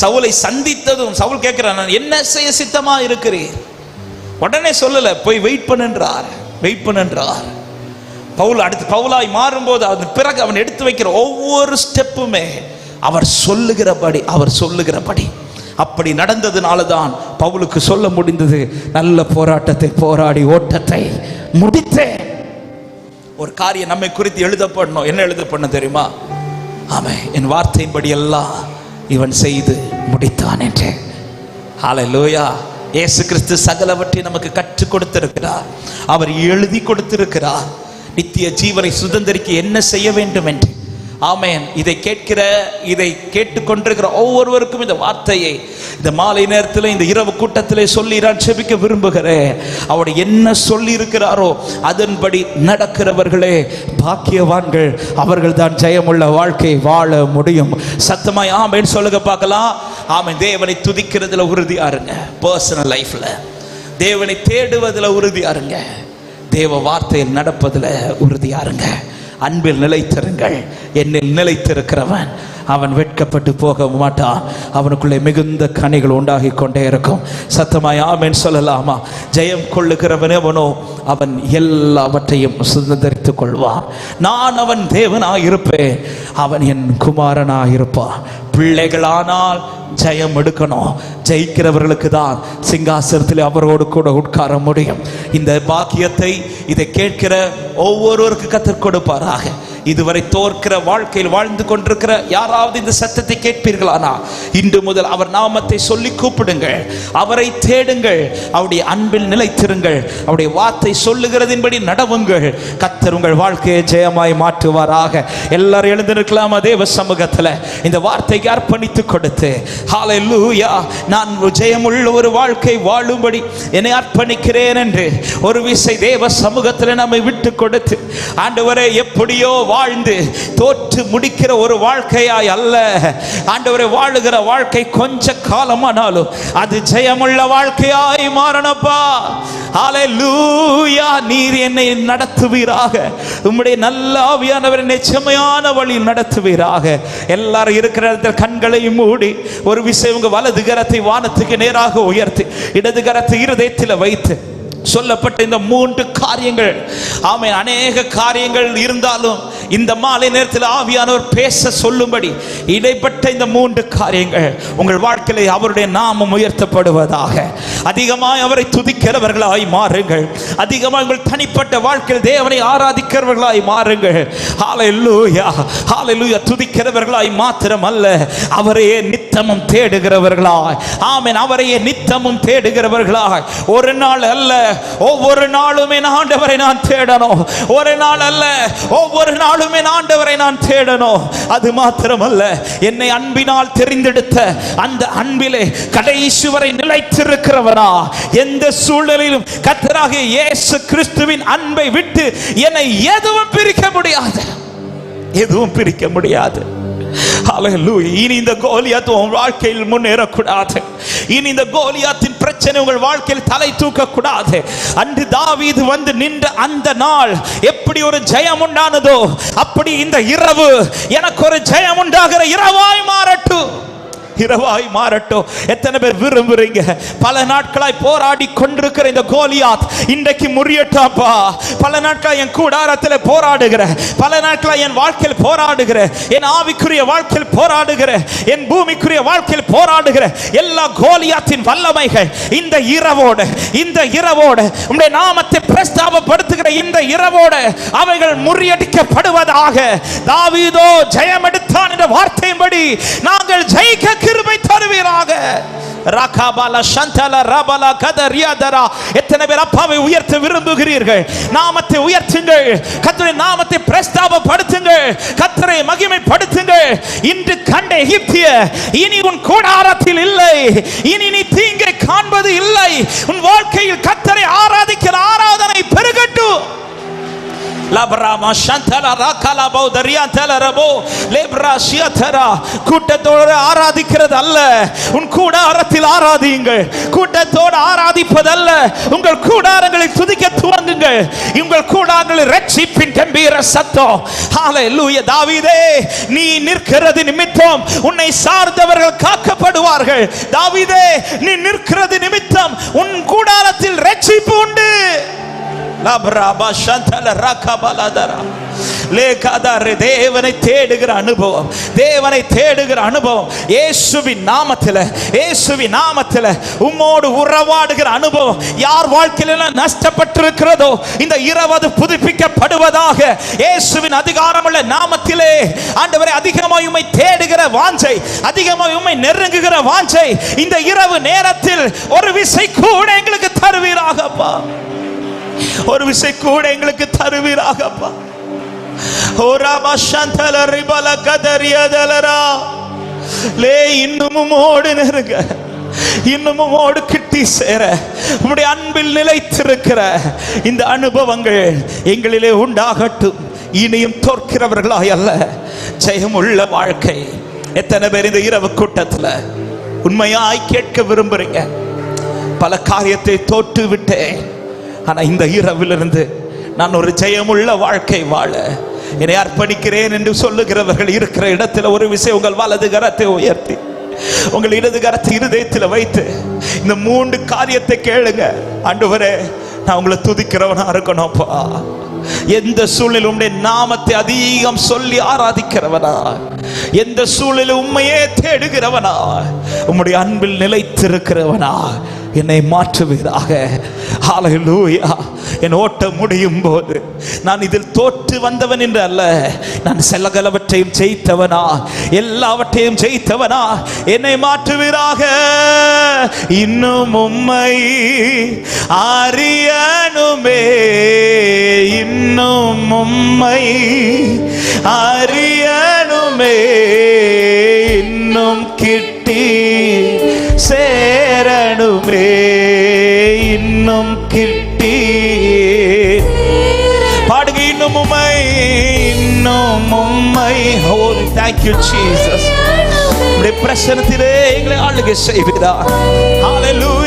சவுலை சந்தித்ததும் சவுல் கேட்கிறான், நான் என்ன செய்ய சித்தமா இருக்கிறேன்? உடனே சொல்லல, போய் வெயிட் பண்ணுன்றார். வெயிட் பண்ணுன்றார். பவுல் அடுத்து பவுலாய் மாறும்போது அதன் பிறகு அவன் எடுத்து வைக்கிற ஒவ்வொரு ஸ்டெப்புமே அவர் சொல்லுகிறபடி அப்படி நடந்ததுனால தான் பவுலுக்கு சொல்ல முடிந்தது, நல்ல போராட்டத்தை போராடி ஓட்டத்தை முடித்தேன். ஒரு காரியம் நம்மை குறித்து எழுதப்படணும். என்ன எழுதப்படணும் தெரியுமா? ஆமென், என் வார்த்தையின்படி எல்லாம் இவன் செய்து முடித்தான் என்று. ஹல்லேலூயா. இயேசு கிறிஸ்து சகலவற்றை நமக்கு கற்றுக் கொடுத்திருக்கிறார். அவர் எழுதி கொடுத்திருக்கிறார் நித்திய ஜீவனை சுதந்தரிக்க என்ன செய்ய வேண்டும் என்று. ஆமென். இதை கேட்டுக்கொண்டிருக்கிற ஒவ்வொருவருக்கும் இந்த வார்த்தையை இந்த மாலை நேரத்தில் இந்த இரவு கூட்டத்திலே சொல்லி நான் ஜெபிக்க விரும்புகிறேன். அவர் என்ன சொல்லி இருக்கிறாரோ அதன்படி நடக்கிறவர்களே பாக்கியவான்கள். அவர்கள் தான் ஜெயமுள்ள வாழ்க்கை வாழ முடியும். சத்தமாய் ஆமென் சொல்லுங்க பார்க்கலாம். ஆமென். தேவனை துதிக்கிறதுல உறுதியா இருங்க. பர்சனல் லைஃப்ல தேவனை தேடுவதில் உறுதியா இருங்க. தேவ வார்த்தையில் நடப்பதில் உறுதியா இருங்க. அன்பில் நிலைத்திருங்கள். என்னில் நிலைத்திருக்கிறவன் அவன் வெட்கப்பட்டு போக மாட்டான். அவனுக்குள்ளே மிகுந்த கனிகள் உண்டாகி கொண்டே இருக்கும். சத்தமாய் ஆமென் சொல்லலாமா? ஜெயம் கொள்ளுகிறவன் எவனோ அவன் எல்லாவற்றையும் சுதந்தரித்துக் கொள்வான். நான் அவன் தேவனாயிருப்பேன், அவன் என் குமாரனாயிருப்பான். பிள்ளைகளானால் ஜெயம் எடுக்கணும். ஜெயிக்கிறவர்களுக்கு தான் சிங்காசனத்தில் அவரோடு கூட உட்கார முடியும். இந்த பாக்கியத்தை இதை கேட்கிற ஒவ்வொருவருக்கு கற்றுக் கொடுப்பாராக. இதுவரை தோற்கிற வாழ்க்கையில் வாழ்ந்து கொண்டிருக்கிற யாராவது இந்த சத்தத்தை கேட்பீர்களானா இன்று முதல் அவர் நாமத்தை சொல்லி கூப்பிடுங்கள். அவரை தேடுங்கள். அவருடைய அன்பில் நிலைத்திருங்கள். அவருடைய வார்த்தை சொல்லுகிறதின்படி நடவுங்கள். கர்த்தர் உங்கள் வாழ்க்கையை ஜெயமாய் மாற்றுவாராக. எல்லாரும் எழுந்திருக்கலாமா தேவ சமூகத்தில் இந்த வார்த்தைக்கு அர்ப்பணித்து கொடுத்து, ஹல்லேலூயா, நான் ஜெயமுள்ள ஒரு வாழ்க்கை வாழும்படி என்னை அர்ப்பணிக்கிறேன் என்று ஒரு விசை தேவ சமூகத்தில் நம்மை விட்டு கொடுத்து, ஆண்டவரே, எப்படியோ வாழ்ந்து தோற்று முடிக்கிற ஒரு வாழ்க்கையாய் அல்ல ஆண்டவரே, வாழுகிற வாழ்க்கை கொஞ்ச காலமானாலும் அது ஜெயமுள்ள வாழ்க்கையாய் மாறணும்பா. ஹல்லேலூயா. நீர் என்னை நடத்துவீராக. உம்முடைய நல்ல ஆவியானவர் என்னை செம்மையான வழியில் நடத்துவீராக. எல்லாரும் இருக்கிற இடத்தில் கண்களை மூடி ஒரு விஷயம் உங்க வலது கரத்தை வானத்துக்கு நேராக உயர்த்தி இடது கரத்தை இருதயத்தில் வைத்து சொல்லப்பட்ட இந்த 3 காரியங்கள், ஆமென், அநேக காரியங்கள் இருந்தாலும் இந்த மாலை நேரத்தில் ஆவியானவர் பேச சொல்லும்படி இடைப்பட்ட இந்த 3 காரியங்கள் உங்கள் வாழ்க்கையில் அவருடைய நாமம் உயர்த்தப்படுவதாக. அதிகமாய் அவரை துதிக்கிறவர்களாய் மாறுங்கள். அதிகமாக உங்கள் தனிப்பட்ட வாழ்க்கையில் தேவனை ஆராதிக்கிறவர்களாய் மாறுங்கள். ஹல்லேலூயா, ஹல்லேலூயா. துதிக்கிறவர்களாய் மாத்திரமல்ல, அவரையே நித்தமும் தேடுகிறவர்களாய், ஆமென், அவரையே நித்தமும் தேடுகிறவர்களாய். ஒரு நாள் அல்ல, ஒவ்வொரு நாளுமே ஆண்டவரை நான் தேடணும். ஒரு நாள் அல்ல, ஒவ்வொரு நாளுமே ஆண்டவரை நான் தேடணும். அது மாத்திரமல்ல, என்னை அன்பினால் தெரிந்தெடுத்த அந்த அன்பிலே கடைசி வரை நிலைத்திருக்கிறவனா, எந்த சூழ்நிலையிலும் கர்த்தராகிய இயேசு கிறிஸ்துவின் அன்பை விட்டு என்னை எதுவும் பிரிக்க முடியாது. எதுவும் பிரிக்க முடியாது. ஹல்லேலூயா. இனி இந்த கோலியாத் உங்கள் வாழ்க்கையில் முன்னேறக்கூடாது. இனி இந்த கோலியாத்தின் பிரச்சனை உங்கள் வாழ்க்கையில் தலை தூக்க கூடாது. அன்று தாவீது வந்து நின்ற அந்த நாள் எப்படி ஒரு ஜெயம் உண்டானதோ அப்படி இந்த இரவு எனக்கு ஒரு ஜெயம் உண்டாகிற இரவாய் மாறட்டும். இரவாய் மாறட்டும். எத்தனை பேர் விரும்புறீங்க பல நாட்களாய் போராடி கொண்டிருக்கிற இந்த கோலியாத் இன்றைக்கு முறியட்டாப்பா? பல நாட்களாய் என் கூடாரத்தில் போராடுகிற, பல நாட்களாய் என் வாழ்க்கையில் போராடுகிற, என் ஆவிக்குரிய வாழ்க்கையில் போராடுகிற, என் பூமிக்குரிய வாழ்க்கையில் போராடுகிற எல்லா கோலியாத்தின் வல்லமைகள் இந்த இரவோடு உம்முடைய நாமத்தை பிரஸ்தாபப்படுத்துகிற இந்த இரவோடு அவைகள் முறியடிக்கப்படுவதாக. தாவீதோ ஜெயம் எடுத்தான் என்ற வார்த்தையின்படி நாங்கள் ஜெயிக்க கிருபை தருவீராக. ரகபல சந்தல ரபல கதரியாதரா. எத்தனை பேர் அப்பாவை உயர்த்த விரும்புகிறீர்கள்? நாமத்தை உயர்த்துங்கள், கர்த்தருடைய நாமத்தை பிரஸ்தாபப்படுத்துங்கள், கர்த்தரை மகிமைப்படுத்துங்கள். இன்று கண்ட எகிப்திய இனி உன் கூடாரத்தில் இல்லை, இனி நீ தீங்கை காண்பது இல்லை. உன் வாழ்க்கையில் கர்த்தரை ஆராதிக்கிற ஆராதனை பெருகட்டும். கூட்டத்தோடு ஆராதிக்கிறது அல்ல, உன் கூடாரத்தில் ஆராதியுங்கள். கூட்டத்தோடு ஆராதிப்பதல்ல, உங்கள் கூடாரங்களை துதிக்க துவங்குங்கள். உங்கள் கூடாரங்களில் ரட்சிப்பின் கம்பீர சத்தம். ஹல்லேலூயா. தாவீதே, நீ நிற்கிறது நிமித்தம் உன்னை சார்ந்தவர்கள் காக்கப்படுவார்கள். தாவீதே, நீ நிற்கிறது நிமித்தம் உன் கூடாரத்தில் ரட்சிப்பு உண்டு. தேவனை தேடுகிற அனுபவம், தேவனை தேடுகிற அனுபவம், இயேசுவின் நாமத்தில் உம்மோடு உறவாடுகிற அனுபவம் யார் வாழ்க்கையில நஷ்டப்பட்டிருக்கிறதோ இந்த இரவு புதுப்பிக்கப்படுவதாக. இயேசுவின் அதிகாரமுள்ள நாமத்திலே ஆண்டவரே, அதிகமாய் உம்மை தேடுகிற வாஞ்சை, அதிகமாய் உம்மை நெருங்குகிற வாஞ்சை இந்த இரவு நேரத்தில் ஒரு விசை கூட எங்களுக்கு தருவீராகப்பா. ஒரு விசை கூட எங்களுக்கு தருவீராகப்பா. ஓராபா சந்தல ரிபல கதரியதலரா. இன்னும் ஓடு நெருங்க, இன்னும் ஓடு கிட்டி சேர உம்முடைய அன்பில் நிலைத்திருக்கிற இந்த அனுபவங்கள் எங்களிலே உண்டாகட்டும். இனியும் தோற்கிறவர்களாய் அல்ல, ஜெயமுள்ள வாழ்க்கை. எத்தனை பேர் இந்த இரவு கூட்டத்தில் உண்மையாய் கேட்க விரும்புறீங்க? பல காரியத்தை தோற்று விட்டேன், ஆனா இந்த இரவிலிருந்து நான் ஒரு ஜெயமுள்ள வாழ்க்கை வாழ என்னை அர்ப்பணிக்கிறேன் என்று சொல்லுகிறவர்கள் இருக்கிற இடத்துல ஒரு விஷயம், உங்கள் வலது கரத்தை உயர்த்தி உங்கள் இடது கரத்தை இருதயத்தில் வைத்து இந்த 3 காரியத்தை கேளுங்க. ஆண்டவரே, நான் உங்களை துதிக்கிறவனா இருக்கணும்ப்பா. எந்த சூழ்நிலை உம்முடைய நாமத்தை அதிகம் சொல்லி ஆராதிக்கிறவனா, எந்த சூழ்நிலை உண்மையே தேடுகிறவனா, உம்முடைய அன்பில் நிலைத்திருக்கிறவனா என்னை மாற்றுவீராக. ஹல்லேலூயா. என் ஓட்டம் முடியும் போது நான் இதில் தோற்று வந்தவன் என்று அல்ல, நான் சகலவற்றையும் ஜெயித்தவனா, எல்லாவற்றையும் ஜெயித்தவனா என்னை மாற்றுவீராக. இன்னும் உம்மை அறியணுமே, இன்னும் உம்மை அறியணுமே, இன்னும் கிட்டி சேரணுமே, இன்னும் கிட்டி பாடுங்க. இன்னும் உம்மை, இன்னும் உம்மை. Oh, thank you Jesus. உம்முடைய பிரசன்னத்திலே எங்களை ஆளுகை செய்வீராக. ஹல்லேலூயா.